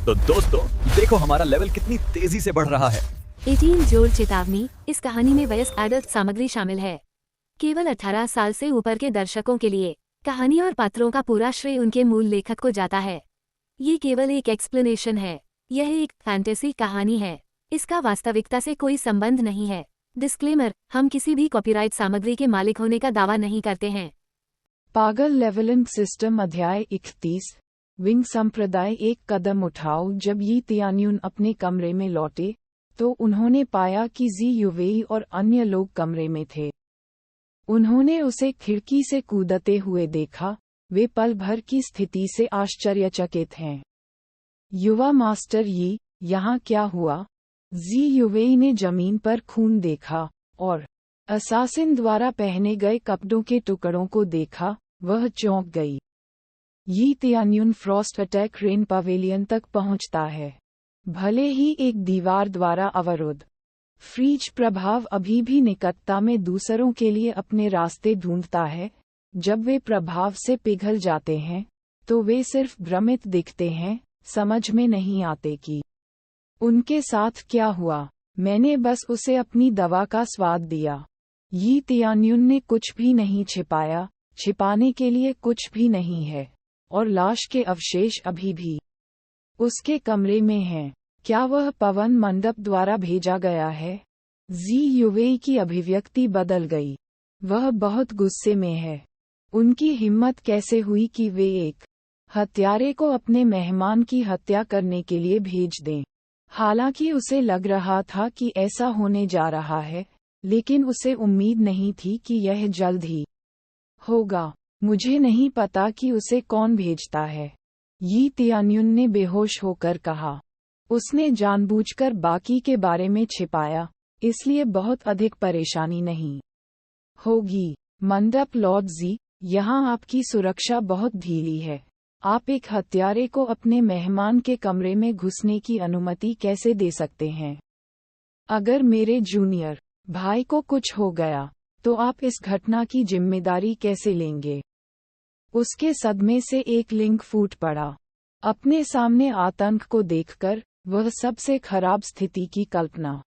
तो दोस्तों देखो हमारा लेवल कितनी तेजी से बढ़ रहा है। 18 जोड़ चेतावनी। इस कहानी में वयस्क एडल्ट सामग्री शामिल है। केवल 18 साल से ऊपर के दर्शकों के लिए। कहानी और पात्रों का पूरा श्रेय उनके मूल लेखक को जाता है। ये केवल एक एक्सप्लेनेशन है। यह एक फैंटेसी कहानी है। इसका वास्तविकता से कोई संबंध नहीं है। डिस्क्लेमर, हम किसी भी कॉपीराइट सामग्री के मालिक होने का दावा नहीं करते हैं। पागल लेवलिंग सिस्टम अध्याय 31। विंग संप्रदाय। एक कदम उठाओ। जब यी तियान्यून अपने कमरे में लौटे तो उन्होंने पाया कि जी युवेई और अन्य लोग कमरे में थे। उन्होंने उसे खिड़की से कूदते हुए देखा। वे पल भर की स्थिति से आश्चर्यचकित हैं। युवा मास्टर यी, यहाँ क्या हुआ? जी युवेई ने जमीन पर खून देखा और असासिन द्वारा पहने गए कपड़ों के टुकड़ों को देखा। वह चौंक गई। यी तियान्यून फ्रॉस्ट अटैक रेन पवेलियन तक पहुंचता है, भले ही एक दीवार द्वारा अवरुद्ध। फ्रीज प्रभाव अभी भी निकटता में दूसरों के लिए अपने रास्ते ढूंढता है। जब वे प्रभाव से पिघल जाते हैं तो वे सिर्फ भ्रमित दिखते हैं, समझ में नहीं आते कि उनके साथ क्या हुआ। मैंने बस उसे अपनी दवा का स्वाद दिया। यी तियान्यून ने कुछ भी नहीं छिपाया। छिपाने के लिए कुछ भी नहीं है, और लाश के अवशेष अभी भी उसके कमरे में हैं। क्या वह पवन मंडप द्वारा भेजा गया है? जी युवेई की अभिव्यक्ति बदल गई। वह बहुत गुस्से में है। उनकी हिम्मत कैसे हुई कि वे एक हत्यारे को अपने मेहमान की हत्या करने के लिए भेज दें। हालांकि उसे लग रहा था कि ऐसा होने जा रहा है, लेकिन उसे उम्मीद नहीं थी कि यह जल्द ही होगा। मुझे नहीं पता कि उसे कौन भेजता है, यी तियान्यून ने बेहोश होकर कहा। उसने जानबूझकर बाकी के बारे में छिपाया, इसलिए बहुत अधिक परेशानी नहीं होगी। मंडप लॉर्ड जी, यहाँ आपकी सुरक्षा बहुत ढीली है। आप एक हत्यारे को अपने मेहमान के कमरे में घुसने की अनुमति कैसे दे सकते हैं? अगर मेरे जूनियर भाई को कुछ हो गया तो आप इस घटना की जिम्मेदारी कैसे लेंगे? उसके सदमे से एक लिंक फूट पड़ा। अपने सामने आतंक को देखकर वह सबसे खराब स्थिति की कल्पना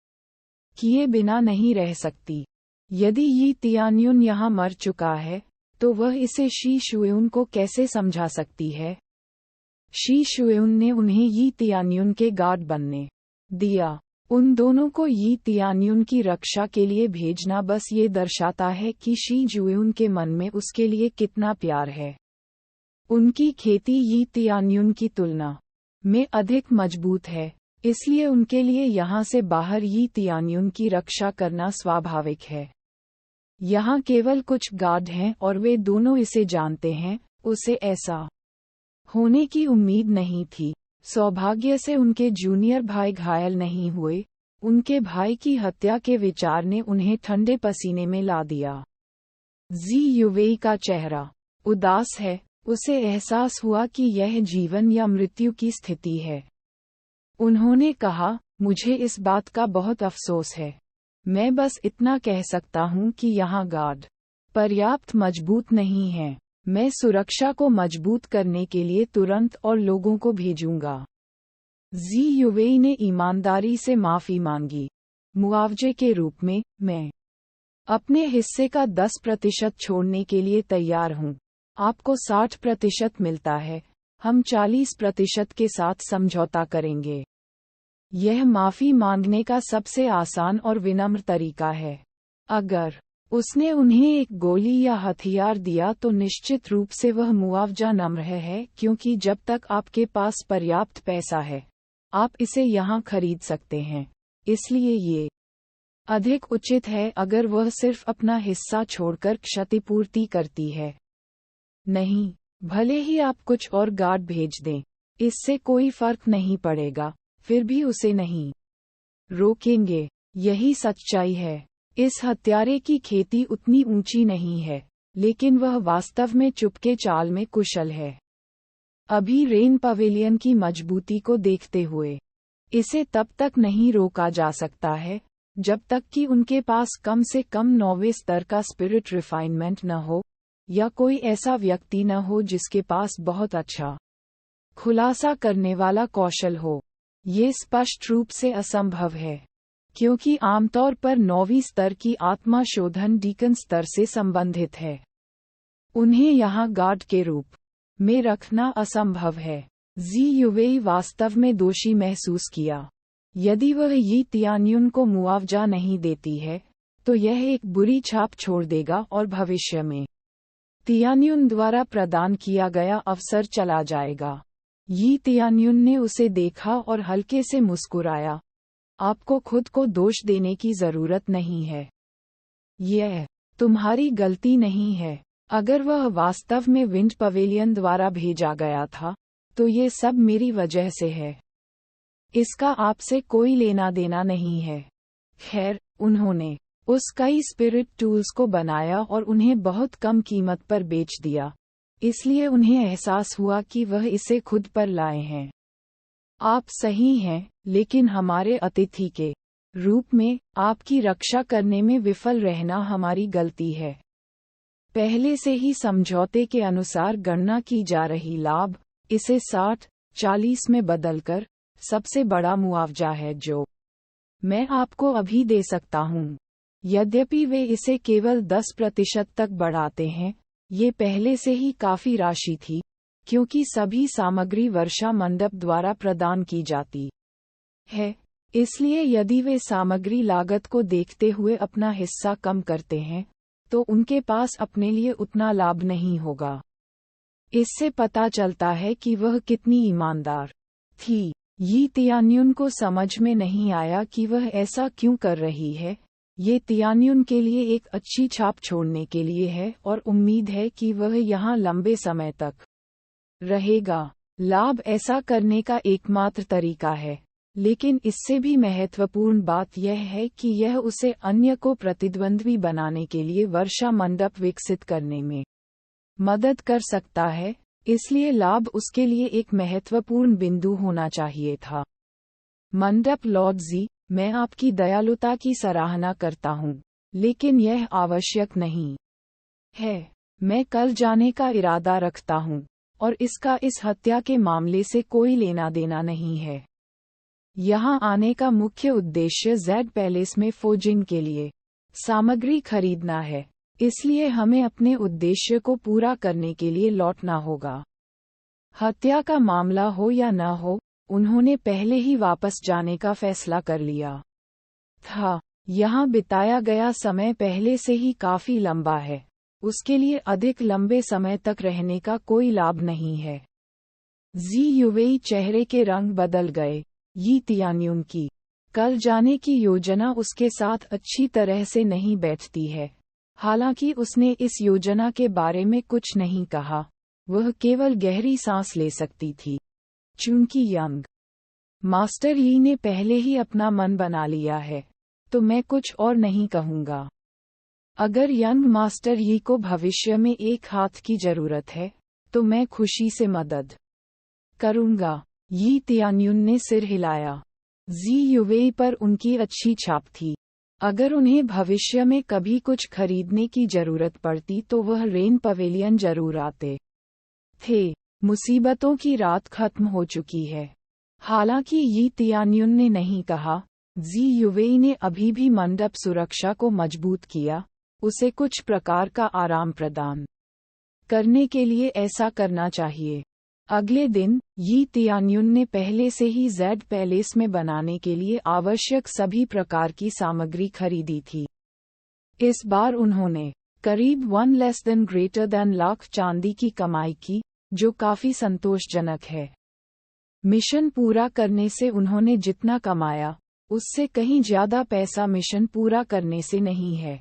किए बिना नहीं रह सकती। यदि यी तियान्यून यहाँ मर चुका है तो वह इसे शी शुएउन को कैसे समझा सकती है? शी शुएउन ने उन्हें यी तियान्यून के गार्ड बनने दिया। उन दोनों को यी तियान्यून की रक्षा के लिए भेजना बस ये दर्शाता है कि शी जुएउन के मन में उसके लिए कितना प्यार है। उनकी खेती यी तियान्यून की तुलना में अधिक मजबूत है, इसलिए उनके लिए यहाँ से बाहर यी तियान्यून की रक्षा करना स्वाभाविक है। यहाँ केवल कुछ गार्ड हैं और वे दोनों इसे जानते हैं। उसे ऐसा होने की उम्मीद नहीं थी। सौभाग्य से उनके जूनियर भाई घायल नहीं हुए। उनके भाई की हत्या के विचार ने उन्हें ठंडे पसीने में ला दिया। जी युवेई का चेहरा उदास है। उसे एहसास हुआ कि यह जीवन या मृत्यु की स्थिति है। उन्होंने कहा, मुझे इस बात का बहुत अफसोस है। मैं बस इतना कह सकता हूँ कि यहाँ गार्ड पर्याप्त मजबूत नहीं है। मैं सुरक्षा को मजबूत करने के लिए तुरंत और लोगों को भेजूंगा। जी युवेई ने ईमानदारी से माफी मांगी। मुआवजे के रूप में, मैं अपने हिस्से का 10% छोड़ने के लिए तैयार हूँ। आपको 60% मिलता है। हम 40% के साथ समझौता करेंगे। यह माफी मांगने का सबसे आसान और विनम्र तरीका है। अगर उसने उन्हें एक गोली या हथियार दिया तो निश्चित रूप से वह मुआवजा नम्र है, क्योंकि जब तक आपके पास पर्याप्त पैसा है आप इसे यहाँ खरीद सकते हैं। इसलिए ये अधिक उचित है अगर वह सिर्फ अपना हिस्सा छोड़कर क्षतिपूर्ति करती है। नहीं, भले ही आप कुछ और गार्ड भेज दें, इससे कोई फर्क नहीं पड़ेगा। फिर भी उसे नहीं रोकेंगे। यही सच्चाई है। इस हत्यारे की खेती उतनी ऊंची नहीं है, लेकिन वह वास्तव में चुपके चाल में कुशल है। अभी रेन पवेलियन की मजबूती को देखते हुए इसे तब तक नहीं रोका जा सकता है जब तक कि उनके पास कम से कम 9वें स्तर का स्पिरिट रिफाइनमेंट न हो, या कोई ऐसा व्यक्ति न हो जिसके पास बहुत अच्छा खुलासा करने वाला कौशल हो। ये स्पष्ट रूप से असंभव है, क्योंकि आमतौर पर 9वीं स्तर की आत्मा शोधन डीकन स्तर से संबंधित है। उन्हें यहाँ गार्ड के रूप में रखना असंभव है। जी युवेई वास्तव में दोषी महसूस किया। यदि वह यी तियान्युन को मुआवजा नहीं देती है, तो यह एक बुरी छाप छोड़ देगा और भविष्य में तियान्युन द्वारा प्रदान किया गया अवसर चला जाएगा। यी तियान्युन ने उसे देखा और हल्के से मुस्कुराया। आपको खुद को दोष देने की जरूरत नहीं है। यह तुम्हारी गलती नहीं है। अगर वह वास्तव में विंड पवेलियन द्वारा भेजा गया था, तो ये सब मेरी वजह से है। इसका आपसे कोई लेना देना नहीं है। खैर, उन्होंने उस कई स्पिरिट टूल्स को बनाया और उन्हें बहुत कम कीमत पर बेच दिया, इसलिए उन्हें एहसास हुआ कि वह इसे खुद पर लाए हैं। आप सही हैं, लेकिन हमारे अतिथि के रूप में आपकी रक्षा करने में विफल रहना हमारी गलती है। पहले से ही समझौते के अनुसार गणना की जा रही लाभ इसे 60-40 में बदलकर सबसे बड़ा मुआवजा है जो मैं आपको अभी दे सकता हूँ। यद्यपि वे इसे केवल 10% तक बढ़ाते हैं, ये पहले से ही काफी राशि थी, क्योंकि सभी सामग्री वर्षा मंडप द्वारा प्रदान की जाती है। इसलिए यदि वे सामग्री लागत को देखते हुए अपना हिस्सा कम करते हैं, तो उनके पास अपने लिए उतना लाभ नहीं होगा। इससे पता चलता है कि वह कितनी ईमानदार थी। यी तियान्युन को समझ में नहीं आया कि वह ऐसा क्यों कर रही है। ये तियान्युन के लिए एक अच्छी छाप छोड़ने के लिए है और उम्मीद है कि वह यहाँ लंबे समय तक रहेगा। लाभ ऐसा करने का एकमात्र तरीका है, लेकिन इससे भी महत्वपूर्ण बात यह है कि यह उसे अन्य को प्रतिद्वंद्वी बनाने के लिए वर्षा मंडप विकसित करने में मदद कर सकता है। इसलिए लाभ उसके लिए एक महत्वपूर्ण बिंदु होना चाहिए था। मंडप लॉर्ड जी, मैं आपकी दयालुता की सराहना करता हूँ, लेकिन यह आवश्यक नहीं है। मैं कल जाने का इरादा रखता हूँ, और इसका इस हत्या के मामले से कोई लेना देना नहीं है। यहाँ आने का मुख्य उद्देश्य जेड पैलेस में फोजिंग के लिए सामग्री खरीदना है, इसलिए हमें अपने उद्देश्य को पूरा करने के लिए लौटना होगा। हत्या का मामला हो या न हो, उन्होंने पहले ही वापस जाने का फैसला कर लिया था। यहाँ बिताया गया समय पहले से ही काफी लंबा है, उसके लिए अधिक लंबे समय तक रहने का कोई लाभ नहीं है। जी युवेई चेहरे के रंग बदल गए। यी तियान्युन की कल जाने की योजना उसके साथ अच्छी तरह से नहीं बैठती है। हालांकि उसने इस योजना के बारे में कुछ नहीं कहा, वह केवल गहरी सांस ले सकती थी। चूंकि यंग मास्टर यी ने पहले ही अपना मन बना लिया है, तो मैं कुछ और नहीं कहूँगा। अगर यंग मास्टर यी को भविष्य में एक हाथ की जरूरत है, तो मैं खुशी से मदद करूँगा। यी तियान्युन ने सिर हिलाया। जी युवेई पर उनकी अच्छी छाप थी। अगर उन्हें भविष्य में कभी कुछ खरीदने की जरूरत पड़ती तो वह रेन पवेलियन जरूर आते थे। मुसीबतों की रात खत्म हो चुकी है। हालांकि यी तियान्युन ने नहीं कहा। जी युवेई ने अभी भी मंडप सुरक्षा को मजबूत किया, उसे कुछ प्रकार का आराम प्रदान करने के लिए ऐसा करना चाहिए। अगले दिन, यी तियान्युन ने पहले से ही जेड पैलेस में बनाने के लिए आवश्यक सभी प्रकार की सामग्री खरीदी थी। इस बार उन्होंने करीब 1 लाख चांदी की कमाई की, जो काफी संतोषजनक है। मिशन पूरा करने से उन्होंने जितना कमाया, उससे कहीं ज्यादा पैसा मिशन पूरा करने से नहीं है।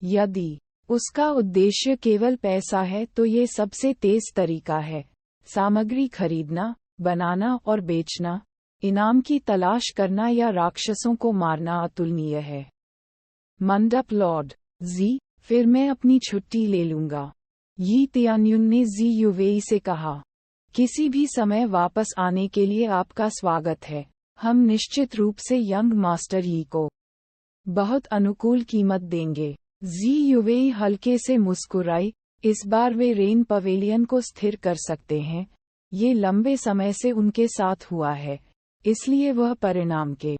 यदि उसका उद्देश्य केवल पैसा है तो ये सबसे तेज तरीका है। सामग्री खरीदना, बनाना और बेचना, इनाम की तलाश करना या राक्षसों को मारना अतुलनीय है। मंडप लॉर्ड जी, फिर मैं अपनी छुट्टी ले लूंगा। यी तियान्युन ने जी युवेई से कहा। किसी भी समय वापस आने के लिए आपका स्वागत है। हम निश्चित रूप से यंग मास्टर यी को बहुत अनुकूल कीमत देंगे। जी युवेई हल्के से मुस्कुराई। इस बार वे रेन पवेलियन को स्थिर कर सकते हैं, ये लंबे समय से उनके साथ हुआ है, इसलिए वह परिणाम के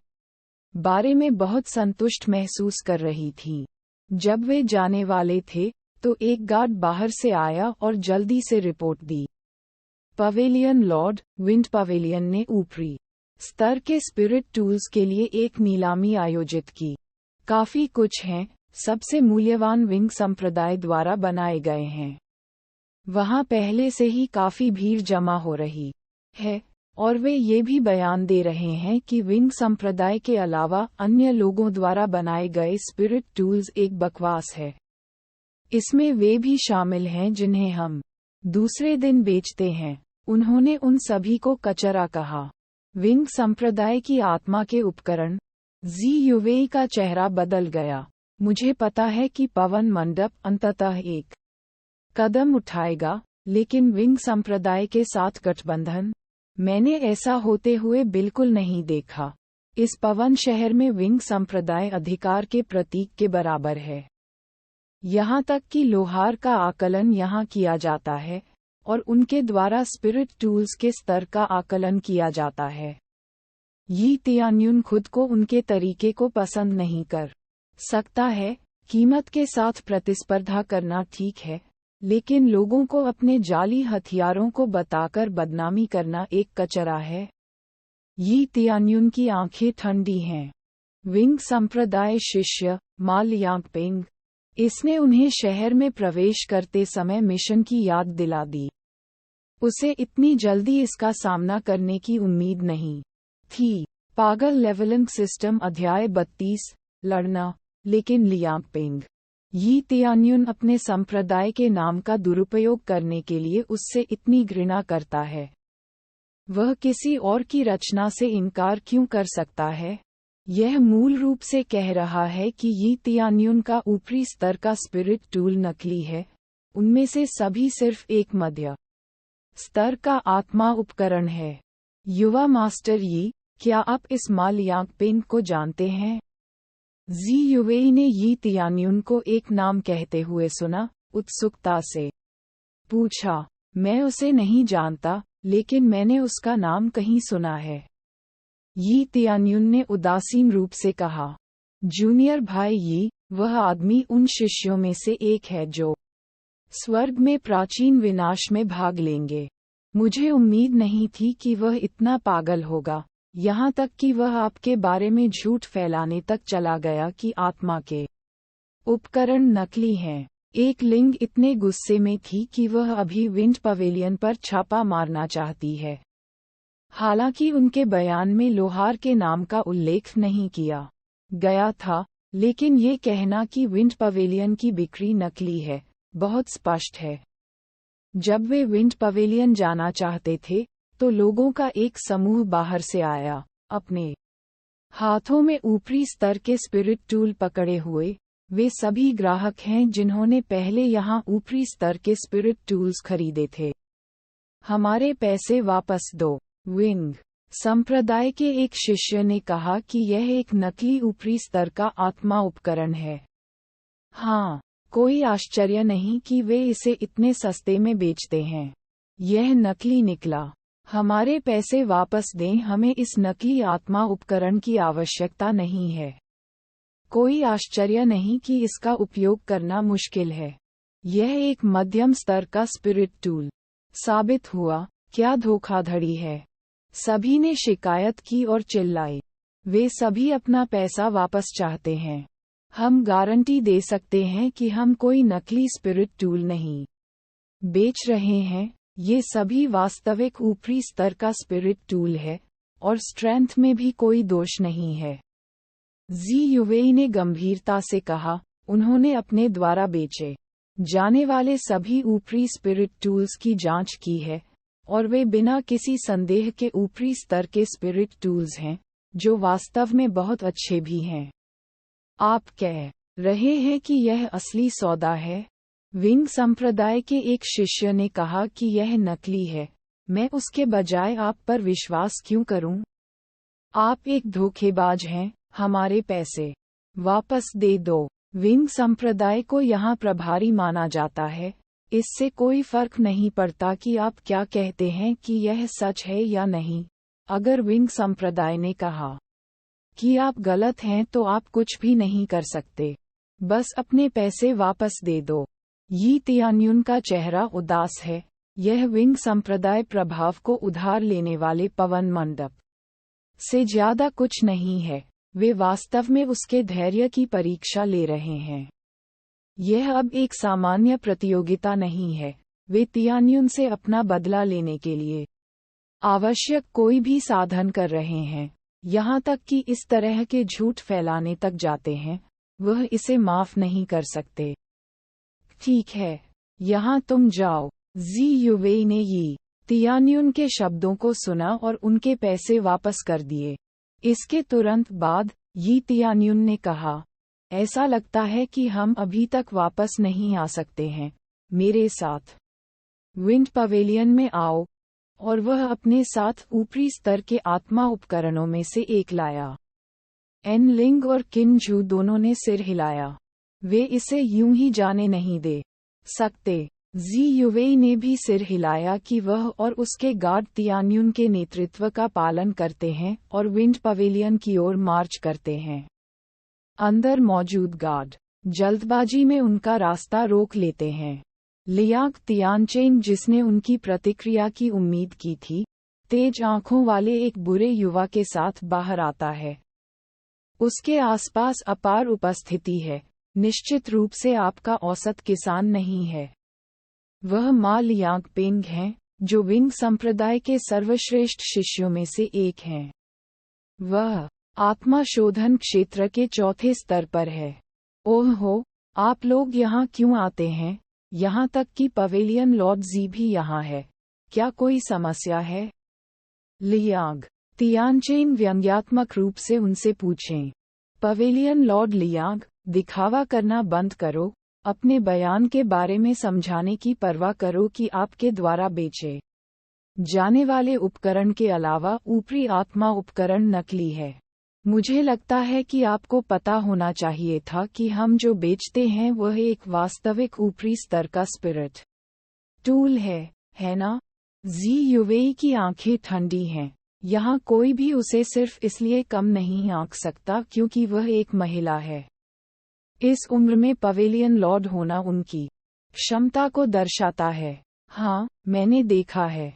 बारे में बहुत संतुष्ट महसूस कर रही थी। जब वे जाने वाले थे तो एक गार्ड बाहर से आया और जल्दी से रिपोर्ट दी। पवेलियन लॉर्ड, विंड पवेलियन ने ऊपरी स्तर के स्पिरिट टूल्स के लिए एक नीलामी आयोजित की। काफी कुछ हैं, सबसे मूल्यवान विंग संप्रदाय द्वारा बनाए गए हैं। वहां पहले से ही काफी भीड़ जमा हो रही है और वे ये भी बयान दे रहे हैं कि विंग संप्रदाय के अलावा अन्य लोगों द्वारा बनाए गए स्पिरिट टूल्स एक बकवास है। इसमें वे भी शामिल हैं जिन्हें हम दूसरे दिन बेचते हैं। उन्होंने उन सभी को कचरा कहा। विंग संप्रदाय की आत्मा के उपकरण। जी युवेई का चेहरा बदल गया। मुझे पता है कि पवन मंडप अंततः एक कदम उठाएगा, लेकिन विंग संप्रदाय के साथ गठबंधन, मैंने ऐसा होते हुए बिल्कुल नहीं देखा। इस पवन शहर में विंग संप्रदाय अधिकार के प्रतीक के बराबर है। यहाँ तक कि लोहार का आकलन यहाँ किया जाता है और उनके द्वारा स्पिरिट टूल्स के स्तर का आकलन किया जाता है। यी तियान्युन खुद को उनके तरीके को पसंद नहीं कर सकता है। कीमत के साथ प्रतिस्पर्धा करना ठीक है, लेकिन लोगों को अपने जाली हथियारों को बताकर बदनामी करना एक कचरा है। यी तियान्युन की आंखें ठंडी हैं। विंग संप्रदाय शिष्य माल यांगपेंग, इसने उन्हें शहर में प्रवेश करते समय मिशन की याद दिला दी। उसे इतनी जल्दी इसका सामना करने की उम्मीद नहीं थी। पागल लेवलिंग सिस्टम अध्याय 32 लड़ना। लेकिन लियांगपेंग, यी तियान्युन अपने संप्रदाय के नाम का दुरुपयोग करने के लिए उससे इतनी घृणा करता है। वह किसी और की रचना से इनकार क्यों कर सकता है? यह मूल रूप से कह रहा है कि यी तियान्युन का ऊपरी स्तर का स्पिरिट टूल नकली है। उनमें से सभी सिर्फ एक मध्य स्तर का आत्मा उपकरण है। युवा मास्टर यी, क्या आप इस माल यांगपेंग को जानते हैं? जी युवेई ने यी तियान्युन को एक नाम कहते हुए सुना, उत्सुकता से पूछा। मैं उसे नहीं जानता, लेकिन मैंने उसका नाम कहीं सुना है। यी तियान्युन ने उदासीन रूप से कहा। जूनियर भाई यी, वह आदमी उन शिष्यों में से एक है जो स्वर्ग में प्राचीन विनाश में भाग लेंगे। मुझे उम्मीद नहीं थी कि वह इतना पागल होगा, यहाँ तक कि वह आपके बारे में झूठ फैलाने तक चला गया कि आत्मा के उपकरण नकली हैं। एक लिंग इतने गुस्से में थी कि वह अभी विंड पवेलियन पर छापा मारना चाहती है। हालांकि उनके बयान में लोहार के नाम का उल्लेख नहीं किया गया था, लेकिन ये कहना कि विंड पवेलियन की बिक्री नकली है बहुत स्पष्ट है। जब वे विंड पवेलियन जाना चाहते थे तो लोगों का एक समूह बाहर से आया, अपने हाथों में ऊपरी स्तर के स्पिरिट टूल पकड़े हुए। वे सभी ग्राहक हैं जिन्होंने पहले यहां ऊपरी स्तर के स्पिरिट टूल्स खरीदे थे। हमारे पैसे वापस दो। विंग संप्रदाय के एक शिष्य ने कहा कि यह एक नकली ऊपरी स्तर का आत्मा उपकरण है। हाँ, कोई आश्चर्य नहीं कि वे इसे इतने सस्ते में बेचते हैं। यह नकली निकला। हमारे पैसे वापस दें, हमें इस नकली आत्मा उपकरण की आवश्यकता नहीं है। कोई आश्चर्य नहीं कि इसका उपयोग करना मुश्किल है। यह एक मध्यम स्तर का स्पिरिट टूल साबित हुआ। क्या धोखाधड़ी है? सभी ने शिकायत की और चिल्लाए। वे सभी अपना पैसा वापस चाहते हैं। हम गारंटी दे सकते हैं कि हम कोई नकली स्पिरिट टूल नहीं बेच रहे हैं। ये सभी वास्तविक ऊपरी स्तर का स्पिरिट टूल है और स्ट्रेंथ में भी कोई दोष नहीं है। जी युवेई ने गंभीरता से कहा। उन्होंने अपने द्वारा बेचे जाने वाले सभी ऊपरी स्पिरिट टूल्स की जांच की है और वे बिना किसी संदेह के ऊपरी स्तर के स्पिरिट टूल्स हैं, जो वास्तव में बहुत अच्छे भी हैं। आप कह रहे हैं कि यह असली सौदा है? विंग संप्रदाय के एक शिष्य ने कहा कि यह नकली है। मैं उसके बजाय आप पर विश्वास क्यों करूं? आप एक धोखेबाज हैं। हमारे पैसे वापस दे दो। विंग संप्रदाय को यहाँ प्रभारी माना जाता है, इससे कोई फर्क नहीं पड़ता कि आप क्या कहते हैं कि यह सच है या नहीं। अगर विंग संप्रदाय ने कहा कि आप गलत हैं तो आप कुछ भी नहीं कर सकते, बस अपने पैसे वापस दे दो। यी तियान्युन का चेहरा उदास है। यह विंग संप्रदाय प्रभाव को उधार लेने वाले पवन मंडप से ज्यादा कुछ नहीं है। वे वास्तव में उसके धैर्य की परीक्षा ले रहे हैं। यह अब एक सामान्य प्रतियोगिता नहीं है। वे तियान्युन से अपना बदला लेने के लिए आवश्यक कोई भी साधन कर रहे हैं, यहाँ तक कि इस तरह के झूठ फैलाने तक जाते हैं। वह इसे माफ नहीं कर सकते। ठीक है, यहाँ तुम जाओ। जी युवेई ने यी तियान्युन के शब्दों को सुना और उनके पैसे वापस कर दिए। इसके तुरंत बाद यी तियान्युन ने कहा, ऐसा लगता है कि हम अभी तक वापस नहीं आ सकते हैं। मेरे साथ विंड पवेलियन में आओ। और वह अपने साथ ऊपरी स्तर के आत्मा उपकरणों में से एक लाया। एन लिंग और किन झू दोनों ने सिर हिलाया। वे इसे यूं ही जाने नहीं दे सकते। जी युवेई ने भी सिर हिलाया कि वह और उसके गार्ड तियान्युन के नेतृत्व का पालन करते हैं और विंड पवेलियन की ओर मार्च करते हैं। अंदर मौजूद गार्ड जल्दबाजी में उनका रास्ता रोक लेते हैं। लियांग तियानचेन, जिसने उनकी प्रतिक्रिया की उम्मीद की थी, तेज आंखों वाले एक बुरे युवा के साथ बाहर आता है। उसके आसपास अपार उपस्थिति है। निश्चित रूप से आपका औसत किसान नहीं है। वह मा लियांग पेंग हैं, जो विंग संप्रदाय के सर्वश्रेष्ठ शिष्यों में से एक हैं। वह आत्मा शोधन क्षेत्र के चौथे स्तर पर है। ओह हो, आप लोग यहाँ क्यों आते हैं? यहाँ तक कि पवेलियन लॉर्ड जी भी यहाँ है। क्या कोई समस्या है? लियांग तियानचेन व्यंग्यात्मक रूप से उनसे पूछें। पवेलियन लॉर्ड लियांग, दिखावा करना बंद करो। अपने बयान के बारे में समझाने की परवाह करो कि आपके द्वारा बेचे जाने वाले उपकरण के अलावा ऊपरी आत्मा उपकरण नकली है। मुझे लगता है कि आपको पता होना चाहिए था कि हम जो बेचते हैं वह एक वास्तविक ऊपरी स्तर का स्पिरिट टूल है ना? जी युवेई की आंखें ठंडी हैं। यहाँ कोई भी उसे सिर्फ इसलिए कम नहीं आंक सकता क्योंकि वह एक महिला है। इस उम्र में पवेलियन लॉर्ड होना उनकी क्षमता को दर्शाता है। हाँ, मैंने देखा है।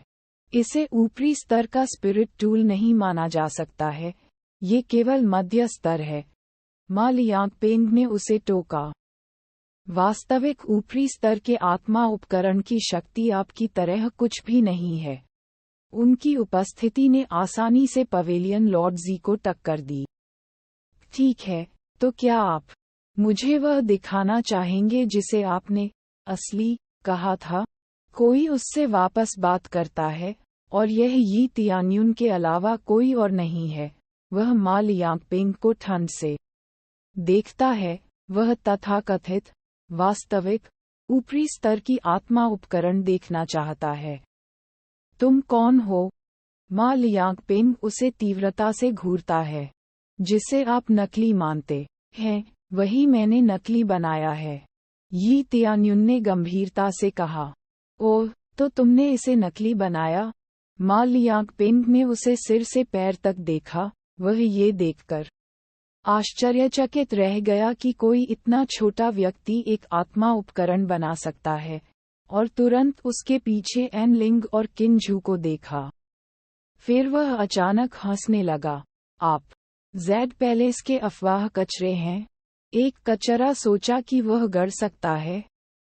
इसे ऊपरी स्तर का स्पिरिट टूल नहीं माना जा सकता है। ये केवल मध्य स्तर है। मा लियांग पेंग ने उसे टोका। वास्तविक ऊपरी स्तर के आत्मा उपकरण की शक्ति आपकी तरह कुछ भी नहीं है। उनकी उपस्थिति ने आसानी से पवेलियन लॉर्ड जी को टक्कर दी। ठीक है, तो क्या आप मुझे वह दिखाना चाहेंगे जिसे आपने असली कहा था? कोई उससे वापस बात करता है, और यह यी तियान्युन के अलावा कोई और नहीं है। वह मा लियांग पेंग को ठंड से देखता है। वह तथाकथित वास्तविक ऊपरी स्तर की आत्मा उपकरण देखना चाहता है। तुम कौन हो? मा लियांग पेंग उसे तीव्रता से घूरता है। जिसे आप नकली मानते हैं, वही मैंने नकली बनाया है। यी तियान्युन ने गंभीरता से कहा। ओह, तो तुमने इसे नकली बनाया? मा लियांग पेंग ने उसे सिर से पैर तक देखा। वह ये देखकर आश्चर्यचकित रह गया कि कोई इतना छोटा व्यक्ति एक आत्मा उपकरण बना सकता है, और तुरंत उसके पीछे एन लिंग और किन झू को देखा। फिर वह अचानक हंसने लगा। आप जेड पैलेस के अफवाह कचरे हैं? एक कचरा सोचा कि वह गढ़ सकता है।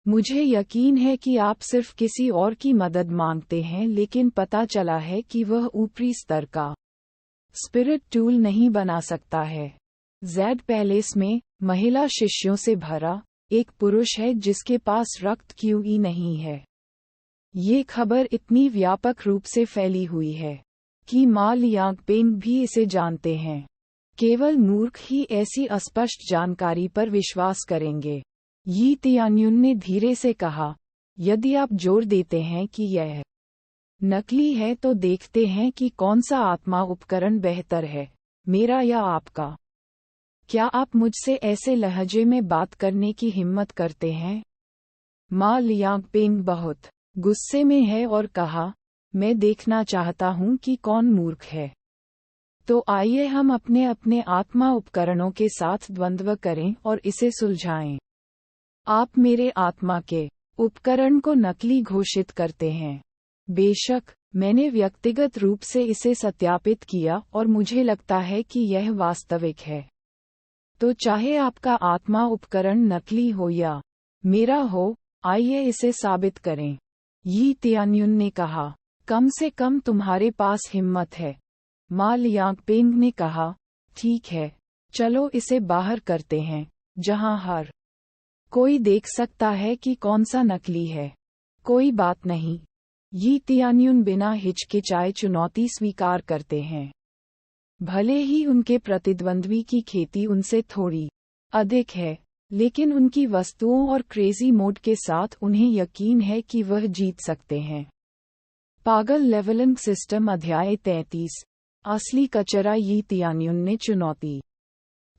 मुझे यकीन है कि आप सिर्फ किसी और की मदद मांगते हैं, लेकिन पता चला है कि वह ऊपरी स्तर का स्पिरिट टूल नहीं बना सकता है। जेड पैलेस में महिला शिष्यों से भरा एक पुरुष है जिसके पास रक्त क्यूई नहीं है। ये खबर इतनी व्यापक रूप से फैली हुई है कि मा लियांग पेंग भी इसे जानते हैं। केवल मूर्ख ही ऐसी अस्पष्ट जानकारी पर विश्वास करेंगे। यी तियान्युन ने धीरे से कहा, यदि आप जोर देते हैं कि यह नकली है तो देखते हैं कि कौन सा आत्मा उपकरण बेहतर है, मेरा या आपका। क्या आप मुझसे ऐसे लहजे में बात करने की हिम्मत करते हैं? माँ लियांगपेंग बहुत गुस्से में है और कहा, मैं देखना चाहता हूँ कि कौन मूर्ख है। तो आइए हम अपने अपने आत्मा उपकरणों के साथ द्वंद्व करें और इसे सुलझाएं। आप मेरे आत्मा के उपकरण को नकली घोषित करते हैं। बेशक, मैंने व्यक्तिगत रूप से इसे सत्यापित किया और मुझे लगता है कि यह वास्तविक है। तो चाहे आपका आत्मा उपकरण नकली हो या मेरा हो, आइए इसे साबित करें। यी तियान्युन ने कहा, कम से कम तुम्हारे पास हिम्मत है। माँ लियांगपेंग ने कहा, ठीक है, चलो इसे बाहर करते हैं, जहां हर कोई देख सकता है कि कौन सा नकली है। कोई बात नहीं। यी तियान्युन बिना हिचकिचाए चुनौती स्वीकार करते हैं। भले ही उनके प्रतिद्वंद्वी की खेती उनसे थोड़ी अधिक है, लेकिन उनकी वस्तुओं और क्रेजी मोड के साथ उन्हें यकीन है कि वह जीत सकते हैं। पागल लेवलिंग सिस्टम अध्याय 33। असली कचरा। यी तियान्युन ने चुनौती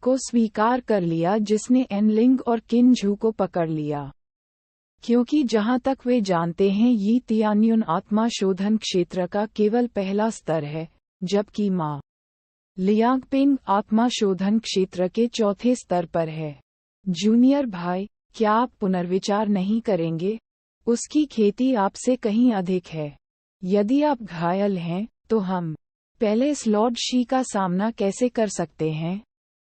को स्वीकार कर लिया जिसने एनलिंग और किन झू को पकड़ लिया, क्योंकि जहां तक वे जानते हैं यी तियान्युन आत्मा शोधन क्षेत्र का केवल पहला स्तर है, जबकि माँ लियांगपेंग आत्मा शोधन क्षेत्र के चौथे स्तर पर है। जूनियर भाई, क्या आप पुनर्विचार नहीं करेंगे? उसकी खेती आपसे कहीं अधिक है। यदि आप घायल हैं, तो हम पहले स्लॉट शी का सामना कैसे कर सकते हैं?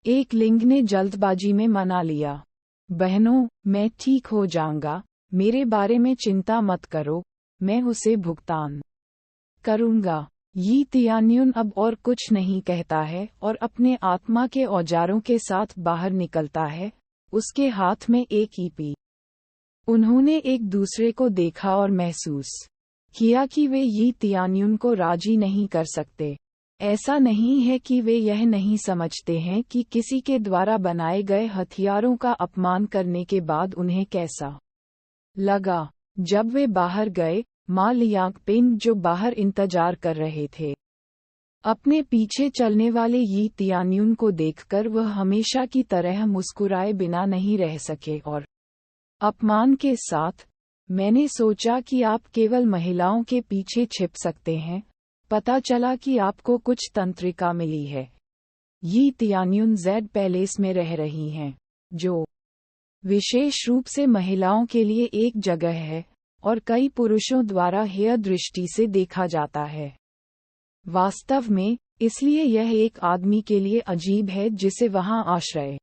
एक लिंग ने जल्दबाजी में मना लिया। बहनों, मैं ठीक हो जाऊंगा, मेरे बारे में चिंता मत करो, मैं उसे भुगतान करूंगा। यी तियान्युन अब और कुछ नहीं कहता है और अपने आत्मा के औजारों के साथ बाहर निकलता है, उसके हाथ में एक ईपी। उन्होंने एक दूसरे को देखा और महसूस किया कि वे यी तियान्युन को राजी नहीं कर सकते। ऐसा नहीं है कि वे यह नहीं समझते हैं कि किसी के द्वारा बनाए गए हथियारों का अपमान करने के बाद उन्हें कैसा लगा। जब वे बाहर गए, माँ लियांगपेंग जो बाहर इंतजार कर रहे थे, अपने पीछे चलने वाले यी तियान्युन को देखकर वह हमेशा की तरह मुस्कुराए बिना नहीं रह सके और अपमान के साथ, मैंने सोचा कि आप केवल महिलाओं के पीछे छिप सकते हैं। पता चला कि आपको कुछ तंत्रिका मिली है। यी तियान्युन जेड पैलेस में रह रही हैं, जो विशेष रूप से महिलाओं के लिए एक जगह है और कई पुरुषों द्वारा हेय दृष्टि से देखा जाता है। वास्तव में, इसलिए यह एक आदमी के लिए अजीब है जिसे वहां आश्रय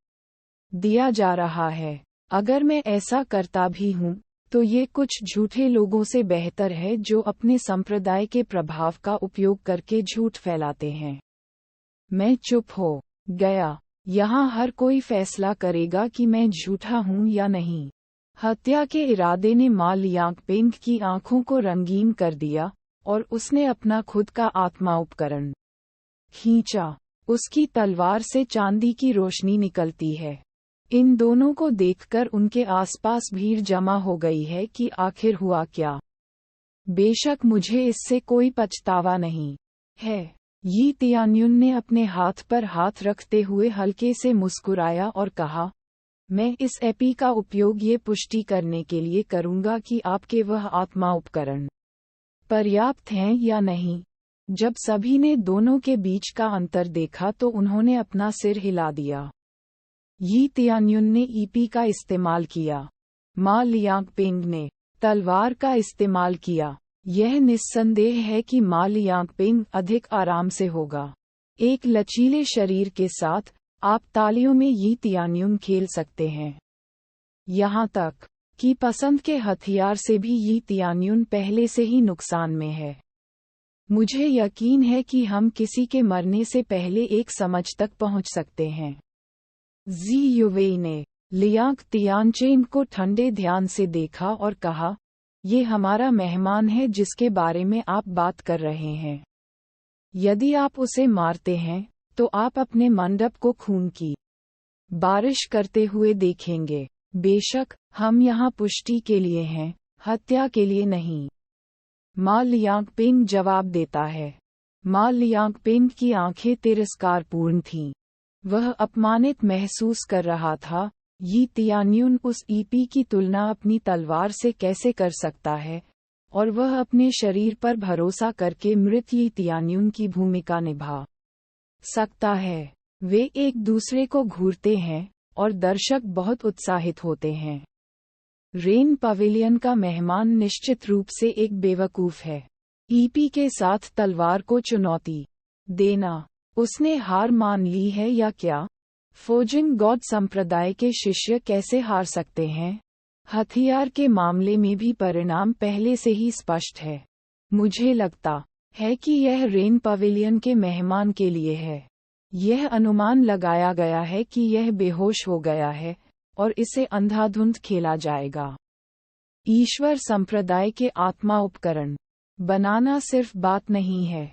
दिया जा रहा है। अगर मैं ऐसा करता भी हूं, तो ये कुछ झूठे लोगों से बेहतर है जो अपने संप्रदाय के प्रभाव का उपयोग करके झूठ फैलाते हैं। मैं चुप हो गया। यहाँ हर कोई फैसला करेगा कि मैं झूठा हूँ या नहीं। हत्या के इरादे ने माँ लियांगपेंग की आंखों को रंगीन कर दिया और उसने अपना खुद का आत्मा उपकरण खींचा। उसकी तलवार से चांदी की रोशनी निकलती है। इन दोनों को देखकर उनके आसपास भीड़ जमा हो गई है कि आखिर हुआ क्या। बेशक मुझे इससे कोई पछतावा नहीं है। यी तियान्युन ने अपने हाथ पर हाथ रखते हुए हल्के से मुस्कुराया और कहा, मैं इस एपी का उपयोग ये पुष्टि करने के लिए करूंगा कि आपके वह आत्मा उपकरण पर्याप्त हैं या नहीं। जब सभी ने दोनों के बीच का अंतर देखा तो उन्होंने अपना सिर हिला दिया। यी तियान्युन ने ईपी का इस्तेमाल किया। माँ लियांगपेंग ने तलवार का इस्तेमाल किया। यह निस्संदेह है कि माँ लियांगपेंग अधिक आराम से होगा। एक लचीले शरीर के साथ, आप तालियों में यी तियान्युन खेल सकते हैं। यहाँ तक कि पसंद के हथियार से भी यी तियान्युन पहले से ही नुकसान में है। मुझे यकीन है कि हम किसी के मरने से पहले एक समझ तक पहुँच सकते हैं। जी युवेई ने लियांग तियानचेन को ठंडे ध्यान से देखा और कहा, ये हमारा मेहमान है जिसके बारे में आप बात कर रहे हैं। यदि आप उसे मारते हैं, तो आप अपने मंडप को खून की बारिश करते हुए देखेंगे। बेशक, हम यहाँ पुष्टि के लिए हैं, हत्या के लिए नहीं। माँ लियांगपेंग जवाब देता है। माँ लियांगपेंग की आंखें तिरस्कारपूर्ण थीं। वह अपमानित महसूस कर रहा था, यी तियान्यून उस ईपी की तुलना अपनी तलवार से कैसे कर सकता है, और वह अपने शरीर पर भरोसा करके मृत यी तियान्यून की भूमिका निभा सकता है। वे एक दूसरे को घूरते हैं और दर्शक बहुत उत्साहित होते हैं। रेन पवेलियन का मेहमान निश्चित रूप से एक बेवकूफ है। ईपी के साथ तलवार को चुनौती देना। उसने हार मान ली है या क्या? फोजिंग गॉड संप्रदाय के शिष्य कैसे हार सकते हैं? हथियार के मामले में भी परिणाम पहले से ही स्पष्ट है। मुझे लगता है कि यह रेन पवेलियन के मेहमान के लिए है। यह अनुमान लगाया गया है कि यह बेहोश हो गया है और इसे अंधाधुंध खेला जाएगा। ईश्वर संप्रदाय के आत्मा उपकरण बनाना सिर्फ बात नहीं है,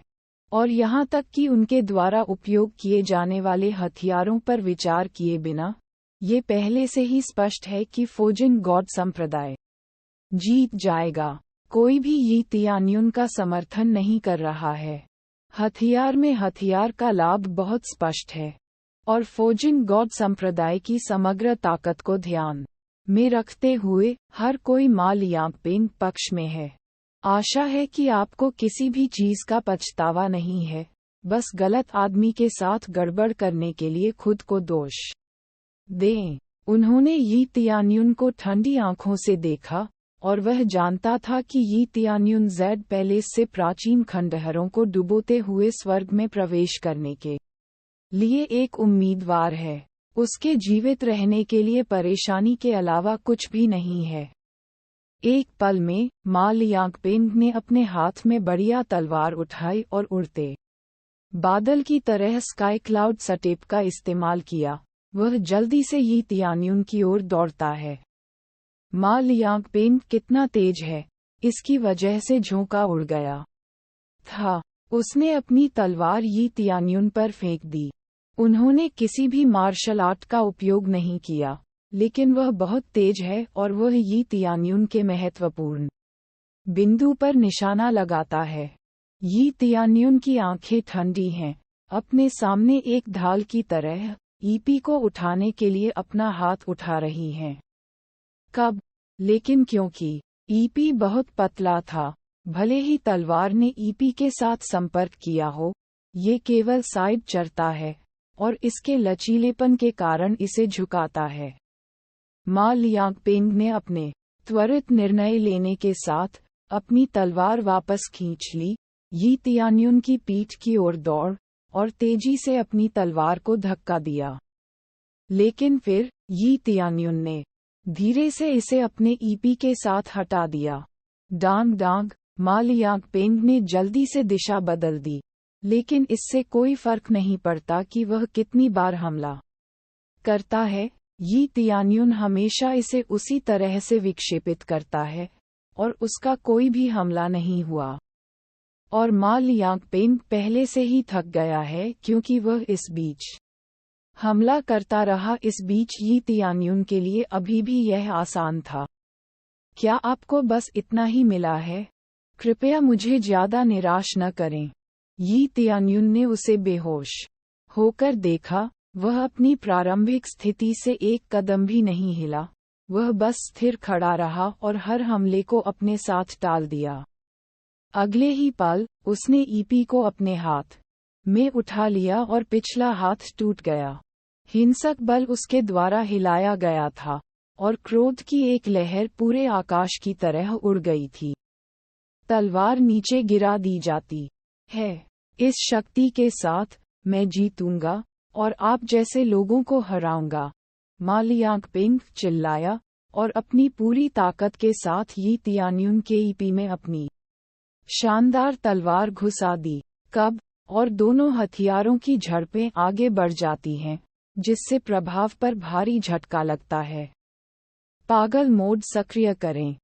और यहाँ तक कि उनके द्वारा उपयोग किए जाने वाले हथियारों पर विचार किए बिना, ये पहले से ही स्पष्ट है कि फोजिंग गॉड संप्रदाय जीत जाएगा। कोई भी यी तियान्यून का समर्थन नहीं कर रहा है। हथियार में हथियार का लाभ बहुत स्पष्ट है, और फोजिंग गॉड संप्रदाय की समग्र ताकत को ध्यान में रखते हुए हर कोई मा लियांगपेंग पक्ष में है। आशा है कि आपको किसी भी चीज का पछतावा नहीं है, बस गलत आदमी के साथ गड़बड़ करने के लिए खुद को दोष दें। उन्होंने यी तियान्यून को ठंडी आंखों से देखा, और वह जानता था कि यी तियान्यून ज़ेड पैलेस से प्राचीन खंडहरों को डुबोते हुए स्वर्ग में प्रवेश करने के लिए एक उम्मीदवार है। उसके जीवित रहने के लिए परेशानी के अलावा कुछ भी नहीं है। एक पल में मा लियांगपेंग ने अपने हाथ में बढ़िया तलवार उठाई और उड़ते बादल की तरह स्काई क्लाउड स्टेप का इस्तेमाल किया। वह जल्दी से यी तियान्यून की ओर दौड़ता है। मा लियांगपेंग कितना तेज है, इसकी वजह से झोंका उड़ गया था। उसने अपनी तलवार यी तियान्यून पर फेंक दी। उन्होंने किसी भी मार्शल आर्ट का उपयोग नहीं किया, लेकिन वह बहुत तेज है और वह यी तियान्यून के महत्वपूर्ण बिंदु पर निशाना लगाता है। यी तियान्यून की आंखें ठंडी हैं, अपने सामने एक ढाल की तरह ईपी को उठाने के लिए अपना हाथ उठा रही हैं। कब? लेकिन क्योंकि ईपी बहुत पतला था, भले ही तलवार ने ईपी के साथ संपर्क किया हो, ये केवल साइड चढ़ता है और इसके लचीलेपन के कारण इसे झुकाता है। मा लियांगपेंग ने अपने त्वरित निर्णय लेने के साथ अपनी तलवार वापस खींच ली। यी तियान्यून की पीठ की ओर दौड़ और तेजी से अपनी तलवार को धक्का दिया, लेकिन फिर यी तियान्यून ने धीरे से इसे अपने ईपी के साथ हटा दिया। डांग डांग। मा लियांगपेंग ने जल्दी से दिशा बदल दी, लेकिन इससे कोई फर्क नहीं पड़ता कि वह कितनी बार हमला करता है। यी तियान्यून हमेशा इसे उसी तरह से विक्षेपित करता है और उसका कोई भी हमला नहीं हुआ। और मा लियांगपेंग पहले से ही थक गया है क्योंकि वह इस बीच हमला करता रहा। इस बीच यी तियान्यून के लिए अभी भी यह आसान था। क्या आपको बस इतना ही मिला है? कृपया मुझे ज्यादा निराश न करें। यी तियान्यून ने उसे बेहोश होकर देखा। वह अपनी प्रारंभिक स्थिति से एक कदम भी नहीं हिला। वह बस स्थिर खड़ा रहा और हर हमले को अपने साथ टाल दिया। अगले ही पल उसने ईपी को अपने हाथ में उठा लिया और पिछला हाथ टूट गया। हिंसक बल उसके द्वारा हिलाया गया था और क्रोध की एक लहर पूरे आकाश की तरह उड़ गई थी। तलवार नीचे गिरा दी जाती है। इस शक्ति के साथ मैं जीतूंगा और आप जैसे लोगों को हराऊंगा, मा लियांगपेंग चिल्लाया और अपनी पूरी ताकत के साथ यी तियान्यून के ईपी में अपनी शानदार तलवार घुसा दी। कब? और दोनों हथियारों की झड़पें आगे बढ़ जाती हैं, जिससे प्रभाव पर भारी झटका लगता है। पागल मोड सक्रिय करें।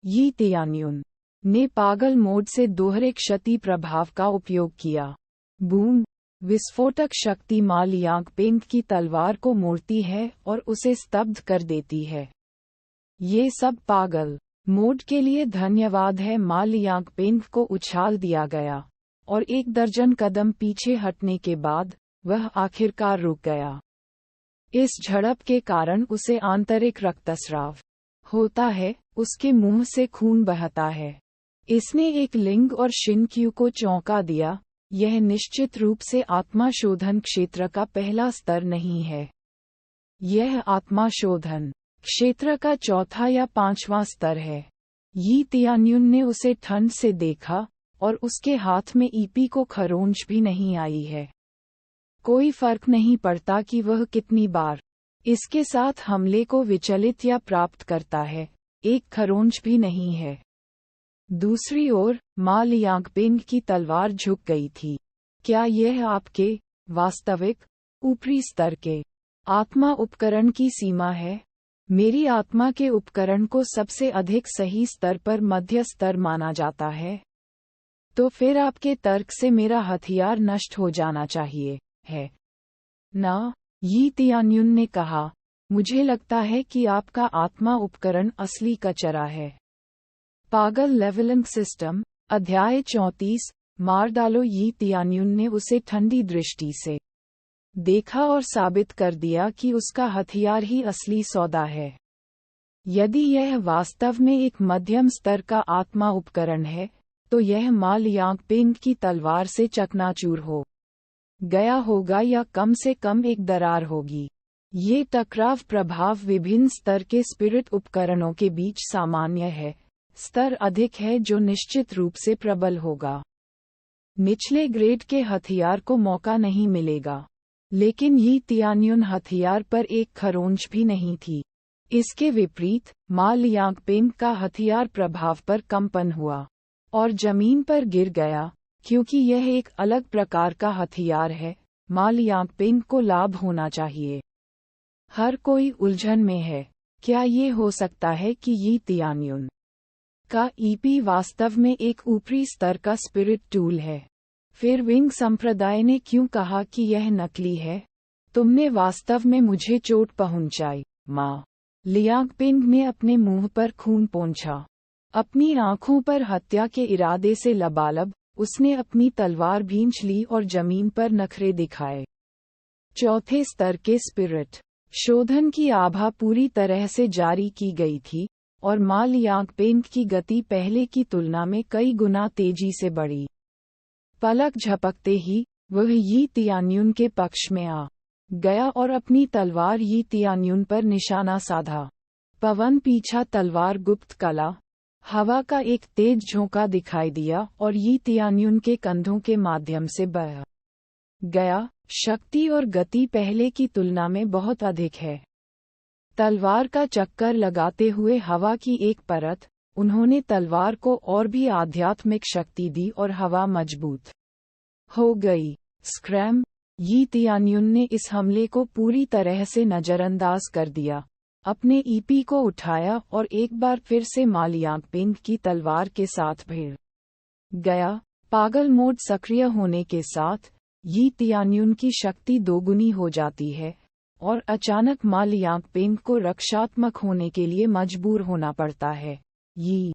यी तियान्यून ने पागल मोड से दोहरे क्षति प्रभाव का उपयोग किया। बूम! विस्फोटक शक्ति मा लियांगपेंग की तलवार को मोड़ती है और उसे स्तब्ध कर देती है। ये सब पागल मोड के लिए धन्यवाद है। मा लियांगपेंग को उछाल दिया गया और 1 दर्जन कदम पीछे हटने के बाद वह आखिरकार रुक गया। इस झड़प के कारण उसे आंतरिक रक्तस्राव होता है, उसके मुंह से खून बहता है। इसने एक लिंग और शिनक्यू को चौंका दिया। यह निश्चित रूप से आत्मा शोधन क्षेत्र का पहला स्तर नहीं है। यह आत्मा शोधन क्षेत्र का चौथा या पांचवां स्तर है। यी तियान्युन ने उसे ठंड से देखा और उसके हाथ में ईपी को खरोंच भी नहीं आई है। कोई फर्क नहीं पड़ता कि वह कितनी बार इसके साथ हमले को विचलित या प्राप्त करता है, एक खरोंच भी नहीं है। दूसरी ओर मा लियांगपिंग की तलवार झुक गई थी। क्या यह आपके वास्तविक ऊपरी स्तर के आत्मा उपकरण की सीमा है? मेरी आत्मा के उपकरण को सबसे अधिक सही स्तर पर मध्य स्तर माना जाता है। तो फिर आपके तर्क से मेरा हथियार नष्ट हो जाना चाहिए, है ना? यी तियान्युन ने कहा, मुझे लगता है कि आपका आत्मा उपकरण असली कचरा है। पागल लेवलिंग सिस्टम, अध्याय 34, मार डालो। यी तियान्युन ने उसे ठंडी दृष्टि से देखा और साबित कर दिया कि उसका हथियार ही असली सौदा है। यदि यह वास्तव में एक मध्यम स्तर का आत्मा उपकरण है, तो यह मा लियांगपिंग की तलवार से चकनाचूर हो गया होगा या कम से कम एक दरार होगी। ये टकराव प्रभाव विभिन्न स्तर के स्पिरिट उपकरणों के बीच सामान्य है। स्तर अधिक है जो निश्चित रूप से प्रबल होगा। निचले ग्रेड के हथियार को मौका नहीं मिलेगा। लेकिन यी तियान्युन हथियार पर एक खरोंच भी नहीं थी। इसके विपरीत मा लियांगपिंग का हथियार प्रभाव पर कंपन हुआ और जमीन पर गिर गया। क्योंकि यह एक अलग प्रकार का हथियार है, मा लियांगपिंग को लाभ होना चाहिए। हर कोई उलझन में है। क्या ये हो सकता है कि यी तियान्युन का ईपी वास्तव में एक ऊपरी स्तर का स्पिरिट टूल है? फिर विंग संप्रदाय ने क्यों कहा कि यह नकली है? तुमने वास्तव में मुझे चोट पहुंचाई। मा लियांगपिंग ने अपने मुंह पर खून पोंछा। अपनी आंखों पर हत्या के इरादे से लबालब, उसने अपनी तलवार भींच ली और जमीन पर नखरे दिखाए। चौथे स्तर के स्पिरिट शोधन की आभा पूरी तरह से जारी की गई थी और मा लियांगपिंग की गति पहले की तुलना में कई गुना तेजी से बढ़ी। पलक झपकते ही वह यी तियान्युन के पक्ष में आ गया और अपनी तलवार यी तियान्युन पर निशाना साधा। पवन पीछा तलवार गुप्त कला, हवा का एक तेज झोंका दिखाई दिया और यी तियान्युन के कंधों के माध्यम से बह गया। शक्ति और गति पहले की तुलना में बहुत अधिक है। तलवार का चक्कर लगाते हुए हवा की एक परत, उन्होंने तलवार को और भी आध्यात्मिक शक्ति दी और हवा मजबूत हो गई। स्क्रैम, यी तियान्युन ने इस हमले को पूरी तरह से नजरअंदाज कर दिया। अपने ईपी को उठाया और एक बार फिर से मा लियांगपिंग की तलवार के साथ भिड़ गया। पागल मोड सक्रिय होने के साथ यी तियान्युन की शक्ति दोगुनी हो जाती है और अचानक मा लियांगपिंग को रक्षात्मक होने के लिए मजबूर होना पड़ता है। यी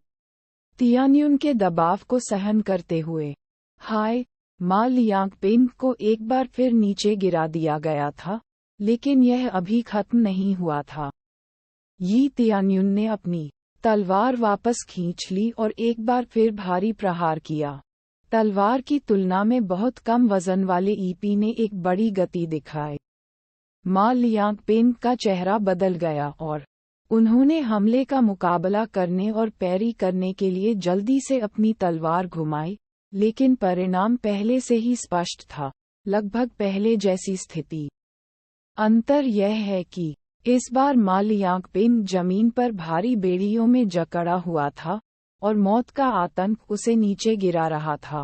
तियान्युन के दबाव को सहन करते हुए हाय, मा लियांगपिंग को एक बार फिर नीचे गिरा दिया गया था, लेकिन यह अभी खत्म नहीं हुआ था। यी तियान्युन ने अपनी तलवार वापस खींच ली और एक बार फिर भारी प्रहार किया। तलवार की तुलना में बहुत कम वजन वाले ईपी ने एक बड़ी गति दिखाई। मा लियांगपिंग का चेहरा बदल गया और उन्होंने हमले का मुकाबला करने और पैरी करने के लिए जल्दी से अपनी तलवार घुमाई, लेकिन परिणाम पहले से ही स्पष्ट था, लगभग पहले जैसी स्थिति। अंतर यह है कि इस बार मा लियांगपिंग जमीन पर भारी बेड़ियों में जकड़ा हुआ था और मौत का आतंक उसे नीचे गिरा रहा था।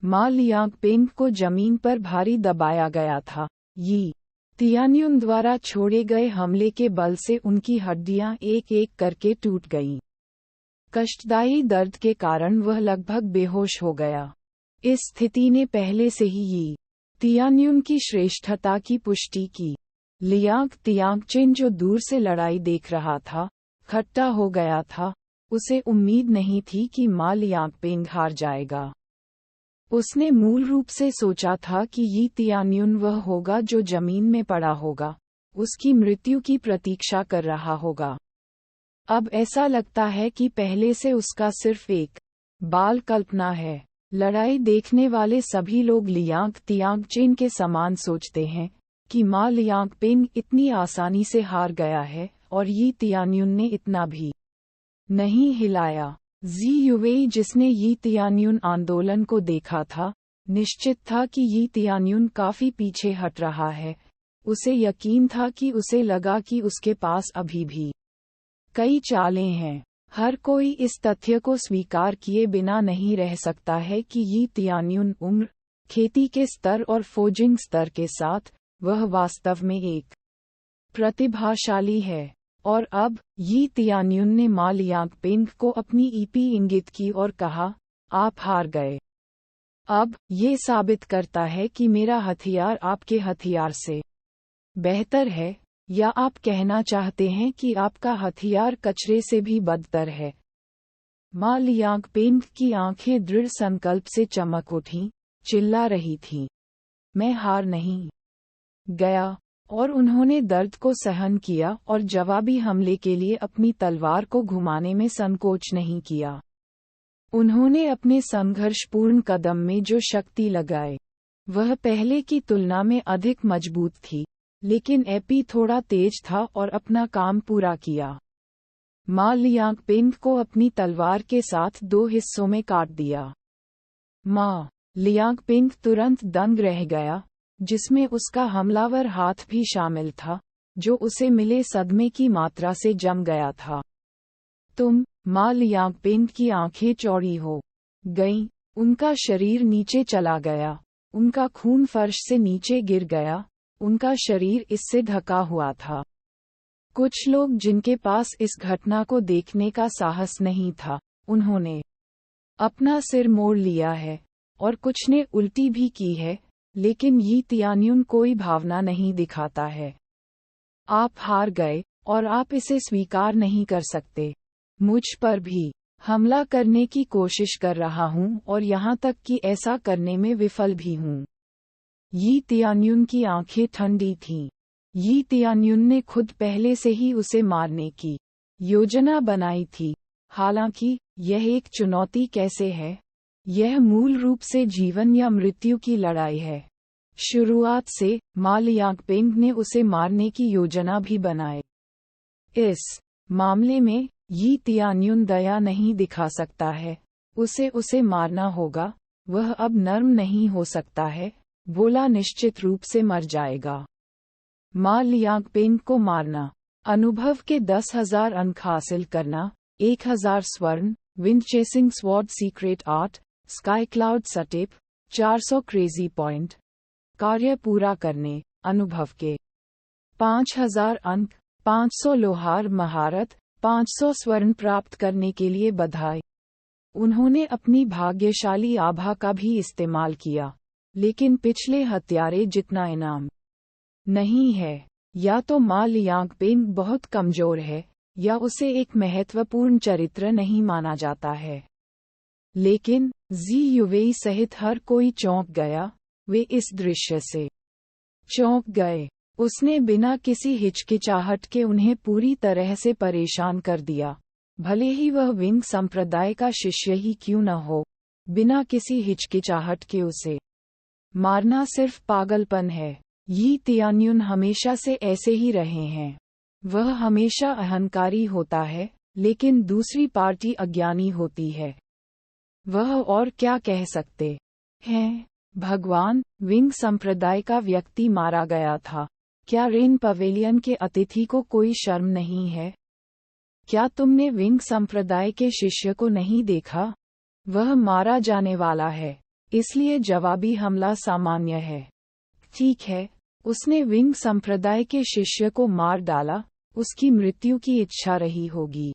मा लियांगपिंग को जमीन पर भारी दबाया गया था। यी तियान्युन द्वारा छोड़े गए हमले के बल से उनकी हड्डियां एक एक करके टूट गईं। कष्टदायी दर्द के कारण वह लगभग बेहोश हो गया। इस स्थिति ने पहले से ही यी तियान्युन की श्रेष्ठता की पुष्टि की। लियांग तियांगचेन जो दूर से लड़ाई देख रहा था, खट्टा हो गया था। उसे उम्मीद नहीं थी कि मा लियांगपिंग हार जाएगा। उसने मूल रूप से सोचा था कि यी तियान्युन वह होगा जो जमीन में पड़ा होगा, उसकी मृत्यु की प्रतीक्षा कर रहा होगा। अब ऐसा लगता है कि पहले से उसका सिर्फ एक बाल कल्पना है। लड़ाई देखने वाले सभी लोग लियांग तियांगचेन के समान सोचते हैं कि मा लियांगपेंग इतनी आसानी से हार गया है और यी तियान्युन ने इतना भी नहीं हिलाया। जी युवेई जिसने यी तियान्युन आंदोलन को देखा था, निश्चित था कि यी तियान्युन काफी पीछे हट रहा है। उसे यकीन था कि उसे लगा कि उसके पास अभी भी कई चालें हैं। हर कोई इस तथ्य को स्वीकार किए बिना नहीं रह सकता है कि यी तियान्युन उम्र, खेती के स्तर और फोजिंग स्तर के साथ वह वास्तव में एक प्रतिभाशाली है। और अब यी तियान्युन ने मा लियांगपेंग को अपनी ईपी इंगित की और कहा, आप हार गए। अब ये साबित करता है कि मेरा हथियार आपके हथियार से बेहतर है, या आप कहना चाहते हैं कि आपका हथियार कचरे से भी बदतर है। मा लियांगपेंग की आंखें दृढ़ संकल्प से चमक उठीं, चिल्ला रही थीं, मैं हार नहीं गया। और उन्होंने दर्द को सहन किया और जवाबी हमले के लिए अपनी तलवार को घुमाने में संकोच नहीं किया। उन्होंने अपने संघर्षपूर्ण कदम में जो शक्ति लगाए, वह पहले की तुलना में अधिक मजबूत थी, लेकिन एपी थोड़ा तेज था और अपना काम पूरा किया। मा लियांगपेंग को अपनी तलवार के साथ 2 हिस्सों में काट दिया। मा लियांगपेंग तुरंत दंग रह गया, जिसमें उसका हमलावर हाथ भी शामिल था, जो उसे मिले सदमे की मात्रा से जम गया था। तुम, मा लियांगपेंग की आंखें चौड़ी हो गईं, उनका शरीर नीचे चला गया, उनका खून फर्श से नीचे गिर गया, उनका शरीर इससे ढका हुआ था। कुछ लोग जिनके पास इस घटना को देखने का साहस नहीं था, उन्होंने अपना सिर मोड़ लिया है, और कुछ ने उल्टी भी की है, लेकिन यी तियान्युन कोई भावना नहीं दिखाता है। आप हार गए, और आप इसे स्वीकार नहीं कर सकते। मुझ पर भी हमला करने की कोशिश कर रहा हूं और यहां तक कि ऐसा करने में विफल भी हूं। यी तियान्युन की आंखें ठंडी थीं। यी तियान्युन ने खुद पहले से ही उसे मारने की योजना बनाई थी। हालांकि यह एक चुनौती कैसे है? यह मूल रूप से जीवन या मृत्यु की लड़ाई है। शुरुआत से मा लियांगपेंग ने उसे मारने की योजना भी बनाई। इस मामले में यी तियान्युन दया नहीं दिखा सकता है। उसे मारना होगा। वह अब नर्म नहीं हो सकता है। बोला निश्चित रूप से मर जाएगा। मा लियांगपेंग को मारना, अनुभव के 10,000 अंक हासिल करना, 1000 स्वर्ण, wind chasing sword secret art, sky cloud step, 400 crazy point, कार्य पूरा करने, अनुभव के 5000 अंक, 500 लोहार महारत, 500 स्वर्ण प्राप्त करने के लिए बधाई। उन्होंने अपनी भाग्यशाली आभा का भी इस्तेमाल किया, लेकिन पिछले हत्यारे जितना इनाम नहीं है। या तो मा लियांगपेंग बहुत कमजोर है, या उसे एक महत्वपूर्ण चरित्र नहीं माना जाता है। लेकिन जी युवेई सहित हर कोई चौंक गया। वे इस दृश्य से चौंक गए। उसने बिना किसी हिचकिचाहट के उन्हें पूरी तरह से परेशान कर दिया, भले ही वह विंग संप्रदाय का शिष्य ही क्यों न हो। बिना किसी हिचकिचाहट के उसे मारना सिर्फ पागलपन है। यी तियान्युन हमेशा से ऐसे ही रहे हैं। वह हमेशा अहंकारी होता है, लेकिन दूसरी पार्टी अज्ञानी होती है। वह और क्या कह सकते हैं? भगवान, विंग संप्रदाय का व्यक्ति मारा गया था। क्या रेन पवेलियन के अतिथि को कोई शर्म नहीं है? क्या तुमने विंग संप्रदाय के शिष्य को नहीं देखा? वह मारा जाने वाला है, इसलिए जवाबी हमला सामान्य है। ठीक है, उसने विंग संप्रदाय के शिष्य को मार डाला। उसकी मृत्यु की इच्छा रही होगी।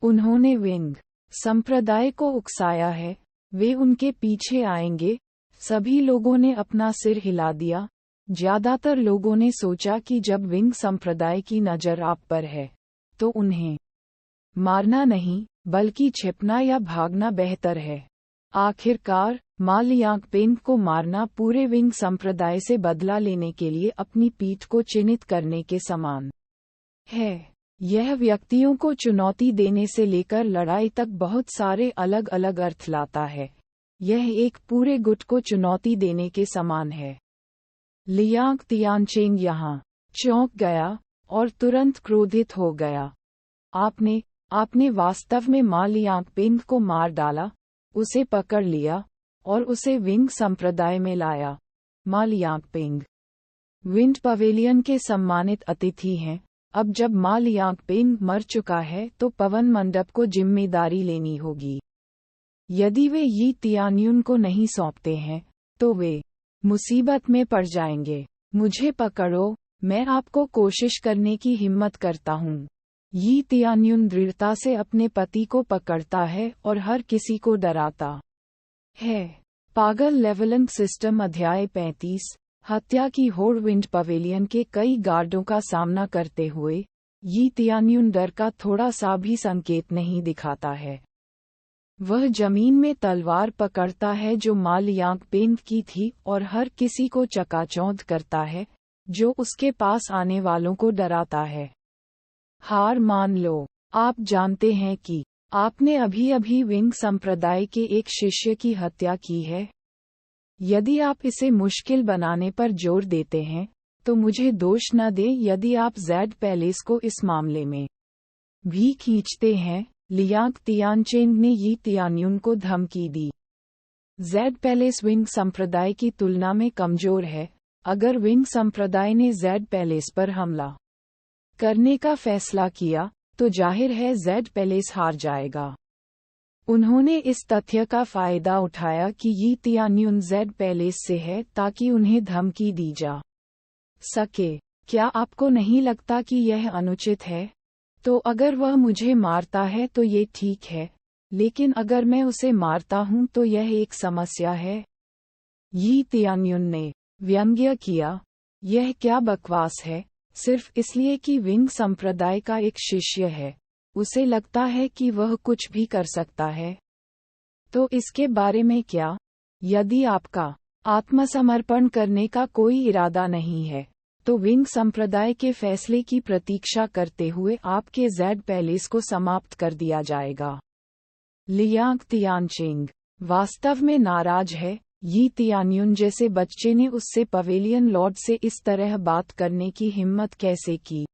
उन्होंने विंग संप्रदाय को उकसाया है। वे उनके पीछे आएंगे। सभी लोगों ने अपना सिर हिला दिया। ज्यादातर लोगों ने सोचा कि जब विंग संप्रदाय की नजर आप पर है, तो उन्हें मारना नहीं, बल्कि छिपना या भागना बेहतर है। आखिरकार, मा लियांगपेंग को मारना पूरे विंग संप्रदाय से बदला लेने के लिए अपनी पीठ को चिन्हित करने के समान है। यह व्यक्तियों को चुनौती देने से लेकर लड़ाई तक बहुत सारे अलग अलग अर्थ लाता है। यह एक पूरे गुट को चुनौती देने के समान है। लियांग तियानचेंग यहाँ चौंक गया और तुरंत क्रोधित हो गया। आपने वास्तव में मा लियांगपेंग को मार डाला, उसे पकड़ लिया और उसे विंग संप्रदाय में लाया। मा लियांगपेंग विंड पवेलियन के सम्मानित अतिथि हैं। अब जब मा लियांगपेंग मर चुका है तो पवन मंडप को जिम्मेदारी लेनी होगी। यदि वे यी तियान्युन को नहीं सौंपते हैं तो वे मुसीबत में पड़ जाएंगे। मुझे पकड़ो, मैं आपको कोशिश करने की हिम्मत करता हूँ। यी तियान्युन दृढ़ता से अपने पति को पकड़ता है और हर किसी को डराता है। पागल लेवलिंग सिस्टम अध्याय 35 हत्या की होड़। विंड पवेलियन के कई गार्डों का सामना करते हुए यी तियान्युन डर का थोड़ा सा भी संकेत नहीं दिखाता है। वह जमीन में तलवार पकड़ता है जो मा लियांगपेंग की थी और हर किसी को चकाचौंध करता है जो उसके पास आने वालों को डराता है। हार मान लो। आप जानते हैं कि आपने अभी अभी विंग संप्रदाय के एक शिष्य की हत्या की है। यदि आप इसे मुश्किल बनाने पर जोर देते हैं तो मुझे दोष न दें यदि आप ज़ेड पैलेस को इस मामले में भी खींचते हैं। लियांग तियानचेंग ने यी तियान्युन को धमकी दी। ज़ेड पैलेस विंग संप्रदाय की तुलना में कमजोर है। अगर विंग संप्रदाय ने ज़ेड पैलेस पर हमला करने का फैसला किया तो जाहिर है ज़ेड पैलेस हार जाएगा। उन्होंने इस तथ्य का फायदा उठाया कि यी तियान्युन ज़ेड पैलेस से है ताकि उन्हें धमकी दी जा सके। क्या आपको नहीं लगता कि यह अनुचित है? तो अगर वह मुझे मारता है तो ये ठीक है, लेकिन अगर मैं उसे मारता हूं तो यह एक समस्या है। यी तियान्युन ने व्यंग्य किया। यह क्या बकवास है? सिर्फ इसलिए कि विंग संप्रदाय का एक शिष्य है, उसे लगता है कि वह कुछ भी कर सकता है। तो इसके बारे में क्या? यदि आपका आत्मसमर्पण करने का कोई इरादा नहीं है तो विंग संप्रदाय के फैसले की प्रतीक्षा करते हुए आपके ज़ेड पैलेस को समाप्त कर दिया जाएगा। लियांग तियानचेंग वास्तव में नाराज है। यी तियान्युन जैसे बच्चे ने उससे पवेलियन लॉर्ड से इस तरह बात करने की हिम्मत कैसे की?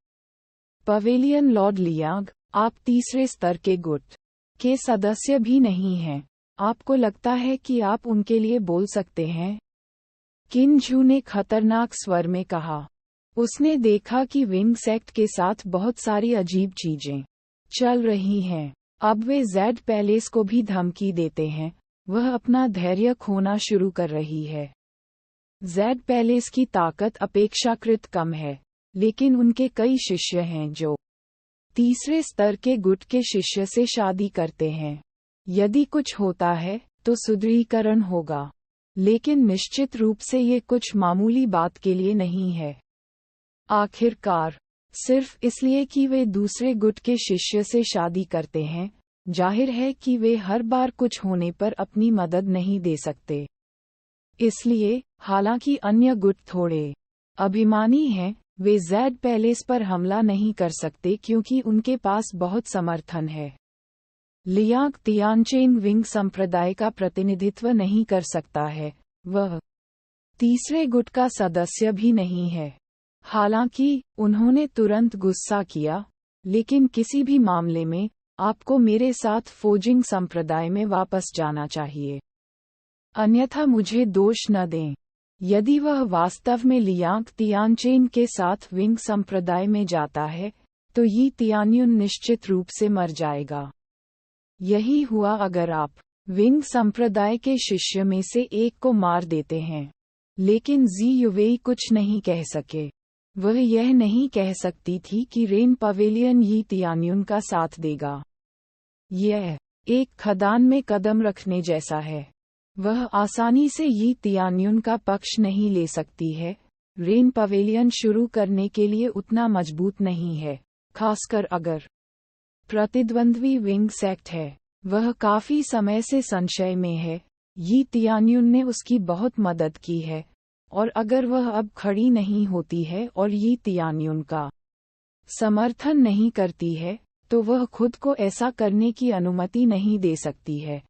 पवेलियन लॉर्ड लियांग, आप तीसरे स्तर के गुट के सदस्य भी नहीं हैं। आपको लगता है कि आप उनके लिए बोल सकते हैं? किन झू ने खतरनाक स्वर में कहा। उसने देखा कि विंग सेक्ट के साथ बहुत सारी अजीब चीजें चल रही हैं। अब वे ज़ेड पैलेस को भी धमकी देते हैं। वह अपना धैर्य खोना शुरू कर रही है। ज़ेड पैलेस की ताकत अपेक्षाकृत कम है, लेकिन उनके कई शिष्य हैं जो तीसरे स्तर के गुट के शिष्य से शादी करते हैं। यदि कुछ होता है तो सुदृढ़ीकरण होगा, लेकिन निश्चित रूप से ये कुछ मामूली बात के लिए नहीं है। आखिरकार, सिर्फ इसलिए कि वे दूसरे गुट के शिष्य से शादी करते हैं, जाहिर है कि वे हर बार कुछ होने पर अपनी मदद नहीं दे सकते। इसलिए, हालांकि अन्य गुट थोड़े अभिमानी हैं, वे ज़ेड पैलेस पर हमला नहीं कर सकते क्योंकि उनके पास बहुत समर्थन है। लियांग तियानचेंग विंग संप्रदाय का प्रतिनिधित्व नहीं कर सकता है। वह तीसरे गुट का सदस्य भी नहीं है। हालांकि, उन्होंने तुरंत गुस्सा किया, लेकिन किसी भी मामले में, आपको मेरे साथ फोजिंग संप्रदाय में वापस जाना चाहिए। अन्यथा मुझे दोष न दें। यदि वह वास्तव में लियांग तियानचेंग के साथ विंग संप्रदाय में जाता है, तो यी तियान्युन निश्चित रूप से मर जाएगा। यही हुआ अगर आप विंग संप्रदाय के शिष्य में से एक को मार देते हैं। लेकिन जी युवेई कुछ नहीं कह सके। वह यह नहीं कह सकती थी कि रेन पवेलियन यी तियान्युन का साथ देगा। यह एक खदान में कदम रखने जैसा है। वह आसानी से यी तियान्युन का पक्ष नहीं ले सकती है। रेन पवेलियन शुरू करने के लिए उतना मजबूत नहीं है, खासकर अगर प्रतिद्वंद्वी विंग सेक्ट है। वह काफी समय से संशय में है, यी तियान्युन ने उसकी बहुत मदद की है, और अगर वह अब खड़ी नहीं होती है और यी तियान्युन का समर्थन नहीं करती है, तो वह खुद को ऐसा करने की अनुमति नहीं दे सकती है।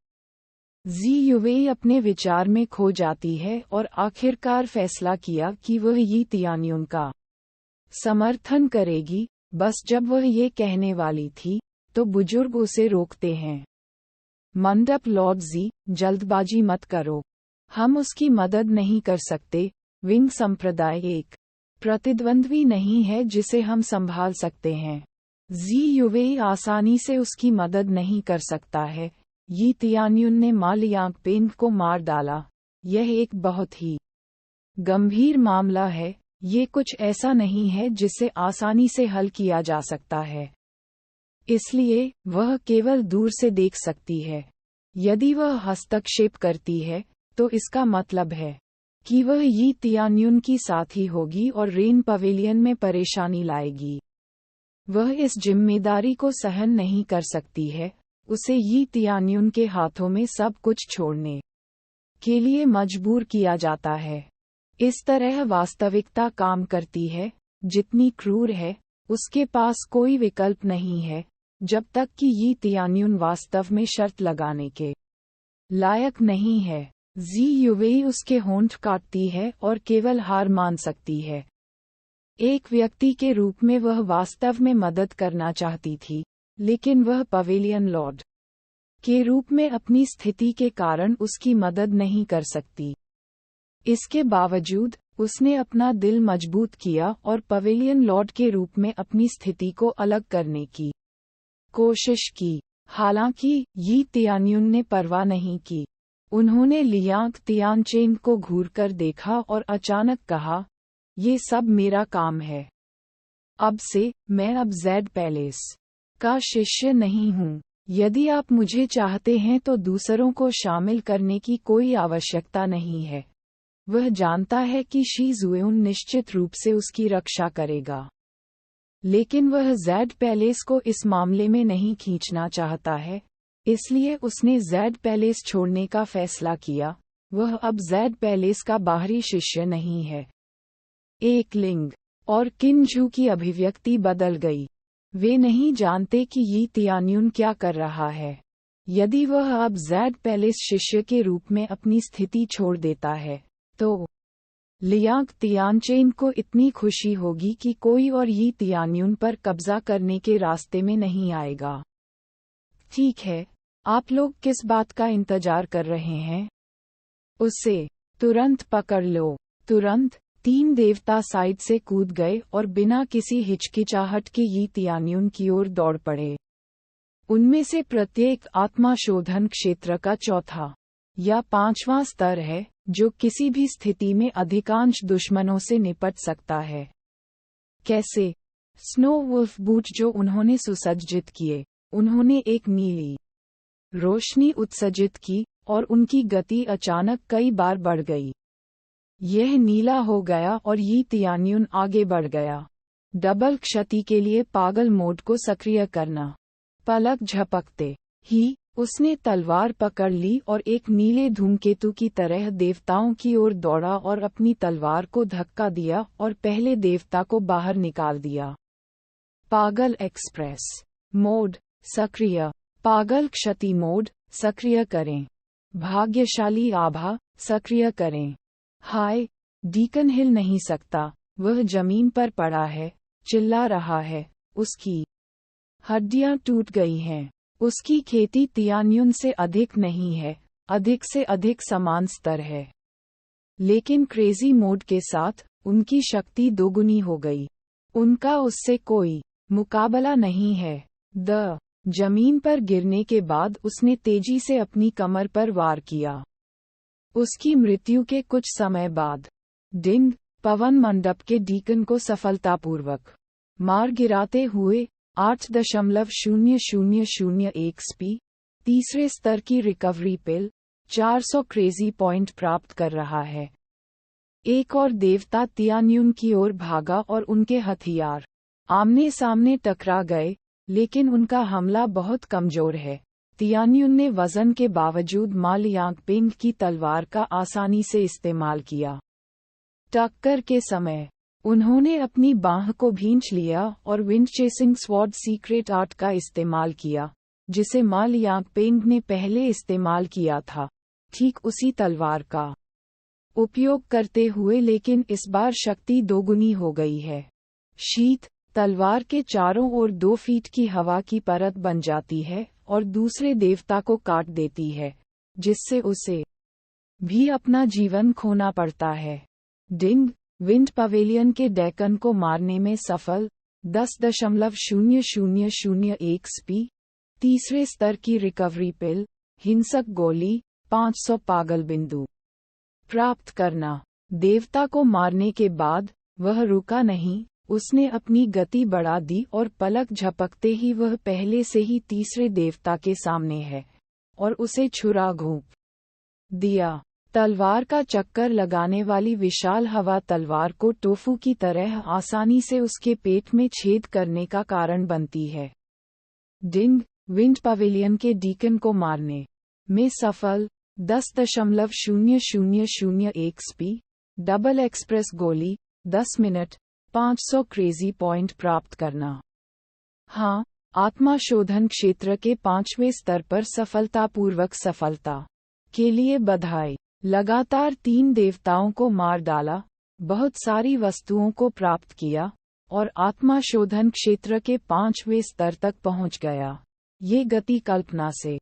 जी युवेई अपने विचार में खो जाती है और आखिरकार फैसला किया कि वह यी तियान्युन का समर्थन करेगी। बस जब वह ये कहने वाली थी, तो बुजुर्ग उसे रोकते हैं। मंडप लॉर्ड जी, जल्दबाजी मत करो, हम उसकी मदद नहीं कर सकते। विंग संप्रदाय एक प्रतिद्वंद्वी नहीं है जिसे हम संभाल सकते हैं। जी युवेई आसानी से उसकी मदद नहीं कर सकता है। यी तियान्युन ने मा लियांगपेंग को मार डाला। यह एक बहुत ही गंभीर मामला है। ये कुछ ऐसा नहीं है जिसे आसानी से हल किया जा सकता है, इसलिए वह केवल दूर से देख सकती है। यदि वह हस्तक्षेप करती है, तो इसका मतलब है कि वह यी तियान्युन की साथी होगी और रेन पवेलियन में परेशानी लाएगी। वह इस जिम्मेदारी को सहन नहीं कर सकती है। उसे यी तियान्युन के हाथों में सब कुछ छोड़ने के लिए मजबूर किया जाता है। इस तरह वास्तविकता काम करती है। जितनी क्रूर है, उसके पास कोई विकल्प नहीं है, जब तक कि यी तियान्युन वास्तव में शर्त लगाने के लायक नहीं है। जी युवेई उसके होंठ काटती है और केवल हार मान सकती है। एक व्यक्ति के रूप में वह वास्तव में मदद करना चाहती थी, लेकिन वह पवेलियन लॉर्ड के रूप में अपनी स्थिति के कारण उसकी मदद नहीं कर सकती। इसके बावजूद उसने अपना दिल मजबूत किया और पवेलियन लॉर्ड के रूप में अपनी स्थिति को अलग करने की कोशिश की। हालांकि यी तियान्युन ने परवाह नहीं की। उन्होंने लियांग तियानचेन को घूरकर देखा और अचानक कहा, ये सब मेरा काम है। अब से मैं अब ज़ेड पैलेस का शिष्य नहीं हूँ। यदि आप मुझे चाहते हैं तो दूसरों को शामिल करने की कोई आवश्यकता नहीं है। वह जानता है कि शी जुएउन निश्चित रूप से उसकी रक्षा करेगा, लेकिन वह ज़ेड पैलेस को इस मामले में नहीं खींचना चाहता है, इसलिए उसने ज़ेड पैलेस छोड़ने का फैसला किया। वह अब ज़ेड पैलेस का बाहरी शिष्य नहीं है। एक लिंग और किनजू की अभिव्यक्ति बदल गई। वे नहीं जानते कि यी तियान्युन क्या कर रहा है। यदि वह अब ज़ेड पैलेस शिष्य के रूप में अपनी स्थिति छोड़ देता है, तो लियांग तियानचेन को इतनी खुशी होगी कि कोई और यी तियान्युन पर कब्जा करने के रास्ते में नहीं आएगा। ठीक है, आप लोग किस बात का इंतजार कर रहे हैं? उसे तुरंत पकड़ लो। तुरंत 3 देवता साइड से कूद गए और बिना किसी हिचकिचाहट के यी तियान्युन की ओर दौड़ पड़े। उनमें से प्रत्येक आत्मा शोधन क्षेत्र का चौथा या 5वां स्तर है, जो किसी भी स्थिति में अधिकांश दुश्मनों से निपट सकता है। कैसे? स्नो वुल्फ बूट जो उन्होंने सुसज्जित किए, उन्होंने एक नीली रोशनी उत्सर्जित की और उनकी गति अचानक कई बार बढ़ गई। यह नीला हो गया और यी तियान्युन आगे बढ़ गया। डबल क्षति के लिए पागल मोड को सक्रिय करना। पलक झपकते ही उसने तलवार पकड़ ली और एक नीले धूमकेतु की तरह देवताओं की ओर दौड़ा और अपनी तलवार को धक्का दिया और पहले देवता को बाहर निकाल दिया। पागल एक्सप्रेस मोड सक्रिय। पागल क्षति मोड सक्रिय करें। भाग्यशाली आभा सक्रिय करें। हाय, डीकन हिल नहीं सकता, वह जमीन पर पड़ा है, चिल्ला रहा है, उसकी हड्डियां टूट गई हैं। उसकी खेती तियान्युन से अधिक नहीं है, अधिक से अधिक समान स्तर है। लेकिन क्रेजी मोड के साथ उनकी शक्ति दोगुनी हो गई। उनका उससे कोई मुकाबला नहीं है। जमीन पर गिरने के बाद उसने तेजी से अपनी कमर पर वार किया। उसकी मृत्यु के कुछ समय बाद डिंग पवन मंडप के डीकन को सफलतापूर्वक मार गिराते हुए 8.0001 XP तीसरे स्तर की रिकवरी पिल 400 क्रेजी पॉइंट प्राप्त कर रहा है। एक और देवता तियान्युन की ओर भागा और उनके हथियार आमने सामने टकरा गए, लेकिन उनका हमला बहुत कमजोर है। तियान्युन ने वजन के बावजूद मा लियांगपिंग की तलवार का आसानी से इस्तेमाल किया। टक्कर के समय उन्होंने अपनी बाह को भींच लिया और wind chasing sword secret art का इस्तेमाल किया, जिसे मा लियांगपिंग ने पहले इस्तेमाल किया था, ठीक उसी तलवार का उपयोग करते हुए, लेकिन इस बार शक्ति दोगुनी हो गई है। शीत तलवार के चारों ओर 2 फीट की हवा की परत बन जाती है और दूसरे देवता को काट देती है, जिससे उसे भी अपना जीवन खोना पड़ता है। डिंग विंड पवेलियन के डेकन को मारने में सफल 10.0001 स्पी। तीसरे स्तर की रिकवरी पिल, हिंसक गोली, 500 पागल बिंदु प्राप्त करना। देवता को मारने के बाद वह रुका नहीं, उसने अपनी गति बढ़ा दी और पलक झपकते ही वह पहले से ही तीसरे देवता के सामने है और उसे छुरा घोंप दिया। तलवार का चक्कर लगाने वाली विशाल हवा तलवार को टोफू की तरह आसानी से उसके पेट में छेद करने का कारण बनती है। डिंग विंड पवेलियन के डीकन को मारने में सफल 10.0001 स्पी। डबल एक्सप्रेस गोली, 10 मिनट, 500 क्रेजी पॉइंट प्राप्त करना। हाँ, आत्मा शोधन क्षेत्र के 5वें स्तर पर सफलतापूर्वक सफलता के लिए बधाई। लगातार 3 देवताओं को मार डाला, बहुत सारी वस्तुओं को प्राप्त किया और आत्मा शोधन क्षेत्र के 5वें स्तर तक पहुंच गया। ये गति कल्पना से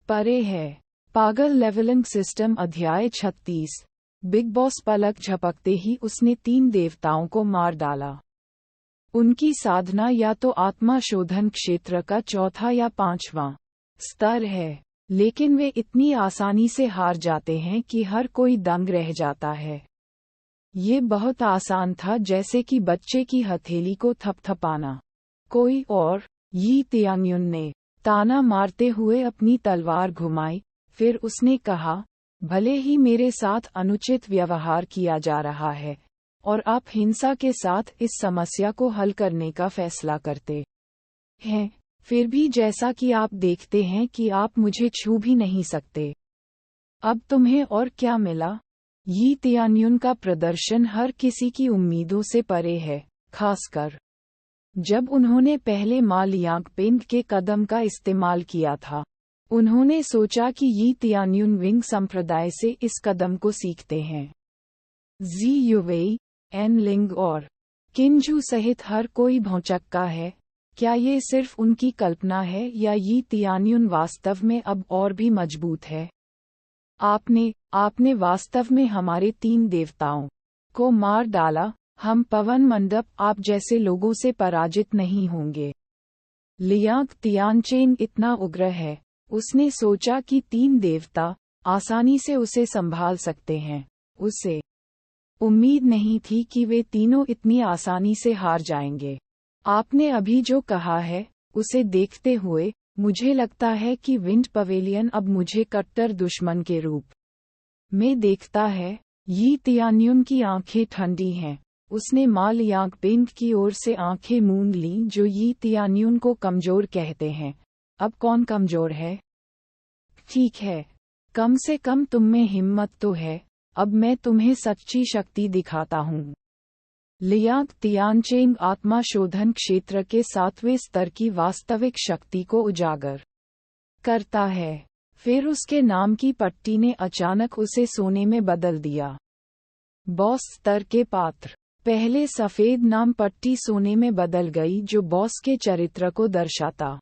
परे है। पागल लेवलिंग सिस्टम अध्याय 36। बिग बॉस पलक झपकते ही उसने 3 देवताओं को मार डाला। उनकी साधना या तो आत्मा शोधन क्षेत्र का 4था या 5वां स्तर है, लेकिन वे इतनी आसानी से हार जाते हैं कि हर कोई दंग रह जाता है। ये बहुत आसान था, जैसे कि बच्चे की हथेली को थपथपाना। कोई और? यी तियांगयुन ने ताना मारते हुए अपनी तलवार घुमाई, फिर उसने कहा, भले ही मेरे साथ अनुचित व्यवहार किया जा रहा है और आप हिंसा के साथ इस समस्या को हल करने का फैसला करते हैं, फिर भी जैसा कि आप देखते हैं कि आप मुझे छू भी नहीं सकते। अब तुम्हें और क्या मिला? यी तियांगयुन का प्रदर्शन हर किसी की उम्मीदों से परे है, खासकर जब उन्होंने पहले मा लियांगपिंग के कदम का इस्तेमाल किया था। उन्होंने सोचा कि यी तियांगयुन विंग संप्रदाय से इस कदम को सीखते हैं। जी युवेई, एन लिंग और किंजू सहित हर कोई भौचक्का है। क्या ये सिर्फ उनकी कल्पना है या यी तियांगयुन वास्तव में अब और भी मजबूत है? आपने वास्तव में हमारे 3 देवताओं को मार डाला। हम पवन मंडप आप जैसे लोगों से पराजित नहीं होंगे। लियांग तियानचेन इतना उग्र है, उसने सोचा कि 3 देवता आसानी से उसे संभाल सकते हैं। उसे उम्मीद नहीं थी कि वे तीनों इतनी आसानी से हार जाएंगे। आपने अभी जो कहा है, उसे देखते हुए मुझे लगता है कि विंड पवेलियन अब मुझे कट्टर दुश्मन के रूप में देखता है। यी तियांगयुन की आंखें ठंडी हैं। उसने मा लियांगपिंग की ओर से आंखें मूंद लीं, जो यी तियांगयुन को कमजोर कहते हैं। अब कौन कमजोर है? ठीक है, कम से कम तुम में हिम्मत तो है। अब मैं तुम्हें सच्ची शक्ति दिखाता हूँ। लियांग तियानचेन आत्मा शोधन क्षेत्र के 7वें स्तर की वास्तविक शक्ति को उजागर करता है। फिर उसके नाम की पट्टी ने अचानक उसे सोने में बदल दिया। बॉस स्तर के पात्र। पहले सफेद नाम पट्टी सोने में बदल गई, जो बॉस के चरित्र को दर्शाता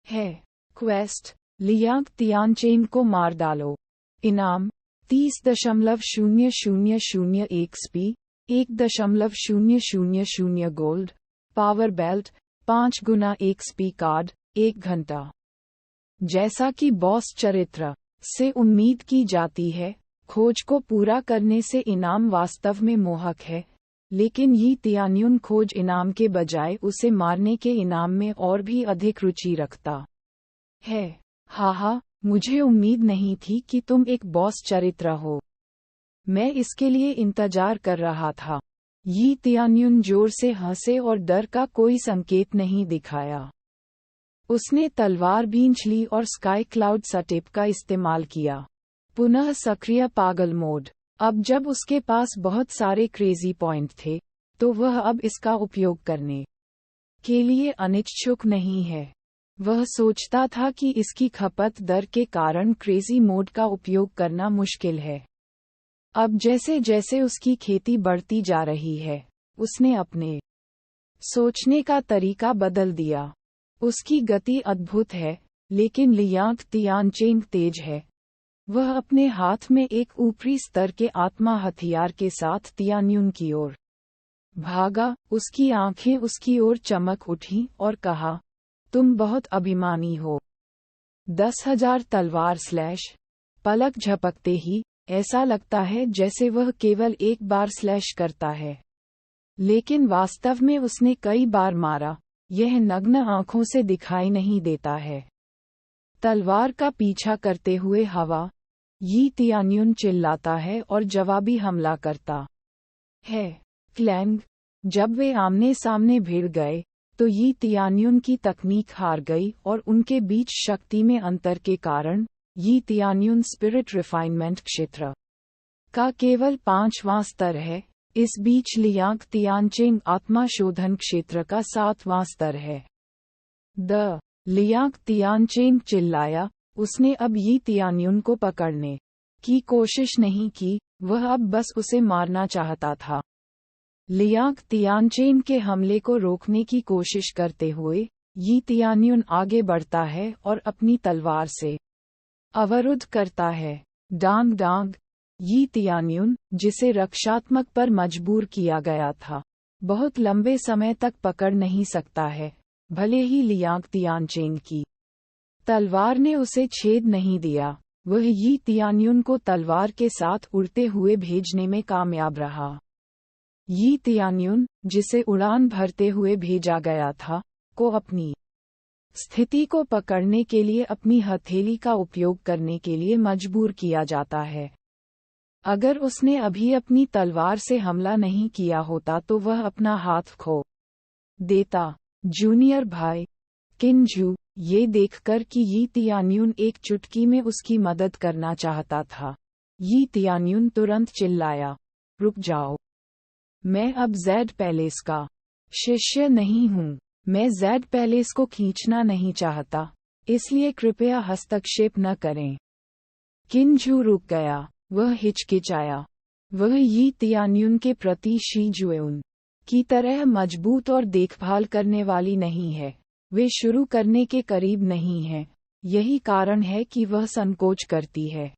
है। क्वेस्ट, लियांग तियानचेन को मार डालो। इनाम 30.0001 स्पी, 1.000 गोल्ड, पावर बेल्ट, 5 गुना 1 स्पी कार्ड, 1 घंटा। जैसा कि बॉस चरित्र से उम्मीद की जाती है, खोज को पूरा करने से इनाम वास्तव में मोहक है, लेकिन यी तियांगयुन खोज इनाम के बजाय उसे मारने के इनाम में और भी अधिक रुचि रखता है। हाहा, मुझे उम्मीद नहीं थी कि तुम एक बॉस चरित्र हो। मैं इसके लिए इंतजार कर रहा था। यी तियांगयुन जोर से हंसे और डर का कोई संकेत नहीं दिखाया। उसने तलवार भींच ली और स्काई क्लाउड सटेप का इस्तेमाल किया। पुनः सक्रिय पागल मोड। अब जब उसके पास बहुत सारे क्रेजी पॉइंट थे, तो वह अब इसका उपयोग करने के लिए अनिच्छुक नहीं है। वह सोचता था कि इसकी खपत दर के कारण क्रेजी मोड का उपयोग करना मुश्किल है। अब जैसे जैसे उसकी खेती बढ़ती जा रही है, उसने अपने सोचने का तरीका बदल दिया। उसकी गति अद्भुत है, लेकिन लियांग तियानचेंग तेज है। वह अपने हाथ में एक ऊपरी स्तर के आत्मा हथियार के साथ तियान्युन की ओर भागा। उसकी आंखें उसकी ओर चमक उठी और कहा, तुम बहुत अभिमानी हो। 10,000 तलवार स्लैश। पलक झपकते ही ऐसा लगता है जैसे वह केवल एक बार स्लैश करता है, लेकिन वास्तव में उसने कई बार मारा। यह नग्न आंखों से दिखाई नहीं देता है। तलवार का पीछा करते हुए हवा, यी तियान्युन चिल्लाता है और जवाबी हमला करता है। क्लैंग। जब वे आमने सामने भिड़ गए, तो यी तियान्युन की तकनीक हार गई और उनके बीच शक्ति में अंतर के कारण यी तियान्युन स्पिरिट रिफाइनमेंट क्षेत्र का केवल 5वां स्तर है। इस बीच लियांग तियानचेंग आत्मा शोधन क्षेत्र का 7वां स्तर है। लियांग तियानचेंग चिल्लाया। उसने अब यी तियान्युन को पकड़ने की कोशिश नहीं की, वह अब बस उसे मारना चाहता था। लियांग तियानचेंग के हमले को रोकने की कोशिश करते हुए यी तियान्युन आगे बढ़ता है और अपनी तलवार से अवरुद्ध करता है। डांग डांग। यी तियान्युन, जिसे रक्षात्मक पर मजबूर किया गया था, बहुत लंबे समय तक पकड़ नहीं सकता है। भले ही लियांग तियानचेंग की तलवार ने उसे छेद नहीं दिया, वह यी तियान्युन को तलवार के साथ उड़ते हुए भेजने में कामयाब रहा। यी तियान्युन, जिसे उड़ान भरते हुए भेजा गया था, को अपनी स्थिति को पकड़ने के लिए अपनी हथेली का उपयोग करने के लिए मजबूर किया जाता है। अगर उसने अभी अपनी तलवार से हमला नहीं किया होता तो वह अपना हाथ खो देता। जूनियर भाई किनजू, ये देखकर कि यी तियान्युन एक चुटकी में उसकी मदद करना चाहता था, यी तियान्युन तुरंत चिल्लाया, रुक जाओ। मैं अब ज़ेड पैलेस का शिष्य नहीं हूँ। मैं ज़ेड पैलेस को खींचना नहीं चाहता, इसलिए कृपया हस्तक्षेप न करें। किनजू रुक गया। वह हिचकिचाया। वह यी तियान्युन के प्रति शी जुएउन की तरह मजबूत और देखभाल करने वाली नहीं है। वे शुरू करने के करीब नहीं है। यही कारण है कि वह संकोच करती है।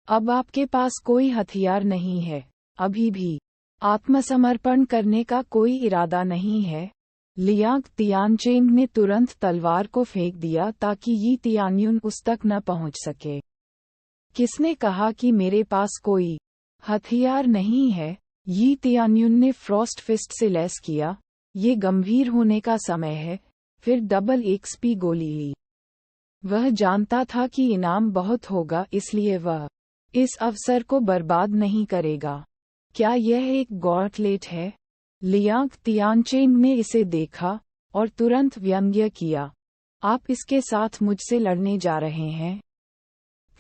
अब आपके पास कोई हथियार नहीं है, अभी भी आत्मसमर्पण करने का कोई इरादा नहीं है। लियांग तियानचेंग ने तुरंत तलवार को फेंक दिया ताकि यी तियान्युन उस तक न पहुंच सके। किसने कहा कि मेरे पास कोई हथियार नहीं है? यी तियान्युन ने फ्रॉस्ट फिस्ट से लैस किया। ये गंभीर होने का समय है। फिर डबल एक्सपी गोली ली। वह जानता था कि इनाम बहुत होगा, इसलिए वह इस अवसर को बर्बाद नहीं करेगा। क्या यह एक गॉटलेट है? लियांग तियानचेंग ने इसे देखा और तुरंत व्यंग्य किया। आप इसके साथ मुझसे लड़ने जा रहे हैं?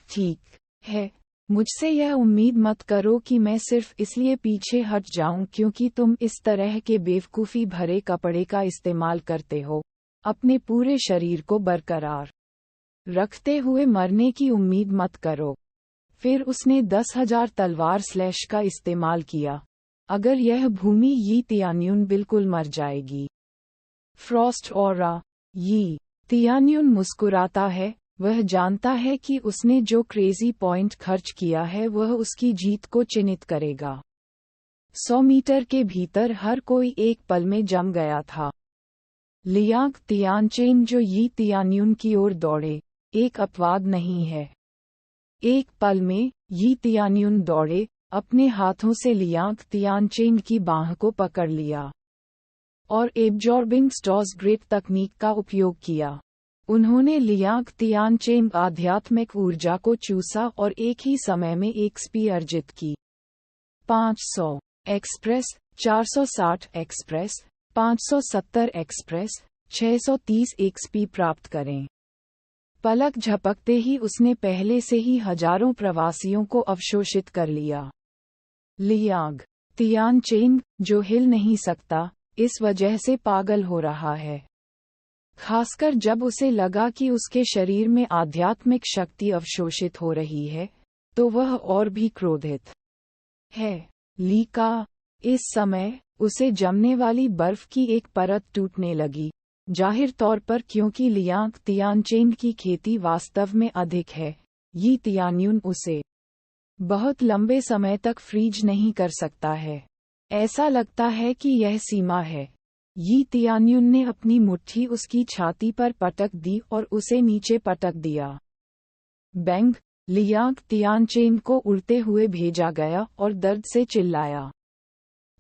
ठीक है, मुझसे यह उम्मीद मत करो कि मैं सिर्फ इसलिए पीछे हट जाऊं क्योंकि तुम इस तरह के बेवकूफ़ी भरे कपड़े का इस्तेमाल करते हो। अपने पूरे शरीर को बरकरार रखते हुए मरने की उम्मीद मत करो। फिर उसने 10,000 तलवार स्लैश का इस्तेमाल किया। अगर यह भूमि यी तियान्युन बिल्कुल मर जाएगी। Frost aura. यी तियान्युन मुस्कुराता है। वह जानता है कि उसने जो क्रेजी पॉइंट खर्च किया है वह उसकी जीत को चिन्हित करेगा। 100 मीटर के भीतर हर कोई एक पल में जम गया था। लियांग तियानचेंग जो यी तियान्युन की ओर दौड़े, एक अपवाद नहीं है। एक पल में यी तियान्युन दौड़े, अपने हाथों से लियांग तियानचेंग की बाह को पकड़ लिया और एब्जॉर्बिंग स्टॉस ग्रेट तकनीक का उपयोग किया। उन्होंने लियांग तियानचेंग आध्यात्मिक ऊर्जा को चूसा और एक ही समय में एक्सपी अर्जित की। 500 एक्सप्रेस, 460 एक्सप्रेस, 570 एक्सप्रेस, 630 एक्सपी प्राप्त करें। पलक झपकते ही उसने पहले से ही हजारों प्रवासियों को अवशोषित कर लिया। लियांग तियानचेन, जो हिल नहीं सकता, इस वजह से पागल हो रहा है। खासकर जब उसे लगा कि उसके शरीर में आध्यात्मिक शक्ति अवशोषित हो रही है, तो वह और भी क्रोधित है। ली का इस समय उसे जमने वाली बर्फ की एक परत टूटने लगी, जाहिर तौर पर क्योंकि लियांग तियानचेन की खेती वास्तव में अधिक है। यी तियान्यून उसे बहुत लंबे समय तक फ्रीज नहीं कर सकता है। ऐसा लगता है कि यह सीमा है। यी तियान्यून ने अपनी मुट्ठी उसकी छाती पर पटक दी और उसे नीचे पटक दिया। बैंग! लियांग तियानचेन को उड़ते हुए भेजा गया और दर्द से चिल्लाया।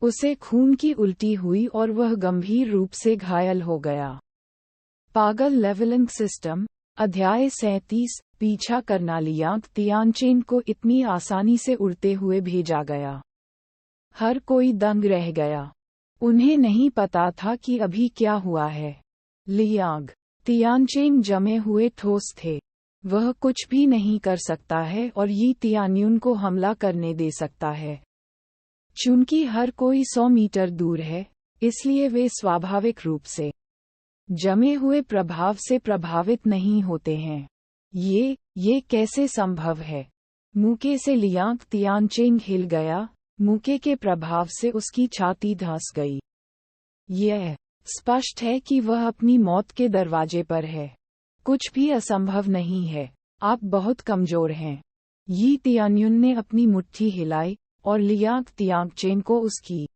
उसे खून की उल्टी हुई और वह गंभीर रूप से घायल हो गया। पागल लेवलिंग सिस्टम अध्याय 37 पीछा करना। लियांग तियानचेन को इतनी आसानी से उड़ते हुए भेजा गया। हर कोई दंग रह गया। उन्हें नहीं पता था कि अभी क्या हुआ है। लियांग तियानचेन जमे हुए ठोस थे। वह कुछ भी नहीं कर सकता है और यी तियान्यून को हमला करने दे सकता है। चूंकि हर कोई 100 मीटर दूर है, इसलिए वे स्वाभाविक रूप से जमे हुए प्रभाव से प्रभावित नहीं होते हैं। ये कैसे संभव है? मुके से लियांग तियानचेन हिल गया। मुके के प्रभाव से उसकी छाती धंस गई। यह स्पष्ट है कि वह अपनी मौत के दरवाजे पर है। कुछ भी असंभव नहीं है। आप बहुत कमजोर हैं। यी तियान्यून ने अपनी मुट्ठी हिलाई और लियांग तियानचेन को उसकी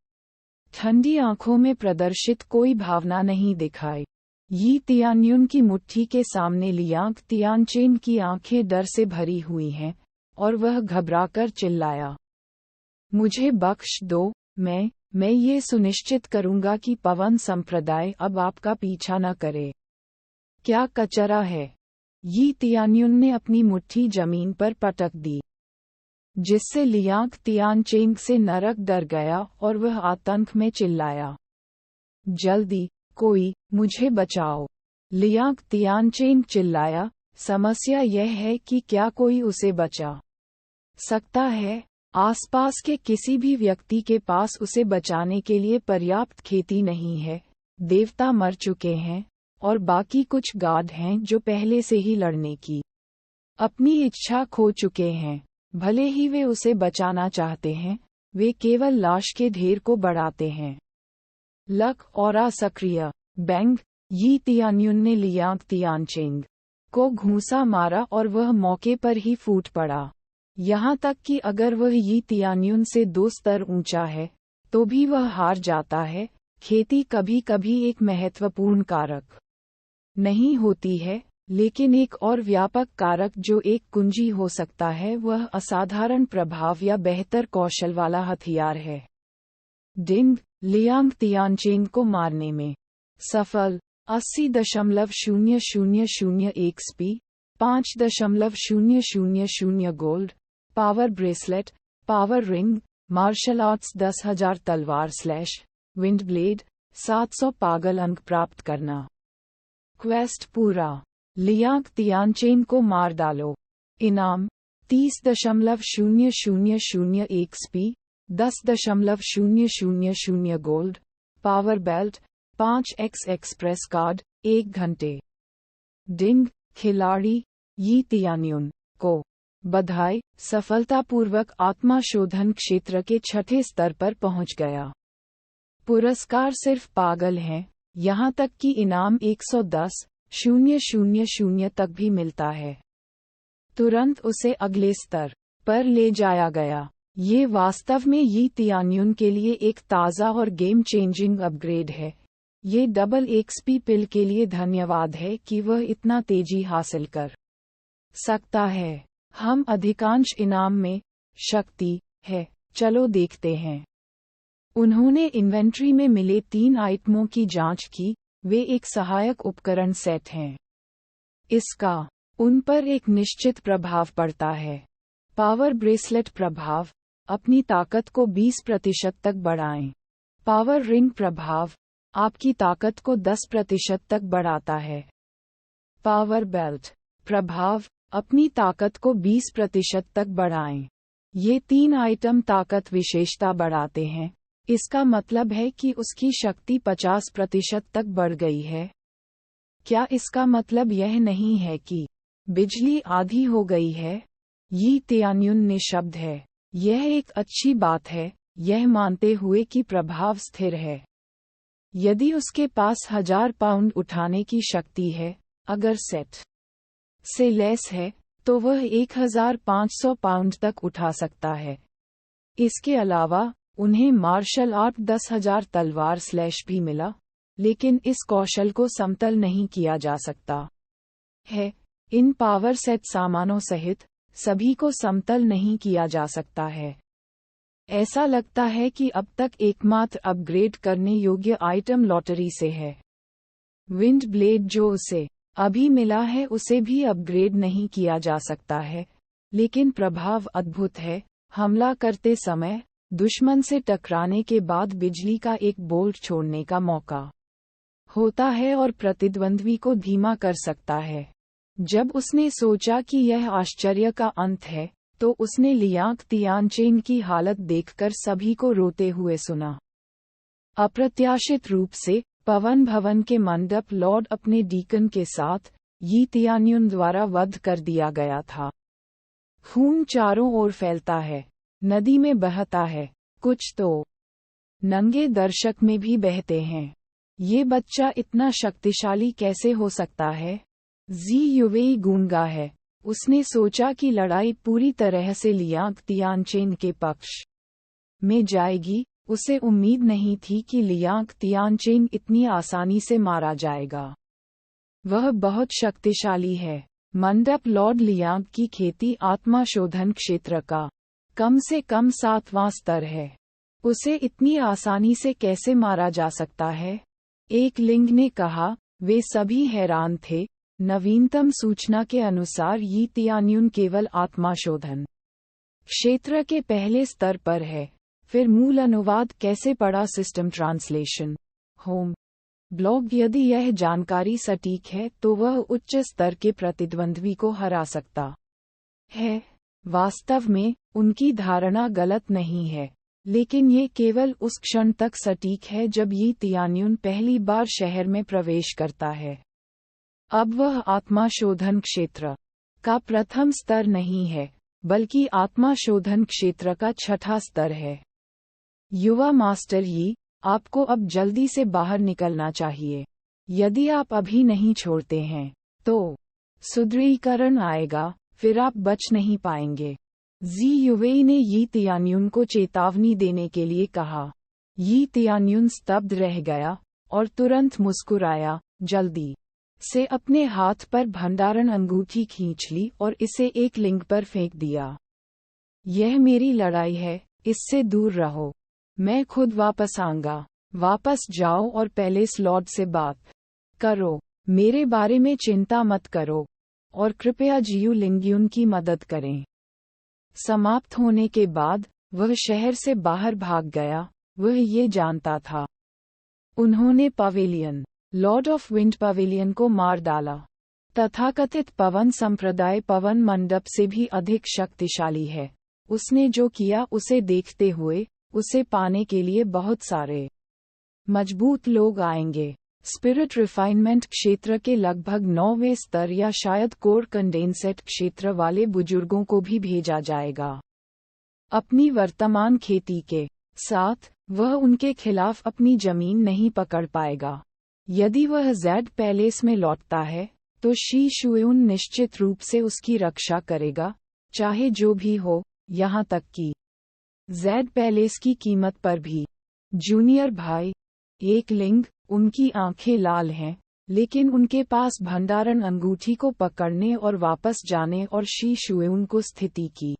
ठंडी आंखों में प्रदर्शित कोई भावना नहीं दिखाई। यी तियान्यून की मुट्ठी के सामने लियांग तियानचेन की आंखें डर से भरी हुई हैं और वह घबराकर चिल्लाया, मुझे बख्श दो। मैं ये सुनिश्चित करूंगा कि पवन संप्रदाय अब आपका पीछा न करे। क्या कचरा है? यी तियान्यून ने अपनी मुट्ठी जमीन पर पटक दी, जिससे लियांग तियानचेन से नरक डर गया और वह आतंक में चिल्लाया, जल्दी कोई मुझे बचाओ। लियांग तियानचेन चिल्लाया, समस्या यह है कि क्या कोई उसे बचा सकता है? आसपास के किसी भी व्यक्ति के पास उसे बचाने के लिए पर्याप्त खेती नहीं है। देवता मर चुके हैं और बाकी कुछ गॉड हैं जो पहले से ही लड़ने की अपनी इच्छा खो चुके हैं। भले ही वे उसे बचाना चाहते हैं, वे केवल लाश के ढेर को बढ़ाते हैं। लक और असक्रिय बैंग! यी तियान्यून ने लियांग तियानचेन को घूंसा मारा और वह मौके पर ही फूट पड़ा। यहाँ तक कि अगर वह यी तियान्यून से 2 स्तर ऊंचा है, तो भी वह हार जाता है। खेती कभी कभी एक महत्वपूर्ण कारक नहीं होती है, लेकिन एक और व्यापक कारक जो एक कुंजी हो सकता है वह असाधारण प्रभाव या बेहतर कौशल वाला हथियार है। डिंग! लियांग तियानचेन को मारने में सफल। 80.000 XP, 5.000 gold, power bracelet, power ring, martial arts 10,000 तलवार / विंड ब्लेड, 700 पागल अंक प्राप्त करना। क्वेस्ट पूरा। लियांग तियानचेन को मार डालो। इनाम 30.000 XP, 10.000 gold, power belt, 5x express card, 1 घंटे। डिंग! खिलाड़ी यी तियान्यून को बधाई, सफलतापूर्वक आत्मा शोधन क्षेत्र के 6ठे स्तर पर पहुंच गया। पुरस्कार सिर्फ पागल हैं, यहाँ तक कि इनाम 110,000 तक भी मिलता है। तुरंत उसे अगले स्तर पर ले जाया गया। ये वास्तव में यी तियान्यून के लिए एक ताज़ा और गेम चेंजिंग अपग्रेड है। ये डबल एक्सपी पिल के लिए धन्यवाद है कि वह इतना तेजी हासिल कर सकता है। हम अधिकांश इनाम में शक्ति है। चलो देखते हैं। उन्होंने इन्वेंट्री में मिले 3 आइटमों की जांच की। वे एक सहायक उपकरण सेट हैं। इसका उन पर एक निश्चित प्रभाव पड़ता है। पावर ब्रेसलेट प्रभाव, अपनी ताकत को 20% तक बढ़ाएं। पावर रिंग प्रभाव, आपकी ताकत को 10% तक बढ़ाता है। पावर बेल्ट प्रभाव, अपनी ताकत को 20% तक बढ़ाएं। ये 3 आइटम ताकत विशेषता बढ़ाते हैं। इसका मतलब है कि उसकी शक्ति 50% तक बढ़ गई है। क्या इसका मतलब यह नहीं है कि बिजली आधी हो गई है? यी तियान्युन निःशब्द है। यह एक अच्छी बात है, यह मानते हुए कि प्रभाव स्थिर है। यदि उसके पास 1000 पाउंड उठाने की शक्ति है, अगर सेट से लेस है, तो वह 1500 पाउंड तक उठा सकता है। इसके अलावा उन्हें मार्शल आर्ट 10,000 तलवार स्लैश भी मिला, लेकिन इस कौशल को समतल नहीं किया जा सकता है। इन पावर सेट सामानों सहित सभी को समतल नहीं किया जा सकता है। ऐसा लगता है कि अब तक एकमात्र अपग्रेड करने योग्य आइटम लॉटरी से है। विंड ब्लेड जो उसे अभी मिला है उसे भी अपग्रेड नहीं किया जा सकता है, लेकिन प्रभाव अद्भुत है। हमला करते समय दुश्मन से टकराने के बाद बिजली का एक बोल्ट छोड़ने का मौका होता है और प्रतिद्वंद्वी को धीमा कर सकता है। जब उसने सोचा कि यह आश्चर्य का अंत है, तो उसने लियांग तियानचेन की हालत देखकर सभी को रोते हुए सुना। अप्रत्याशित रूप से पवन भवन के मंडप लॉर्ड अपने डीकन के साथ यी तियान्युन द्वारा वध कर दिया गया था। खून चारों ओर फैलता है, नदी में बहता है, कुछ तो नंगे दर्शक में भी बहते हैं। ये बच्चा इतना शक्तिशाली कैसे हो सकता है? जी युवेई गूंगा है। उसने सोचा कि लड़ाई पूरी तरह से लियांग तियानचेन के पक्ष में जाएगी। उसे उम्मीद नहीं थी कि लियांग तियानचेन इतनी आसानी से मारा जाएगा। वह बहुत शक्तिशाली है। मंडप लॉर्ड लियांग की खेती आत्मा शोधन क्षेत्र का कम से कम 7वां स्तर है। उसे इतनी आसानी से कैसे मारा जा सकता है? एक लिंग ने कहा। वे सभी हैरान थे। नवीनतम सूचना के अनुसार यी तियान्युन केवल आत्मा शोधन क्षेत्र के पहले स्तर पर है। फिर मूल अनुवाद कैसे पढ़ा? System translation home blog. यदि यह जानकारी सटीक है तो वह उच्च स्तर के प्रतिद्वंद्वी को हरा सकता है। वास्तव में उनकी धारणा गलत नहीं है, लेकिन ये केवल उस क्षण तक सटीक है जब यी तियान्युन पहली बार शहर में प्रवेश करता है। अब वह आत्मा शोधन क्षेत्र का प्रथम स्तर नहीं है, बल्कि आत्मा शोधन क्षेत्र का 6ठा स्तर है। युवा मास्टर यी, आपको अब जल्दी से बाहर निकलना चाहिए। यदि आप अभी नहीं छोड़ते हैं, तो सुदृढ़ीकरण आएगा, फिर आप बच नहीं पाएंगे। जी युवेई ने यी तियान्युन को चेतावनी देने के लिए कहा। यी तियान्युन स्तब्ध रह गया और तुरंत मुस्कुराया, जल्दी से अपने हाथ पर भंडारण अंगूठी खींच ली और इसे एक लिंग पर फेंक दिया। यह मेरी लड़ाई है, इससे दूर रहो। मैं खुद वापस आऊंगा। वापस जाओ और पैलेस लॉर्ड से बात करो। मेरे बारे में चिंता मत करो और कृपया जियू लिंग्युन की मदद करें। समाप्त होने के बाद वह शहर से बाहर भाग गया। वह ये जानता था। उन्होंने pavilion Lord of wind pavilion को मार डाला। तथाकथित पवन संप्रदाय पवन मंडप से भी अधिक शक्तिशाली है। उसने जो किया उसे देखते हुए उसे पाने के लिए बहुत सारे मजबूत लोग आएंगे। स्पिरिट रिफाइनमेंट क्षेत्र के लगभग 9वें स्तर या शायद कोर कंडेंसेट क्षेत्र वाले बुजुर्गों को भी भेजा जाएगा। अपनी वर्तमान खेती के साथ वह उनके खिलाफ अपनी जमीन नहीं पकड़ पाएगा। यदि वह ज़ेड पैलेस में लौटता है, तो शी शुएउन निश्चित रूप से उसकी रक्षा करेगा, चाहे जो भी हो, यहाँ तक कि ज़ेड पैलेस की कीमत पर भी। जूनियर भाई, एक लिंग, उनकी आंखें लाल हैं, लेकिन उनके पास भंडारण अंगूठी को पकड़ने और वापस जाने और शी शुएउन को स्थिति की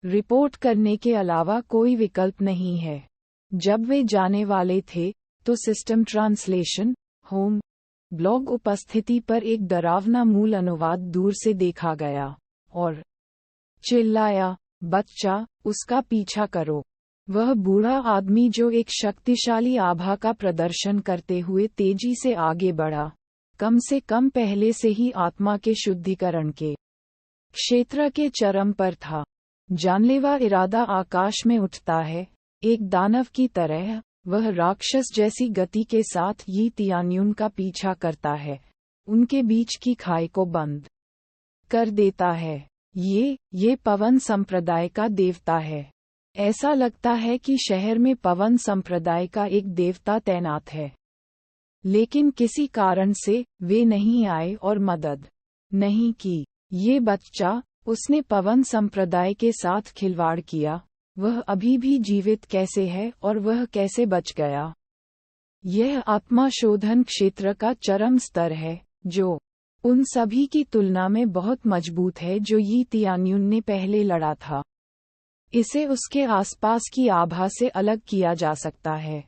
रिपोर्ट करने के अलावा कोई विकल्प नहीं है। जब वे जाने वाले थे, तो सिस्टम ट्रांसलेशन होम ब्लॉग उपस्थिति पर एक डरावना मूल अनुवाद दूर से देखा गया और चिल्लाया, बच्चा, उसका पीछा करो। वह बूढ़ा आदमी जो एक शक्तिशाली आभा का प्रदर्शन करते हुए तेजी से आगे बढ़ा, कम से कम पहले से ही आत्मा के शुद्धिकरण के क्षेत्र के चरम पर था। जानलेवा इरादा आकाश में उठता है, एक दानव की तरह। वह राक्षस जैसी गति के साथ यी तियान्युन का पीछा करता है, उनके बीच की खाई को बंद कर देता है। ये पवन संप्रदाय का देवता है। ऐसा लगता है कि शहर में पवन संप्रदाय का एक देवता तैनात है, लेकिन किसी कारण से वे नहीं आए और मदद नहीं की। ये बच्चा, उसने पवन संप्रदाय के साथ खिलवाड़ किया। वह अभी भी जीवित कैसे है और वह कैसे बच गया? यह आत्मा शोधन क्षेत्र का चरम स्तर है, जो उन सभी की तुलना में बहुत मजबूत है जो यी तियान्युन ने पहले लड़ा था। इसे उसके आसपास की आभा से अलग किया जा सकता है।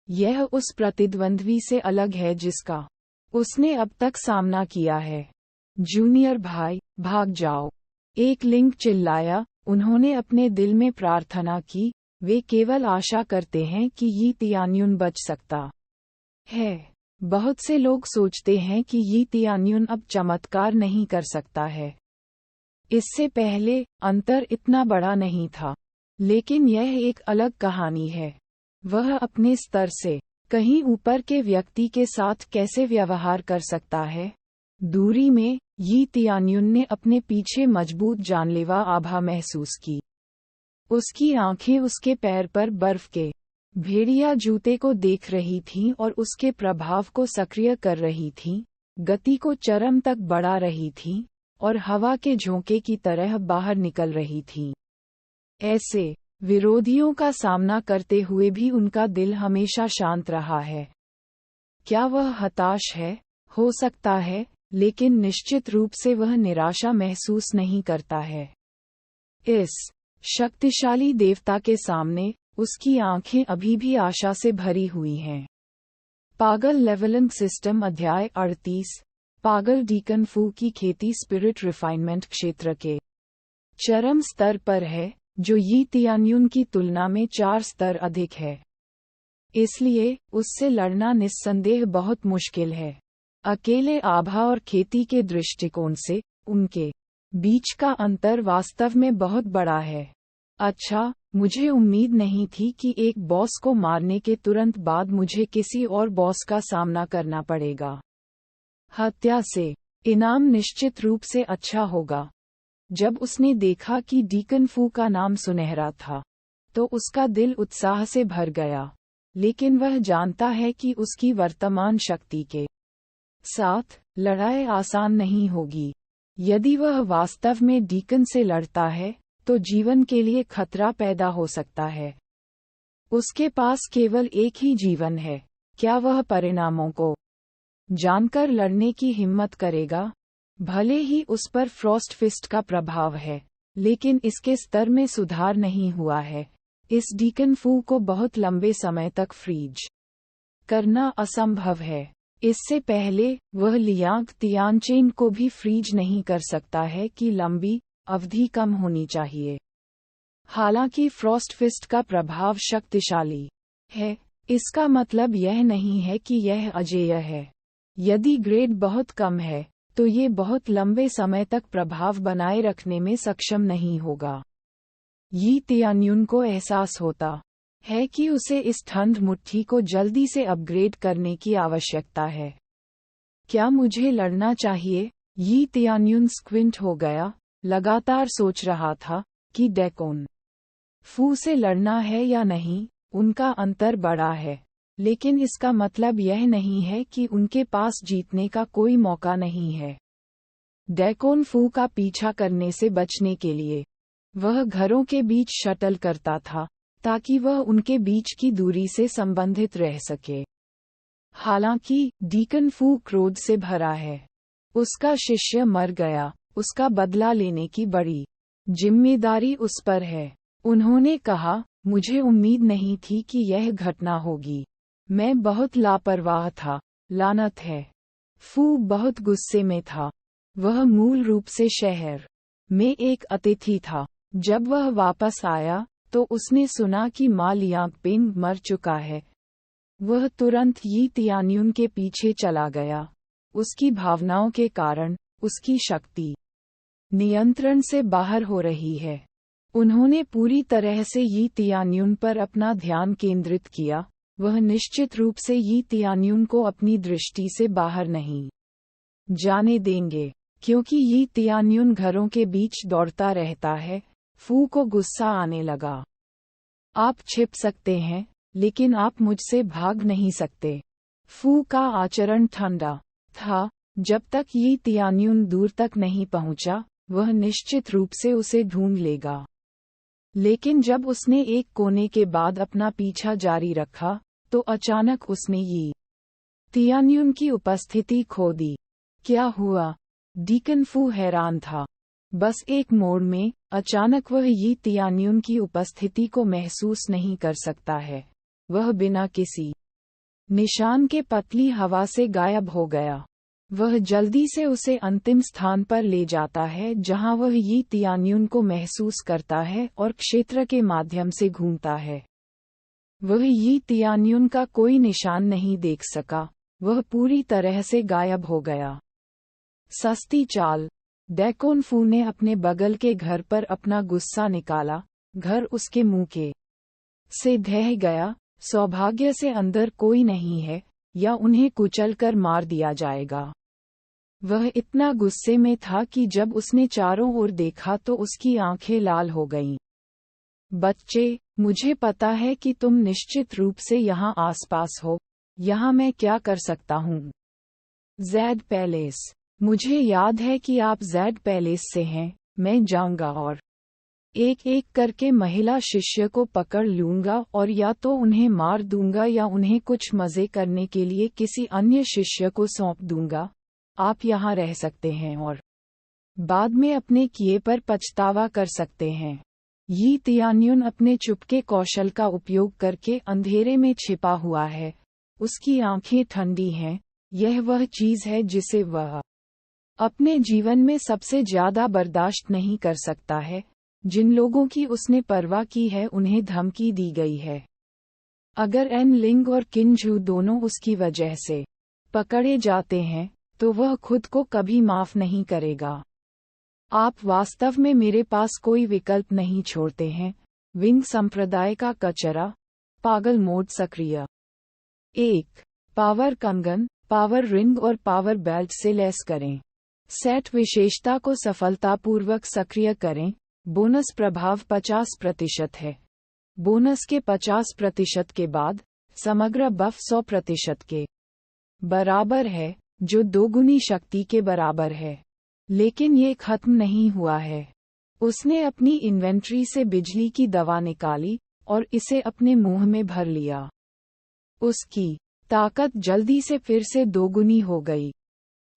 यह उस प्रतिद्वंद्वी से अलग है जिसका उसने अब तक सामना किया है। जूनियर भाई, भाग जाओ! एक लिंक चिल्लाया। उन्होंने अपने दिल में प्रार्थना की, वे केवल आशा करते हैं कि यी तियान्युन बच सकता है। बहुत से लोग सोचते हैं कि यी तियान्युन अब चमत्कार नहीं कर सकता है। इससे पहले अंतर इतना बड़ा नहीं था, लेकिन यह एक अलग कहानी है। वह अपने स्तर से कहीं ऊपर के व्यक्ति के साथ कैसे व्यवहार कर सकता है? दूरी में यी तियान्युन ने अपने पीछे मजबूत जानलेवा आभा महसूस की। उसकी आंखें उसके पैर पर बर्फ के भेड़िया जूते को देख रही थीं और उसके प्रभाव को सक्रिय कर रही थीं, गति को चरम तक बढ़ा रही थीं और हवा के झोंके की तरह बाहर निकल रही थीं। ऐसे विरोधियों का सामना करते हुए भी उनका दिल हमेशा शांत रहा है। क्या वह हताश है? हो सकता है, लेकिन निश्चित रूप से वह निराशा महसूस नहीं करता है। इस शक्तिशाली देवता के सामने उसकी आंखें अभी भी आशा से भरी हुई हैं। पागल लेवलिंग सिस्टम अध्याय 38। पागल डीकन फू की खेती स्पिरिट रिफाइनमेंट क्षेत्र के चरम स्तर पर है, जो यी तियान्युन की तुलना में 4 स्तर अधिक है। इसलिए उससे लड़ना निस्संदेह बहुत मुश्किल है। अकेले आभा और खेती के दृष्टिकोण से उनके बीच का अंतर वास्तव में बहुत बड़ा है। अच्छा, मुझे उम्मीद नहीं थी कि एक बॉस को मारने के तुरंत बाद मुझे किसी और बॉस का सामना करना पड़ेगा। हत्या से इनाम निश्चित रूप से अच्छा होगा। जब उसने देखा कि डीकन फू का नाम सुनहरा था, तो उसका दिल उत्साह से भर गया। लेकिन वह जानता है कि उसकी वर्तमान शक्ति के साथ लड़ाई आसान नहीं होगी। यदि वह वास्तव में डीकन से लड़ता है, तो जीवन के लिए खतरा पैदा हो सकता है। उसके पास केवल एक ही जीवन है। क्या वह परिणामों को जानकर लड़ने की हिम्मत करेगा? भले ही उस पर फ्रॉस्ट फिस्ट का प्रभाव है, लेकिन इसके स्तर में सुधार नहीं हुआ है। इस डीकन फू को बहुत लंबे समय तक फ्रीज करना असंभव है। इससे पहले वह लियांग तियानचेन को भी फ्रीज नहीं कर सकता है कि लंबी अवधि कम होनी चाहिए। हालांकि फ्रॉस्ट फिस्ट का प्रभाव शक्तिशाली है, इसका मतलब यह नहीं है कि यह अजेय है। यदि ग्रेड बहुत कम है, तो ये बहुत लंबे समय तक प्रभाव बनाए रखने में सक्षम नहीं होगा। यी तियान्युन को एहसास होता है कि उसे इस ठंड मुट्ठी को जल्दी से अपग्रेड करने की आवश्यकता है। क्या मुझे लड़ना चाहिए? यी तियान्युन स्क्विंट हो गया, लगातार सोच रहा था कि डेकोन फू से लड़ना है या नहीं। उनका अंतर बड़ा है, लेकिन इसका मतलब यह नहीं है कि उनके पास जीतने का कोई मौका नहीं है। डेकोन फू का पीछा करने से बचने के लिए वह घरों के बीच शटल करता था, ताकि वह उनके बीच की दूरी से संबंधित रह सके। हालांकि डीकन फू क्रोध से भरा है। उसका शिष्य मर गया, उसका बदला लेने की बड़ी जिम्मेदारी उस पर है। उन्होंने कहा, मुझे उम्मीद नहीं थी कि यह घटना होगी। मैं बहुत लापरवाह था, लानत है। फू बहुत गुस्से में था। वह मूल रूप से शहर में एक अतिथि था। जब वह वापस आया, तो उसने सुना कि मा लियांगपिंग मर चुका है। वह तुरंत यी तियान्युन के पीछे चला गया। उसकी भावनाओं के कारण उसकी शक्ति नियंत्रण से बाहर हो रही है। उन्होंने पूरी तरह से यी तियान्युन पर अपना ध्यान केंद्रित किया। वह निश्चित रूप से यी तियान्युन को अपनी दृष्टि से बाहर नहीं जाने देंगे, क्योंकि यी तियान्युन घरों के बीच दौड़ता रहता है। फू को गुस्सा आने लगा। आप छिप सकते हैं, लेकिन आप मुझसे भाग नहीं सकते। फू का आचरण ठंडा था। जब तक यी तियान्युन दूर तक नहीं पहुंचा, वह निश्चित रूप से उसे ढूंढ लेगा। लेकिन जब उसने एक कोने के बाद अपना पीछा जारी रखा, तो अचानक उसने यी तियान्युन की उपस्थिति खो दी। क्या हुआ? डीकन फू हैरान था। बस एक मोड़ में, अचानक वह यी तियान्युन की उपस्थिति को महसूस नहीं कर सकता है। वह बिना किसी निशान के पतली हवा से गायब हो गया। वह जल्दी से उसे अंतिम स्थान पर ले जाता है जहां वह यी तियान्युन को महसूस करता है और क्षेत्र के माध्यम से घूमता है। वह यी तियान्युन का कोई निशान नहीं देख सका। वह पूरी तरह से गायब हो गया। सस्ती चाल। डैकोन फू ने अपने बगल के घर पर अपना गुस्सा निकाला। घर उसके मुंह के से ढह गया। सौभाग्य से अंदर कोई नहीं है, या उन्हें कुचलकर मार दिया जाएगा। वह इतना गुस्से में था कि जब उसने चारों ओर देखा तो उसकी आंखें लाल हो गईं। बच्चे, मुझे पता है कि तुम निश्चित रूप से यहाँ आसपास हो। यहाँ मैं क्या कर सकता हूँ? Z palace. मुझे याद है कि आप ज़ेड पैलेस से हैं। मैं जाऊंगा और एक एक करके महिला शिष्य को पकड़ लूंगा और या तो उन्हें मार दूंगा या उन्हें कुछ मजे करने के लिए किसी अन्य शिष्य को सौंप दूंगा। आप यहाँ रह सकते हैं और बाद में अपने किए पर पछतावा कर सकते हैं। यी तियान्युन अपने चुपके कौशल का उपयोग करके अंधेरे में छिपा हुआ है। उसकी आंखें ठंडी हैं। यह वह चीज है जिसे वह अपने जीवन में सबसे ज्यादा बर्दाश्त नहीं कर सकता है। जिन लोगों की उसने परवाह की है उन्हें धमकी दी गई है। अगर एन लिंग और किंजू दोनों उसकी वजह से पकड़े जाते हैं, तो वह खुद को कभी माफ नहीं करेगा। आप वास्तव में मेरे पास कोई विकल्प नहीं छोड़ते हैं। विंग संप्रदाय का कचरा। पागल मोड सक्रिय। 1. पावर कंगन, पावर रिंग और पावर बेल्ट से लैस करें। सेट विशेषता को सफलतापूर्वक सक्रिय करें। बोनस प्रभाव 50% है। बोनस के 50% के बाद समग्र बफ 100% के बराबर है, जो दोगुनी शक्ति के बराबर है। लेकिन ये खत्म नहीं हुआ है। उसने अपनी इन्वेंट्री से बिजली की दवा निकाली और इसे अपने मुंह में भर लिया। उसकी ताकत जल्दी से फिर से दोगुनी हो गई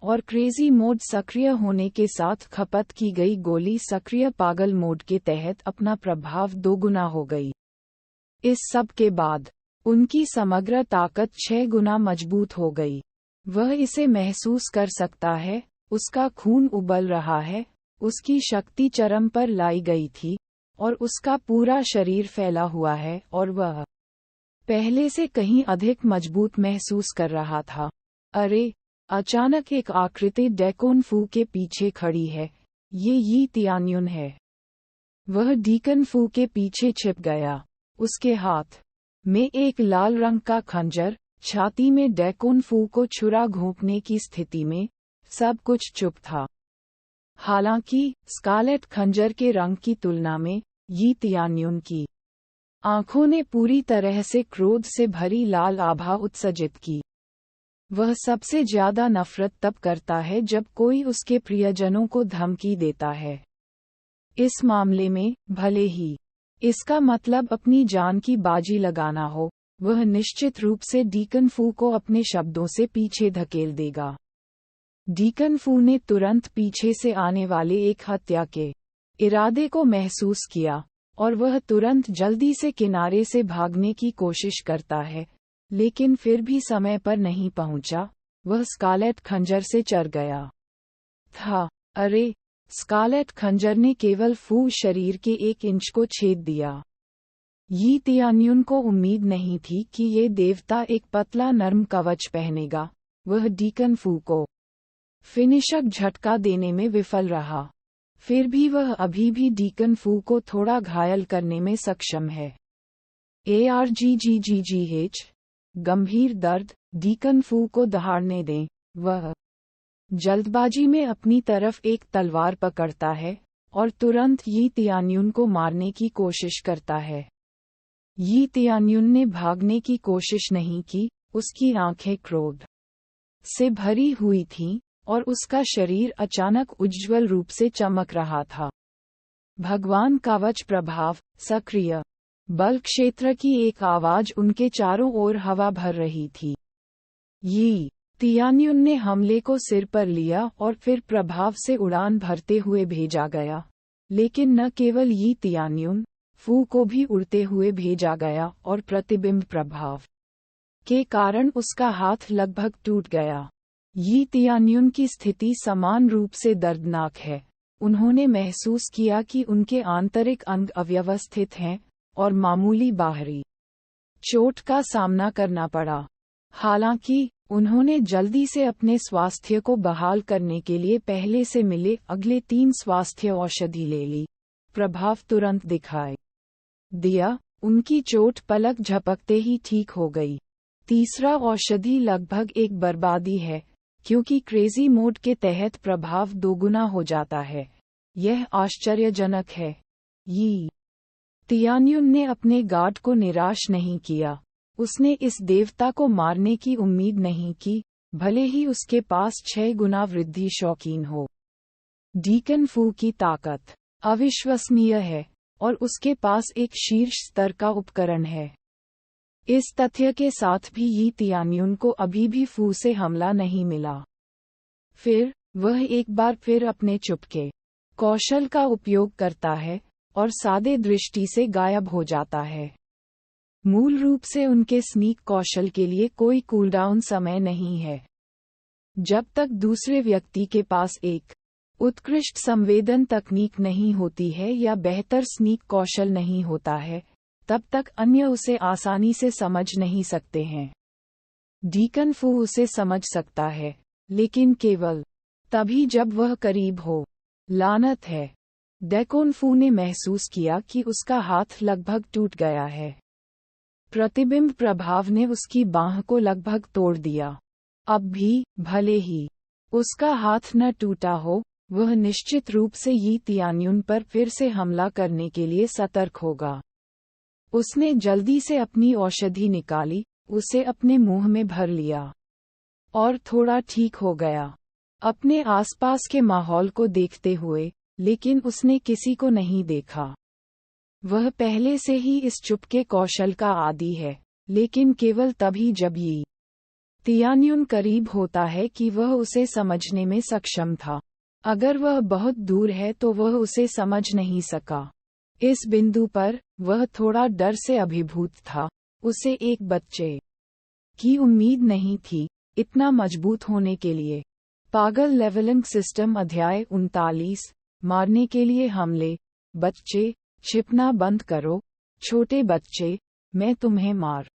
और क्रेजी मोड सक्रिय होने के साथ खपत की गई गोली सक्रिय पागल मोड के तहत अपना प्रभाव दोगुना हो गई। इस सब के बाद उनकी समग्र ताकत 6 गुना मजबूत हो गई। वह इसे महसूस कर सकता है। उसका खून उबल रहा है। उसकी शक्ति चरम पर लाई गई थी और उसका पूरा शरीर फैला हुआ है और वह पहले से कहीं अधिक मजबूत महसूस कर रहा था। अरे! अचानक एक आकृति डैकोन फू के पीछे खड़ी है। ये यी तियान्युन है। वह डीकन फू के पीछे छिप गया। उसके हाथ में एक लाल रंग का खंजर, छाती में डैकोन फू को छुरा घोंपने की स्थिति में। सब कुछ चुप था। हालांकि स्कारलेट खंजर के रंग की तुलना में यी तियान्युन की आंखों ने पूरी तरह से क्रोध से भरी लाल आभा उत्सर्जित की। वह सबसे ज्यादा नफरत तब करता है जब कोई उसके प्रियजनों को धमकी देता है। इस मामले में, भले ही इसका मतलब अपनी जान की बाजी लगाना हो, वह निश्चित रूप से डीकन फू को अपने शब्दों से पीछे धकेल देगा। डीकन फू ने तुरंत पीछे से आने वाले एक हत्या के इरादे को महसूस किया और वह तुरंत जल्दी से किनारे से भागने की कोशिश करता है, लेकिन फिर भी समय पर नहीं पहुंचा। वह स्कारलेट खंजर से चर गया था। अरे! स्कारलेट खंजर ने केवल फू शरीर के 1 इंच को छेद दिया। यी तियान्युन को उम्मीद नहीं थी कि ये देवता एक पतला नर्म कवच पहनेगा। वह डीकन फू को फिनिशक झटका देने में विफल रहा। फिर भी वह अभी भी डीकन फू को थोड़ा घायल करने में सक्षम है। ARGGGGH गंभीर दर्द, डीकन फू को दहाड़ने दें। वह जल्दबाजी में अपनी तरफ एक तलवार पकड़ता है और तुरंत यी तियान्युन को मारने की कोशिश करता है। यी तियान्युन ने भागने की कोशिश नहीं की, उसकी आंखें क्रोध से भरी हुई थीं और उसका शरीर अचानक उज्ज्वल रूप से चमक रहा था। भगवान कवच प्रभाव सक्रिय। बल क्षेत्र की एक आवाज उनके चारों ओर हवा भर रही थी। यी तियान्युन ने हमले को सिर पर लिया और फिर प्रभाव से उड़ान भरते हुए भेजा गया। लेकिन न केवल यी तियान्युन, फू को भी उड़ते हुए भेजा गया और प्रतिबिंब प्रभाव के कारण उसका हाथ लगभग टूट गया। यी तियान्युन की स्थिति समान रूप से दर्दनाक है। उन्होंने महसूस किया कि उनके आंतरिक अंग अव्यवस्थित हैं और मामूली बाहरी चोट का सामना करना पड़ा। हालांकि उन्होंने जल्दी से अपने स्वास्थ्य को बहाल करने के लिए पहले से मिले अगले 3 स्वास्थ्य औषधि ले ली। प्रभाव तुरंत दिखाई दिया, उनकी चोट पलक झपकते ही ठीक हो गई। तीसरा औषधि लगभग एक बर्बादी है, क्योंकि क्रेजी मोड के तहत प्रभाव दोगुना हो जाता है। यह आश्चर्यजनक है। यी तियान्युन ने अपने गार्ड को निराश नहीं किया। उसने इस देवता को मारने की उम्मीद नहीं की, भले ही उसके पास 6 गुना वृद्धि शौकीन हो। डीकन फू की ताकत अविश्वसनीय है और उसके पास एक शीर्ष स्तर का उपकरण है। इस तथ्य के साथ भी यी तियान्युन को अभी भी फू से हमला नहीं मिला। फिर वह एक बार फिर अपने चुपके कौशल का उपयोग करता है और सादे दृष्टि से गायब हो जाता है। मूल रूप से उनके स्नीक कौशल के लिए कोई कूलडाउन समय नहीं है। जब तक दूसरे व्यक्ति के पास एक उत्कृष्ट संवेदन तकनीक नहीं होती है या बेहतर स्नीक कौशल नहीं होता है, तब तक अन्य उसे आसानी से समझ नहीं सकते हैं। डीकन फू उसे समझ सकता है, लेकिन केवल तभी जब वह करीब हो। लानत है। डेकोन फू ने महसूस किया कि उसका हाथ लगभग टूट गया है। प्रतिबिंब प्रभाव ने उसकी बांह को लगभग तोड़ दिया। अब भी, भले ही उसका हाथ न टूटा हो, वह निश्चित रूप से यी तियान्युन पर फिर से हमला करने के लिए सतर्क होगा। उसने जल्दी से अपनी औषधि निकाली, उसे अपने मुंह में भर लिया और थोड़ा ठीक हो गया। अपने आसपास के माहौल को देखते हुए, लेकिन उसने किसी को नहीं देखा। वह पहले से ही इस चुपके कौशल का आदी है, लेकिन केवल तभी जब यी तियान्युन करीब होता है कि वह उसे समझने में सक्षम था। अगर वह बहुत दूर है तो वह उसे समझ नहीं सका। इस बिंदु पर वह थोड़ा डर से अभिभूत था। उसे एक बच्चे की उम्मीद नहीं थी, इतना मजबूत होने के लिए। पागल लेवलिंग सिस्टम अध्याय 39 मारने के लिए हमले। बच्चे, छिपना बंद करो, छोटे बच्चे, मैं तुम्हें मार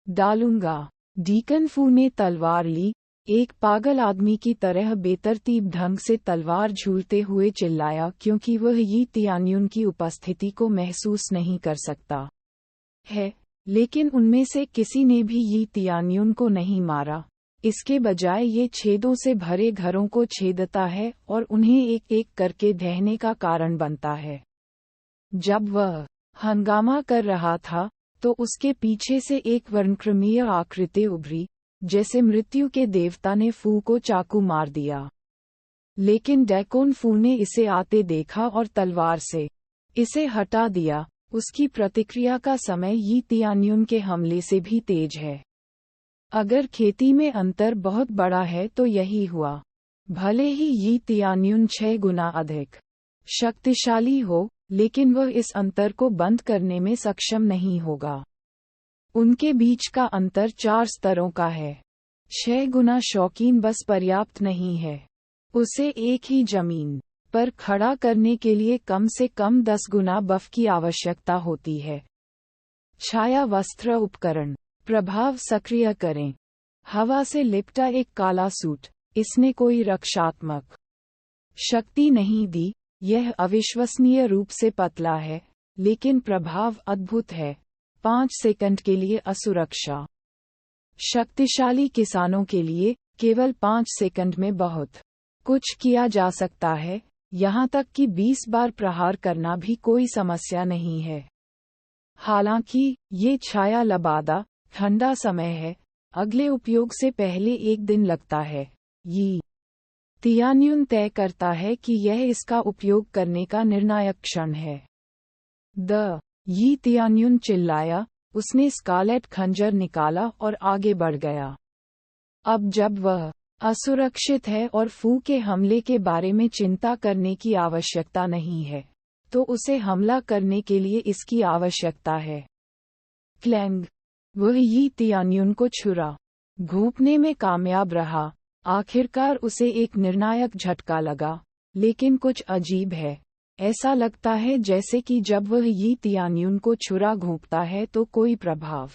डालूंगा। डीकन फू ने तलवार ली, एक पागल आदमी की तरह बेतरतीब ढंग से तलवार झूलते हुए चिल्लाया, क्योंकि वह यी तियान्युन की उपस्थिति को महसूस नहीं कर सकता है। लेकिन उनमें से किसी ने भी यी तियान्युन को नहीं मारा। इसके बजाय ये छेदों से भरे घरों को छेदता है और उन्हें एक एक करके ढहने का कारण बनता है। जब वह हंगामा कर रहा था, तो उसके पीछे से एक वर्णक्रमीय आकृति उभरी, जैसे मृत्यु के देवता ने फू को चाकू मार दिया। लेकिन डेकोन फू ने इसे आते देखा और तलवार से इसे हटा दिया। उसकी प्रतिक्रिया का समय यी तियान्युन के हमले से भी तेज है। अगर खेती में अंतर बहुत बड़ा है तो यही हुआ। भले ही यी तियान्युन 6 गुना अधिक शक्तिशाली हो, लेकिन वह इस अंतर को बंद करने में सक्षम नहीं होगा। उनके बीच का अंतर 4 स्तरों का है। 6 गुना शौकीन बस पर्याप्त नहीं है। उसे एक ही जमीन पर खड़ा करने के लिए कम से कम 10 गुना बफ की आवश्यकता होती है। छाया वस्त्र उपकरण प्रभाव सक्रिय करें। हवा से लिपटा एक काला सूट, इसने कोई रक्षात्मक शक्ति नहीं दी। यह अविश्वसनीय रूप से पतला है, लेकिन प्रभाव अद्भुत है। 5 सेकंड के लिए असुरक्षा। शक्तिशाली किसानों के लिए केवल 5 सेकंड में बहुत कुछ किया जा सकता है, यहाँ तक कि 20 बार प्रहार करना भी कोई समस्या नहीं है। हालांकि ये छाया लबादा ठंडा समय है, अगले उपयोग से पहले 1 दिन लगता है। ये तियान्युन तय करता है कि यह इसका उपयोग करने का निर्णायक क्षण है। यी तियान्युन चिल्लाया, उसने स्कारलेट खंजर निकाला और आगे बढ़ गया। अब जब वह असुरक्षित है और फू के हमले के बारे में चिंता करने की आवश्यकता नहीं है, तो उसे हमला करने के लिए इसकी आवश्यकता है। क्लैंग। वह यी तियान्युन को छुरा घोंपने में कामयाब रहा। आखिरकार उसे एक निर्णायक झटका लगा, लेकिन कुछ अजीब है। ऐसा लगता है जैसे कि जब वह यी तियान्युन को छुरा घोंपता है तो कोई प्रभाव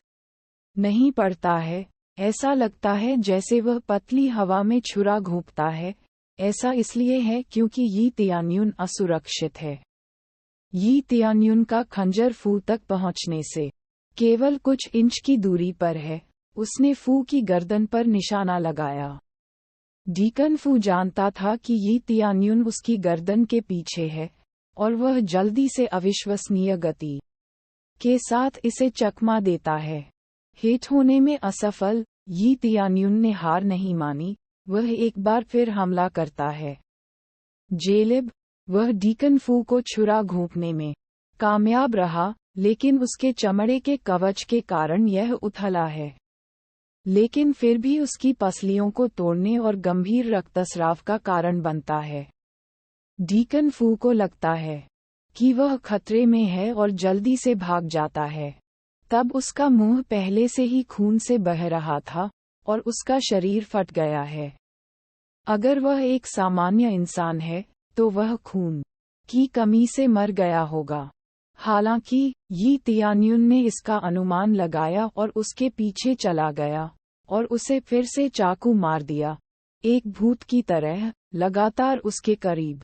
नहीं पड़ता है। ऐसा लगता है जैसे वह पतली हवा में छुरा घोंपता है। ऐसा इसलिए है क्योंकि यी तियान्युन असुरक्षित है। यी तियान्युन का खंजर फू तक पहुंचने से केवल कुछ इंच की दूरी पर है। उसने फू की गर्दन पर निशाना लगाया। डीकन फू जानता था कि यी तियान्युन उसकी गर्दन के पीछे है, और वह जल्दी से अविश्वसनीय गति के साथ इसे चकमा देता है। हिट होने में असफल, यी तियान्युन ने हार नहीं मानी। वह एक बार फिर हमला करता है। जेलिब। वह डीकन फू को छुरा घोंपने में कामयाब रहा, लेकिन उसके चमड़े के कवच के कारण यह उथला है। लेकिन फिर भी उसकी पसलियों को तोड़ने और गंभीर रक्तस्राव का कारण बनता है। डीकन फू को लगता है कि वह खतरे में है और जल्दी से भाग जाता है। तब उसका मुंह पहले से ही खून से बह रहा था और उसका शरीर फट गया है। अगर वह एक सामान्य इंसान है, तो वह खून की कमी से मर गया होगा। हालांकि यी तियान्युन ने इसका अनुमान लगाया और उसके पीछे चला गया और उसे फिर से चाकू मार दिया। एक भूत की तरह लगातार उसके करीब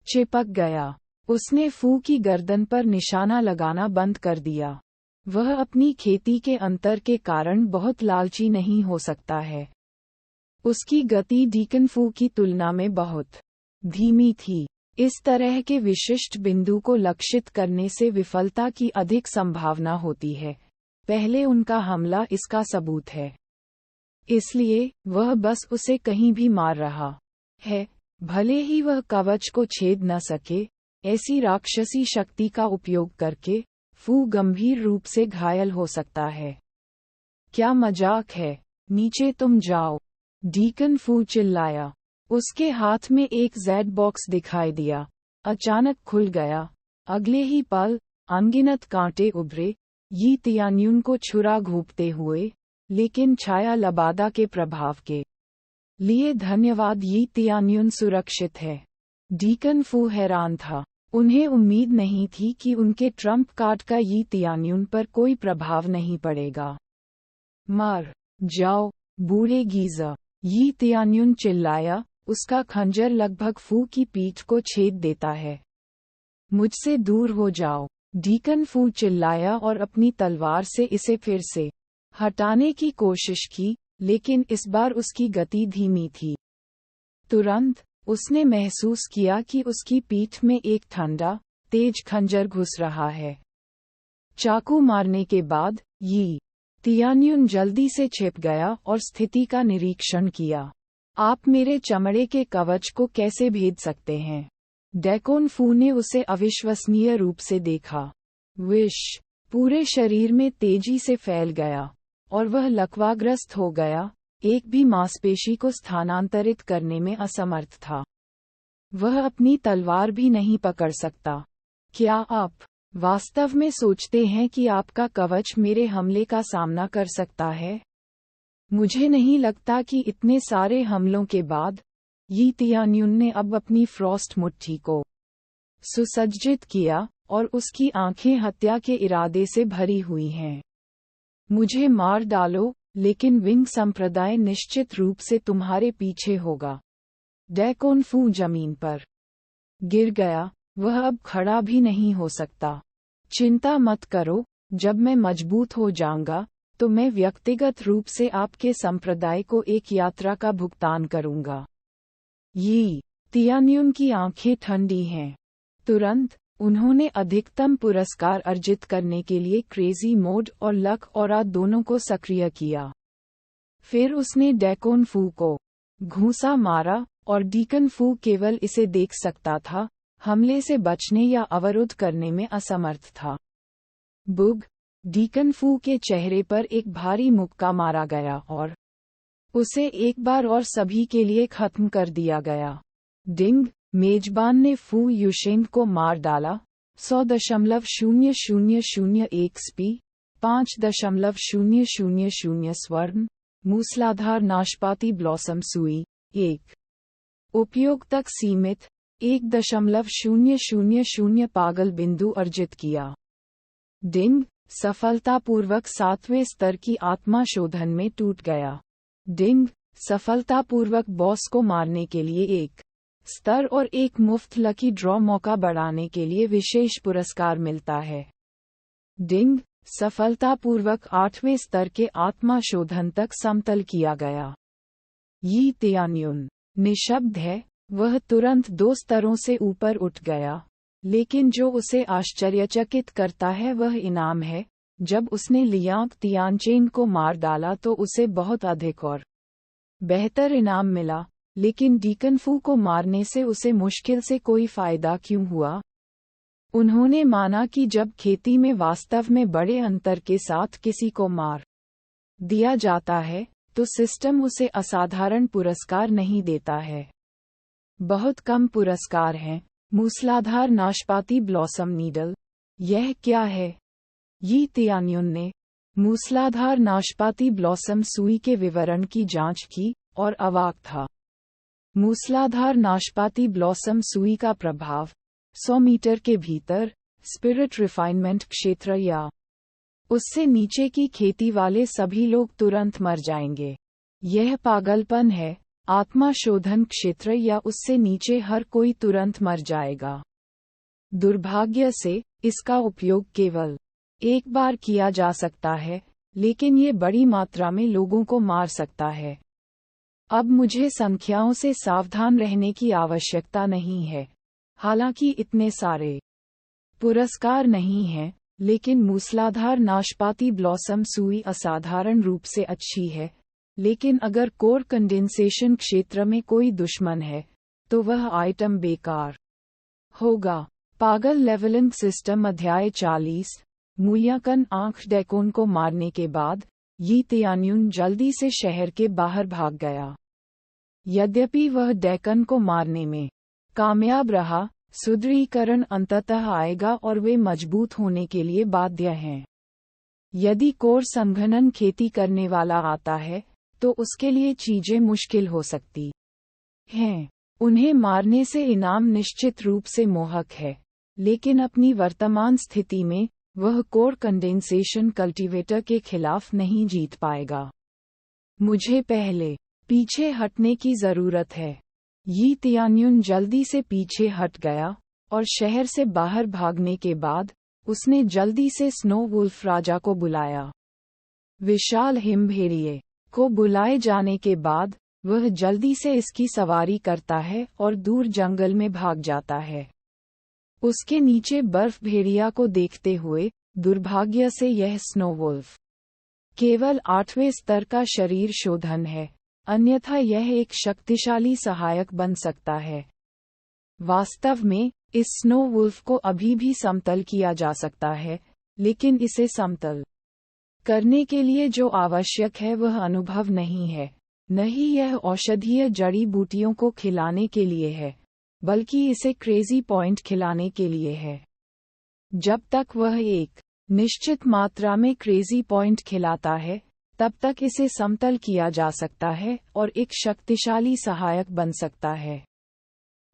चिपक गया। उसने फू की गर्दन पर निशाना लगाना बंद कर दिया। वह अपनी खेती के अंतर के कारण बहुत लालची नहीं हो सकता है। उसकी गति डीकन फू की तुलना में बहुत धीमी थी। इस तरह के विशिष्ट बिंदु को लक्षित करने से विफलता की अधिक संभावना होती है। पहले उनका हमला इसका सबूत है। इसलिए वह बस उसे कहीं भी मार रहा है, भले ही वह कवच को छेद न सके। ऐसी राक्षसी शक्ति का उपयोग करके फू गंभीर रूप से घायल हो सकता है। क्या मजाक है? नीचे तुम जाओ, डीकन फू चिल्लाया। उसके हाथ में एक जेड बॉक्स दिखाई दिया। अचानक खुल गया। अगले ही पल अनगिनत कांटे उभरे, यी तियान्युन को छुरा घोंपते हुए। लेकिन छाया लबादा के प्रभाव के लिए धन्यवाद, यी तियान्युन सुरक्षित है। डीकन फू हैरान था। उन्हें उम्मीद नहीं थी कि उनके ट्रम्प कार्ड का यी तियान्युन पर कोई प्रभाव नहीं पड़ेगा। मर जाओ, बूढ़े गीज़र, यी तियान्युन चिल्लाया। उसका खंजर लगभग फू की पीठ को छेद देता है। मुझसे दूर हो जाओ, डीकन फू चिल्लाया और अपनी तलवार से इसे फिर से हटाने की कोशिश की, लेकिन इस बार उसकी गति धीमी थी। तुरंत उसने महसूस किया कि उसकी पीठ में एक ठंडा, तेज खंजर घुस रहा है। चाकू मारने के बाद यी तियान्युन जल्दी से छिप गया और स्थिति का निरीक्षण किया। आप मेरे चमड़े के कवच को कैसे भेद सकते हैं? डेकोन फू ने उसे अविश्वसनीय रूप से देखा। विष पूरे शरीर में तेजी से फैल गया और वह लकवाग्रस्त हो गया, एक भी मांसपेशी को स्थानांतरित करने में असमर्थ था। वह अपनी तलवार भी नहीं पकड़ सकता। क्या आप वास्तव में सोचते हैं कि आपका कवच मेरे हमले का सामना कर सकता है? मुझे नहीं लगता कि इतने सारे हमलों के बाद यी तियान्युन ने अब अपनी फ्रॉस्ट मुट्ठी को सुसज्जित किया और उसकी आंखें हत्या के इरादे से भरी हुई हैं। मुझे मार डालो, लेकिन विंग संप्रदाय निश्चित रूप से तुम्हारे पीछे होगा। डैकोन फू जमीन पर गिर गया, वह अब खड़ा भी नहीं हो सकता। चिंता मत करो, जब मैं मजबूत हो जाऊंगा तो मैं व्यक्तिगत रूप से आपके संप्रदाय को एक यात्रा का भुगतान करूंगा। यी तियान्युन की आंखें ठंडी हैं। तुरंत उन्होंने अधिकतम पुरस्कार अर्जित करने के लिए क्रेजी मोड और लक ऑरा दोनों को सक्रिय किया। फिर उसने डैकोन फू को घूंसा मारा और डीकन फू केवल इसे देख सकता था, हमले से बचने या अवरुद्ध करने में असमर्थ था। बुग, डीकन फू के चेहरे पर एक भारी मुक्का मारा गया और उसे एक बार और सभी के लिए खत्म कर दिया गया। डिंग, मेजबान ने फू युशेंग को मार डाला। 100.0001 स्पी, 5.000 स्वर्ण, मूसलाधार नाशपाती ब्लॉसम सुई, 1 उपयोग तक सीमित, 1.000 पागल बिंदु अर्जित किया। डिंग, सफलतापूर्वक 7वें स्तर की आत्मा शोधन में टूट गया। डिंग, सफलतापूर्वक बॉस को मारने के लिए एक स्तर और एक मुफ्त लकी ड्रॉ मौका बढ़ाने के लिए विशेष पुरस्कार मिलता है। डिंग, सफलतापूर्वक 8वें स्तर के आत्मा शोधन तक समतल किया गया। यी तियान्युन निशब्द है, वह तुरंत 2 स्तरों से ऊपर उठ गया, लेकिन जो उसे आश्चर्यचकित करता है वह इनाम है। जब उसने लियांग तियानचेन को मार डाला तो उसे बहुत अधिक और बेहतर इनाम मिला, लेकिन डीकन फू को मारने से उसे मुश्किल से कोई फायदा क्यों हुआ? उन्होंने माना कि जब खेती में वास्तव में बड़े अंतर के साथ किसी को मार दिया जाता है, तो सिस्टम उसे असाधारण पुरस्कार नहीं देता है। बहुत कम पुरस्कार हैं। मूसलाधार नाशपाती ब्लॉसम नीडल, यह क्या है? यी तियान्युन ने मूसलाधार नाशपाती ब्लॉसम सुई के विवरण की जांच की और अवाक था। मूसलाधार नाशपाती ब्लॉसम सुई का प्रभाव 100 मीटर के भीतर स्पिरिट रिफाइनमेंट क्षेत्र या उससे नीचे की खेती वाले सभी लोग तुरंत मर जाएंगे। यह पागलपन है। आत्मा शोधन क्षेत्र या उससे नीचे हर कोई तुरंत मर जाएगा। दुर्भाग्य से इसका उपयोग केवल एक बार किया जा सकता है, लेकिन ये बड़ी मात्रा में लोगों को मार सकता है। अब मुझे संख्याओं से सावधान रहने की आवश्यकता नहीं है। हालांकि इतने सारे पुरस्कार नहीं हैं, लेकिन मूसलाधार नाशपाती ब्लॉसम सुई असाधारण रूप से अच्छी है। लेकिन अगर कोर कंडेंसेशन क्षेत्र में कोई दुश्मन है, तो वह आइटम बेकार होगा। पागल लेवलिंग सिस्टम अध्याय 40। मूल्यांकन आंख डैकोन को मारने के बाद यी तियान्युन जल्दी से शहर के बाहर भाग गया। यद्यपि वह डैकन को मारने में कामयाब रहा, सुदृढ़ीकरण अंततः आएगा और वे मजबूत होने के लिए बाध्य हैं। यदि कोर संघनन खेती करने वाला आता है, तो उसके लिए चीजें मुश्किल हो सकती हैं। उन्हें मारने से इनाम निश्चित रूप से मोहक है, लेकिन अपनी वर्तमान स्थिति में वह कोर कंडेंसेशन कल्टीवेटर के खिलाफ नहीं जीत पाएगा। मुझे पहले पीछे हटने की जरूरत है। यी तियान्युन जल्दी से पीछे हट गया और शहर से बाहर भागने के बाद उसने जल्दी से स्नो वुल्फ राजा को बुलाया। विशाल हिमभेड़िए को बुलाए जाने के बाद वह जल्दी से इसकी सवारी करता है और दूर जंगल में भाग जाता है। उसके नीचे बर्फ भेड़िया को देखते हुए दुर्भाग्य से यह स्नो वुल्फ केवल 8वें स्तर का शरीर शोधन है, अन्यथा यह एक शक्तिशाली सहायक बन सकता है। वास्तव में इस स्नो वुल्फ को अभी भी समतल किया जा सकता है, लेकिन इसे समतल करने के लिए जो आवश्यक है वह अनुभव नहीं है, न ही यह औषधीय जड़ी बूटियों को खिलाने के लिए है, बल्कि इसे क्रेजी पॉइंट खिलाने के लिए है। जब तक वह एक निश्चित मात्रा में क्रेजी पॉइंट खिलाता है, तब तक इसे समतल किया जा सकता है और एक शक्तिशाली सहायक बन सकता है।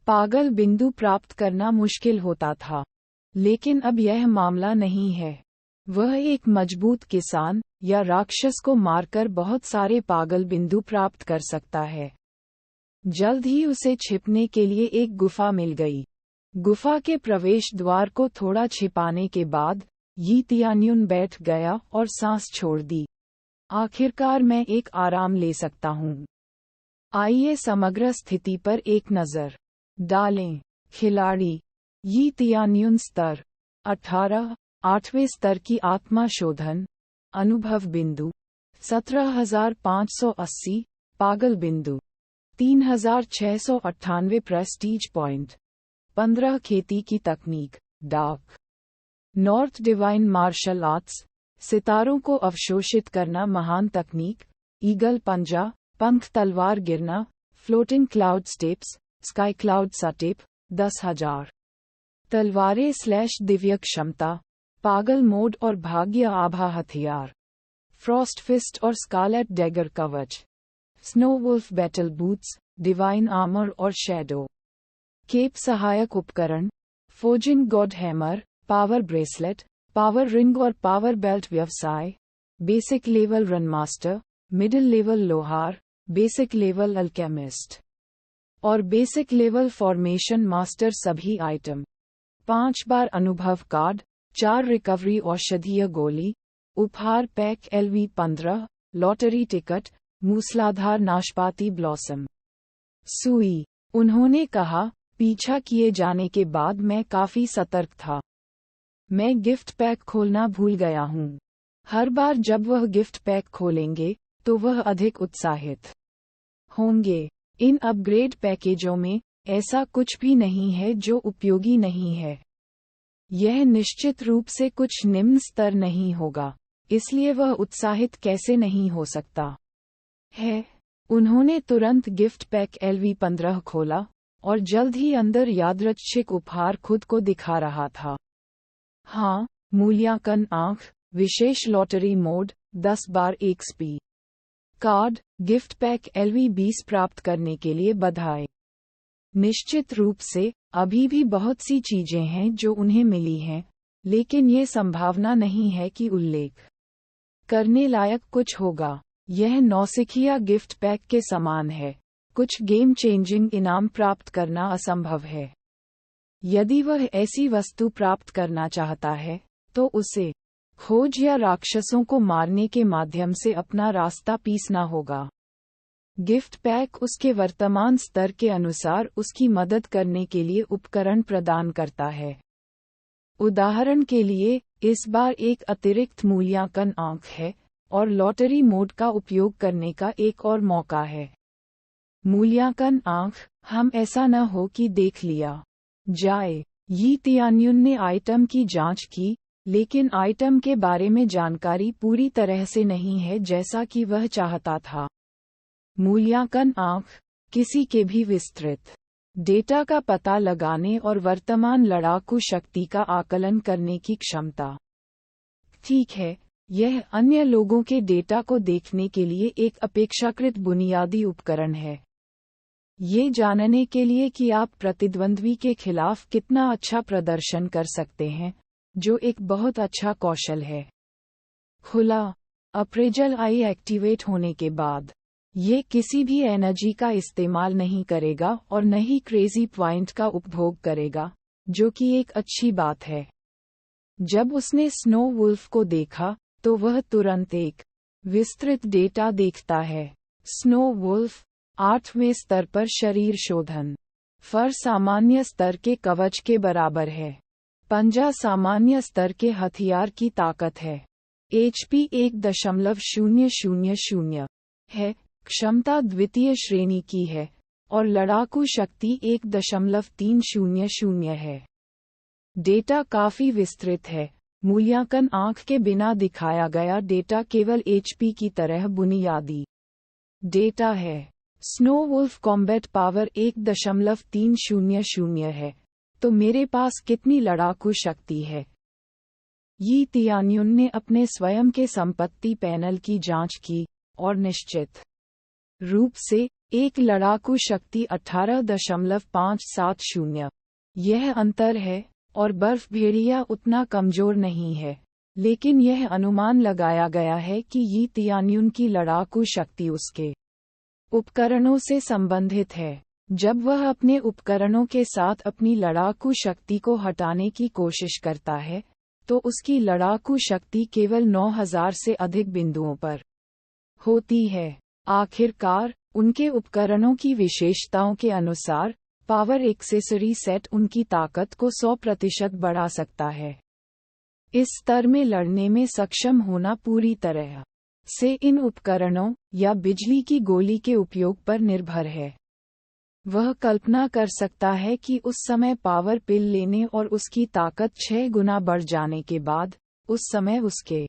पागल बिंदु प्राप्त करना मुश्किल होता था। लेकिन अब यह मामला नहीं है। वह एक मजबूत किसान या राक्षस को मारकर बहुत सारे पागल बिंदु प्राप्त कर सकता है। जल्द ही उसे छिपने के लिए एक गुफा मिल गई। गुफा के प्रवेश द्वार को थोड़ा छिपाने के बाद यी तियान्युन बैठ गया और सांस छोड़ दी। आखिरकार मैं एक आराम ले सकता हूँ। आइए समग्र स्थिति पर एक नज़र डालें। खिलाड़ी यी तियान्युन स्तर 18, 8वें स्तर की आत्मा शोधन, अनुभव बिंदु 17,580, पागल बिंदु 3,698, प्रेस्टीज पॉइंट 15, खेती की तकनीक dark north, divine martial arts, सितारों को अवशोषित करना, महान तकनीक, ईगल पंजा, पंख तलवार गिरना, floating cloud steps, sky cloud step 10,000, तलवारें / दिव्य क्षमता, पागल मोड और भाग्य आभा हथियार, फ्रॉस्ट फिस्ट और स्कारलेट डैगर कवच, snow wolf battle boots, divine armour और शैडो केप, सहायक उपकरण, forging god hammer, power bracelet, power ring और पावर बेल्ट, व्यवसाय, basic level rune master, middle level लोहार, बेसिक लेवल अल्केमिस्ट और बेसिक लेवल फॉर्मेशन मास्टर। सभी item 5 बार अनुभव कार्ड, 4 रिकवरी औषधीय गोली, उपहार पैक, LV15, लॉटरी टिकट, मूसलाधार नाशपाती ब्लॉसम, सुई। उन्होंने कहा, पीछा किए जाने के बाद मैं काफी सतर्क था। मैं गिफ्ट पैक खोलना भूल गया हूँ। हर बार जब वह गिफ्ट पैक खोलेंगे तो वह अधिक उत्साहित होंगे। इन अपग्रेड पैकेजों में ऐसा कुछ भी नहीं है जो उपयोगी नहीं है। यह निश्चित रूप से कुछ निम्न स्तर नहीं होगा, इसलिए वह उत्साहित कैसे नहीं हो सकता है। उन्होंने तुरंत गिफ्ट पैक LV15 खोला और जल्द ही अंदर यादृच्छिक उपहार खुद को दिखा रहा था। हाँ, मूल्यांकन आंख, विशेष लॉटरी मोड, 10 बार XP card, gift pack LV20 प्राप्त करने के लिए बधाई। निश्चित रूप से अभी भी बहुत सी चीजें हैं जो उन्हें मिली हैं, लेकिन ये संभावना नहीं है कि उल्लेख करने लायक कुछ होगा। यह नौसिखिया गिफ्ट पैक के समान है। कुछ गेम चेंजिंग इनाम प्राप्त करना असंभव है। यदि वह ऐसी वस्तु प्राप्त करना चाहता है तो उसे खोज या राक्षसों को मारने के माध्यम से अपना रास्ता पीसना होगा। गिफ्ट पैक उसके वर्तमान स्तर के अनुसार उसकी मदद करने के लिए उपकरण प्रदान करता है। उदाहरण के लिए, इस बार एक अतिरिक्त मूल्यांकन आंक है और लॉटरी मोड का उपयोग करने का एक और मौका है। मूल्यांकन आंक, हम ऐसा न हो कि देख लिया जाए। यी तियान्युन ने आइटम की जांच की, लेकिन आइटम के बारे में जानकारी पूरी तरह से नहीं है जैसा कि वह चाहता था। मूल्यांकन आंक, किसी के भी विस्तृत डेटा का पता लगाने और वर्तमान लड़ाकू शक्ति का आकलन करने की क्षमता। ठीक है, यह अन्य लोगों के डेटा को देखने के लिए एक अपेक्षाकृत बुनियादी उपकरण है। ये जानने के लिए कि आप प्रतिद्वंद्वी के खिलाफ कितना अच्छा प्रदर्शन कर सकते हैं, जो एक बहुत अच्छा कौशल है। खुला अप्रेजल आई एक्टिवेट होने के बाद ये किसी भी एनर्जी का इस्तेमाल नहीं करेगा और न ही क्रेजी पॉइंट का उपभोग करेगा, जो कि एक अच्छी बात है। जब उसने स्नो वुल्फ को देखा तो वह तुरंत एक विस्तृत डेटा देखता है। स्नो वुल्फ 8वें स्तर पर शरीर शोधन, फर सामान्य स्तर के कवच के बराबर है, पंजा सामान्य स्तर के हथियार की ताकत है, HP 1.000 है, क्षमता द्वितीय श्रेणी की है और लड़ाकू शक्ति 1.300 है। डेटा काफी विस्तृत है। मूल्यांकन आंख के बिना दिखाया गया डेटा केवल HP की तरह बुनियादी डेटा है। स्नो वुल्फ कॉम्बैट पावर 1.300 है, तो मेरे पास कितनी लड़ाकू शक्ति है? यी तियान्युन ने अपने स्वयं के संपत्ति पैनल की जांच की और निश्चित रूप से एक लड़ाकू शक्ति 18.570 यह अंतर है और बर्फ भेड़िया उतना कमजोर नहीं है, लेकिन यह अनुमान लगाया गया है कि यी तियान्युन की लड़ाकू शक्ति उसके उपकरणों से संबंधित है। जब वह अपने उपकरणों के साथ अपनी लड़ाकू शक्ति को हटाने की कोशिश करता है, तो उसकी लड़ाकू शक्ति केवल 9000 से अधिक बिंदुओं पर होती है। आखिरकार, उनके उपकरणों की विशेषताओं के अनुसार, पावर एक्सेसरी सेट उनकी ताकत को 100% बढ़ा सकता है। इस स्तर में लड़ने में सक्षम होना पूरी तरह से इन उपकरणों या बिजली की गोली के उपयोग पर निर्भर है। वह कल्पना कर सकता है कि उस समय पावर पिल लेने और उसकी ताकत 6 गुना बढ़ जाने के बाद, उस समय उसके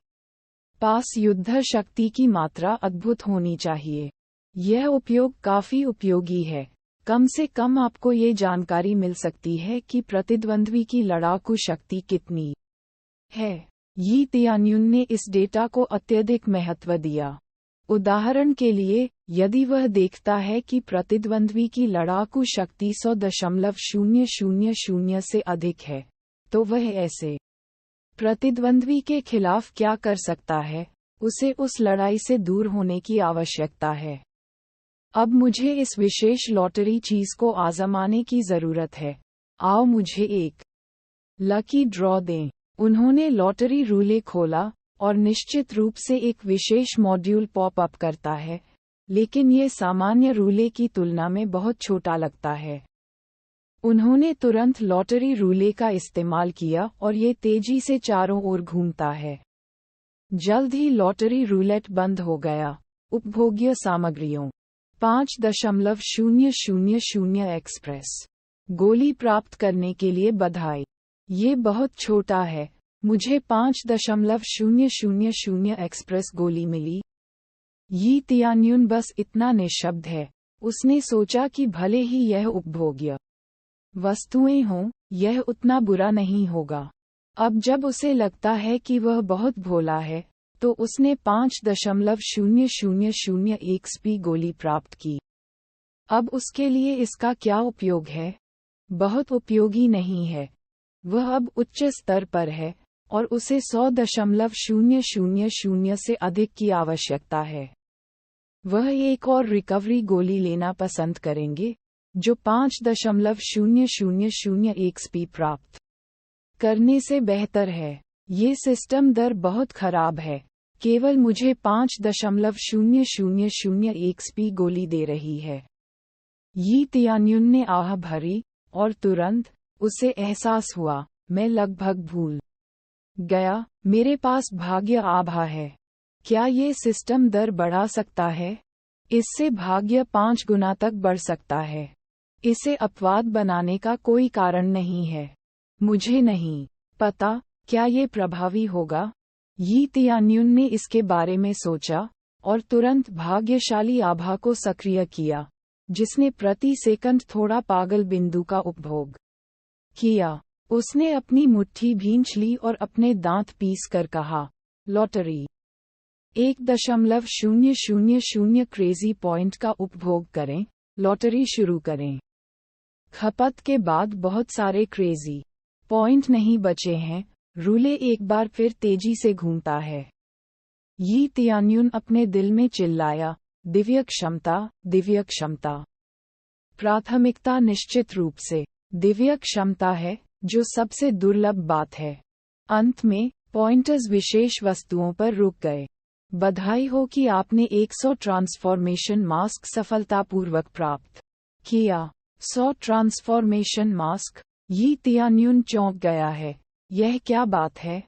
पास युद्ध शक्ति की मात्रा अद्भुत होनी चाहिए। यह उपयोग काफी उपयोगी है। कम से कम आपको ये जानकारी मिल सकती है कि प्रतिद्वंद्वी की लड़ाकू शक्ति कितनी है। यी तियान्युन ने इस डेटा को अत्यधिक महत्व दिया। उदाहरण के लिए, यदि वह देखता है कि प्रतिद्वंद्वी की लड़ाकू शक्ति 100.000 से अधिक है, तो वह ऐसे प्रतिद्वंद्वी के खिलाफ क्या कर सकता है? उसे उस लड़ाई से दूर होने की आवश्यकता है। अब मुझे इस विशेष लॉटरी चीज को आजमाने की जरूरत है। आओ मुझे एक लकी ड्रॉ दें। उन्होंने लॉटरी रूले खोला और निश्चित रूप से एक विशेष मॉड्यूल पॉप अप करता है, लेकिन ये सामान्य रूले की तुलना में बहुत छोटा लगता है। उन्होंने तुरंत लॉटरी रूले का इस्तेमाल किया और ये तेजी से चारों ओर घूमता है। जल्द ही लॉटरी रूलेट बंद हो गया। उपभोग्य सामग्रियों 5.000 एक्सप्रेस गोली प्राप्त करने के लिए बधाई। ये बहुत छोटा है। मुझे 5.000 एक्सप्रेस गोली मिली। यी तियान्युन बस इतना निशब्द है। उसने सोचा कि भले ही यह उपभोग्य वस्तुएं हों, यह उतना बुरा नहीं होगा। अब जब उसे लगता है कि वह बहुत भोला है, तो उसने 5.000 एक्सपी गोली प्राप्त की। अब उसके लिए इसका क्या उपयोग है? बहुत उपयोगी नहीं है। वह अब उच्च स्तर पर है और उसे 100.000 से अधिक की आवश्यकता है। वह एक और रिकवरी गोली लेना पसंद करेंगे, जो 5.000 एक्सपी प्राप्त करने से बेहतर है। ये सिस्टम दर बहुत खराब है। केवल मुझे 5.000 एक्सपी गोली दे रही है। यी तियान्युन ने आह भरी और तुरंत उसे एहसास हुआ, मैं लगभग भूल गया, मेरे पास भाग्य आभा है। क्या ये सिस्टम दर बढ़ा सकता है? इससे भाग्य 5 गुना तक बढ़ सकता है। इसे अपवाद बनाने का कोई कारण नहीं है। मुझे नहीं पता क्या ये प्रभावी होगा। यी तियान्युन ने इसके बारे में सोचा और तुरंत भाग्यशाली आभा को सक्रिय किया, जिसने प्रति सेकंड थोड़ा पागल बिंदु का उपभोग किया। उसने अपनी मुट्ठी भींच ली और अपने दांत पीस कर कहा, लॉटरी 1.000 क्रेजी पॉइंट का उपभोग करें, लॉटरी शुरू करें। खपत के बाद बहुत सारे क्रेजी पॉइंट नहीं बचे हैं। रूले एक बार फिर तेजी से घूमता है। यी तियान्युन अपने दिल में चिल्लाया, दिव्य क्षमता, दिव्य क्षमता। प्राथमिकता निश्चित रूप से दिव्य क्षमता है, जो सबसे दुर्लभ बात है। अंत में, पॉइंटर्स विशेष वस्तुओं पर रुक गए। बधाई हो कि आपने 100 ट्रांसफॉर्मेशन मास्क सफलतापूर्वक प्राप्त किया। 100 ट्रांसफॉर्मेशन मास्क। यी तियान्युन चौंक गया है। यह क्या बात है?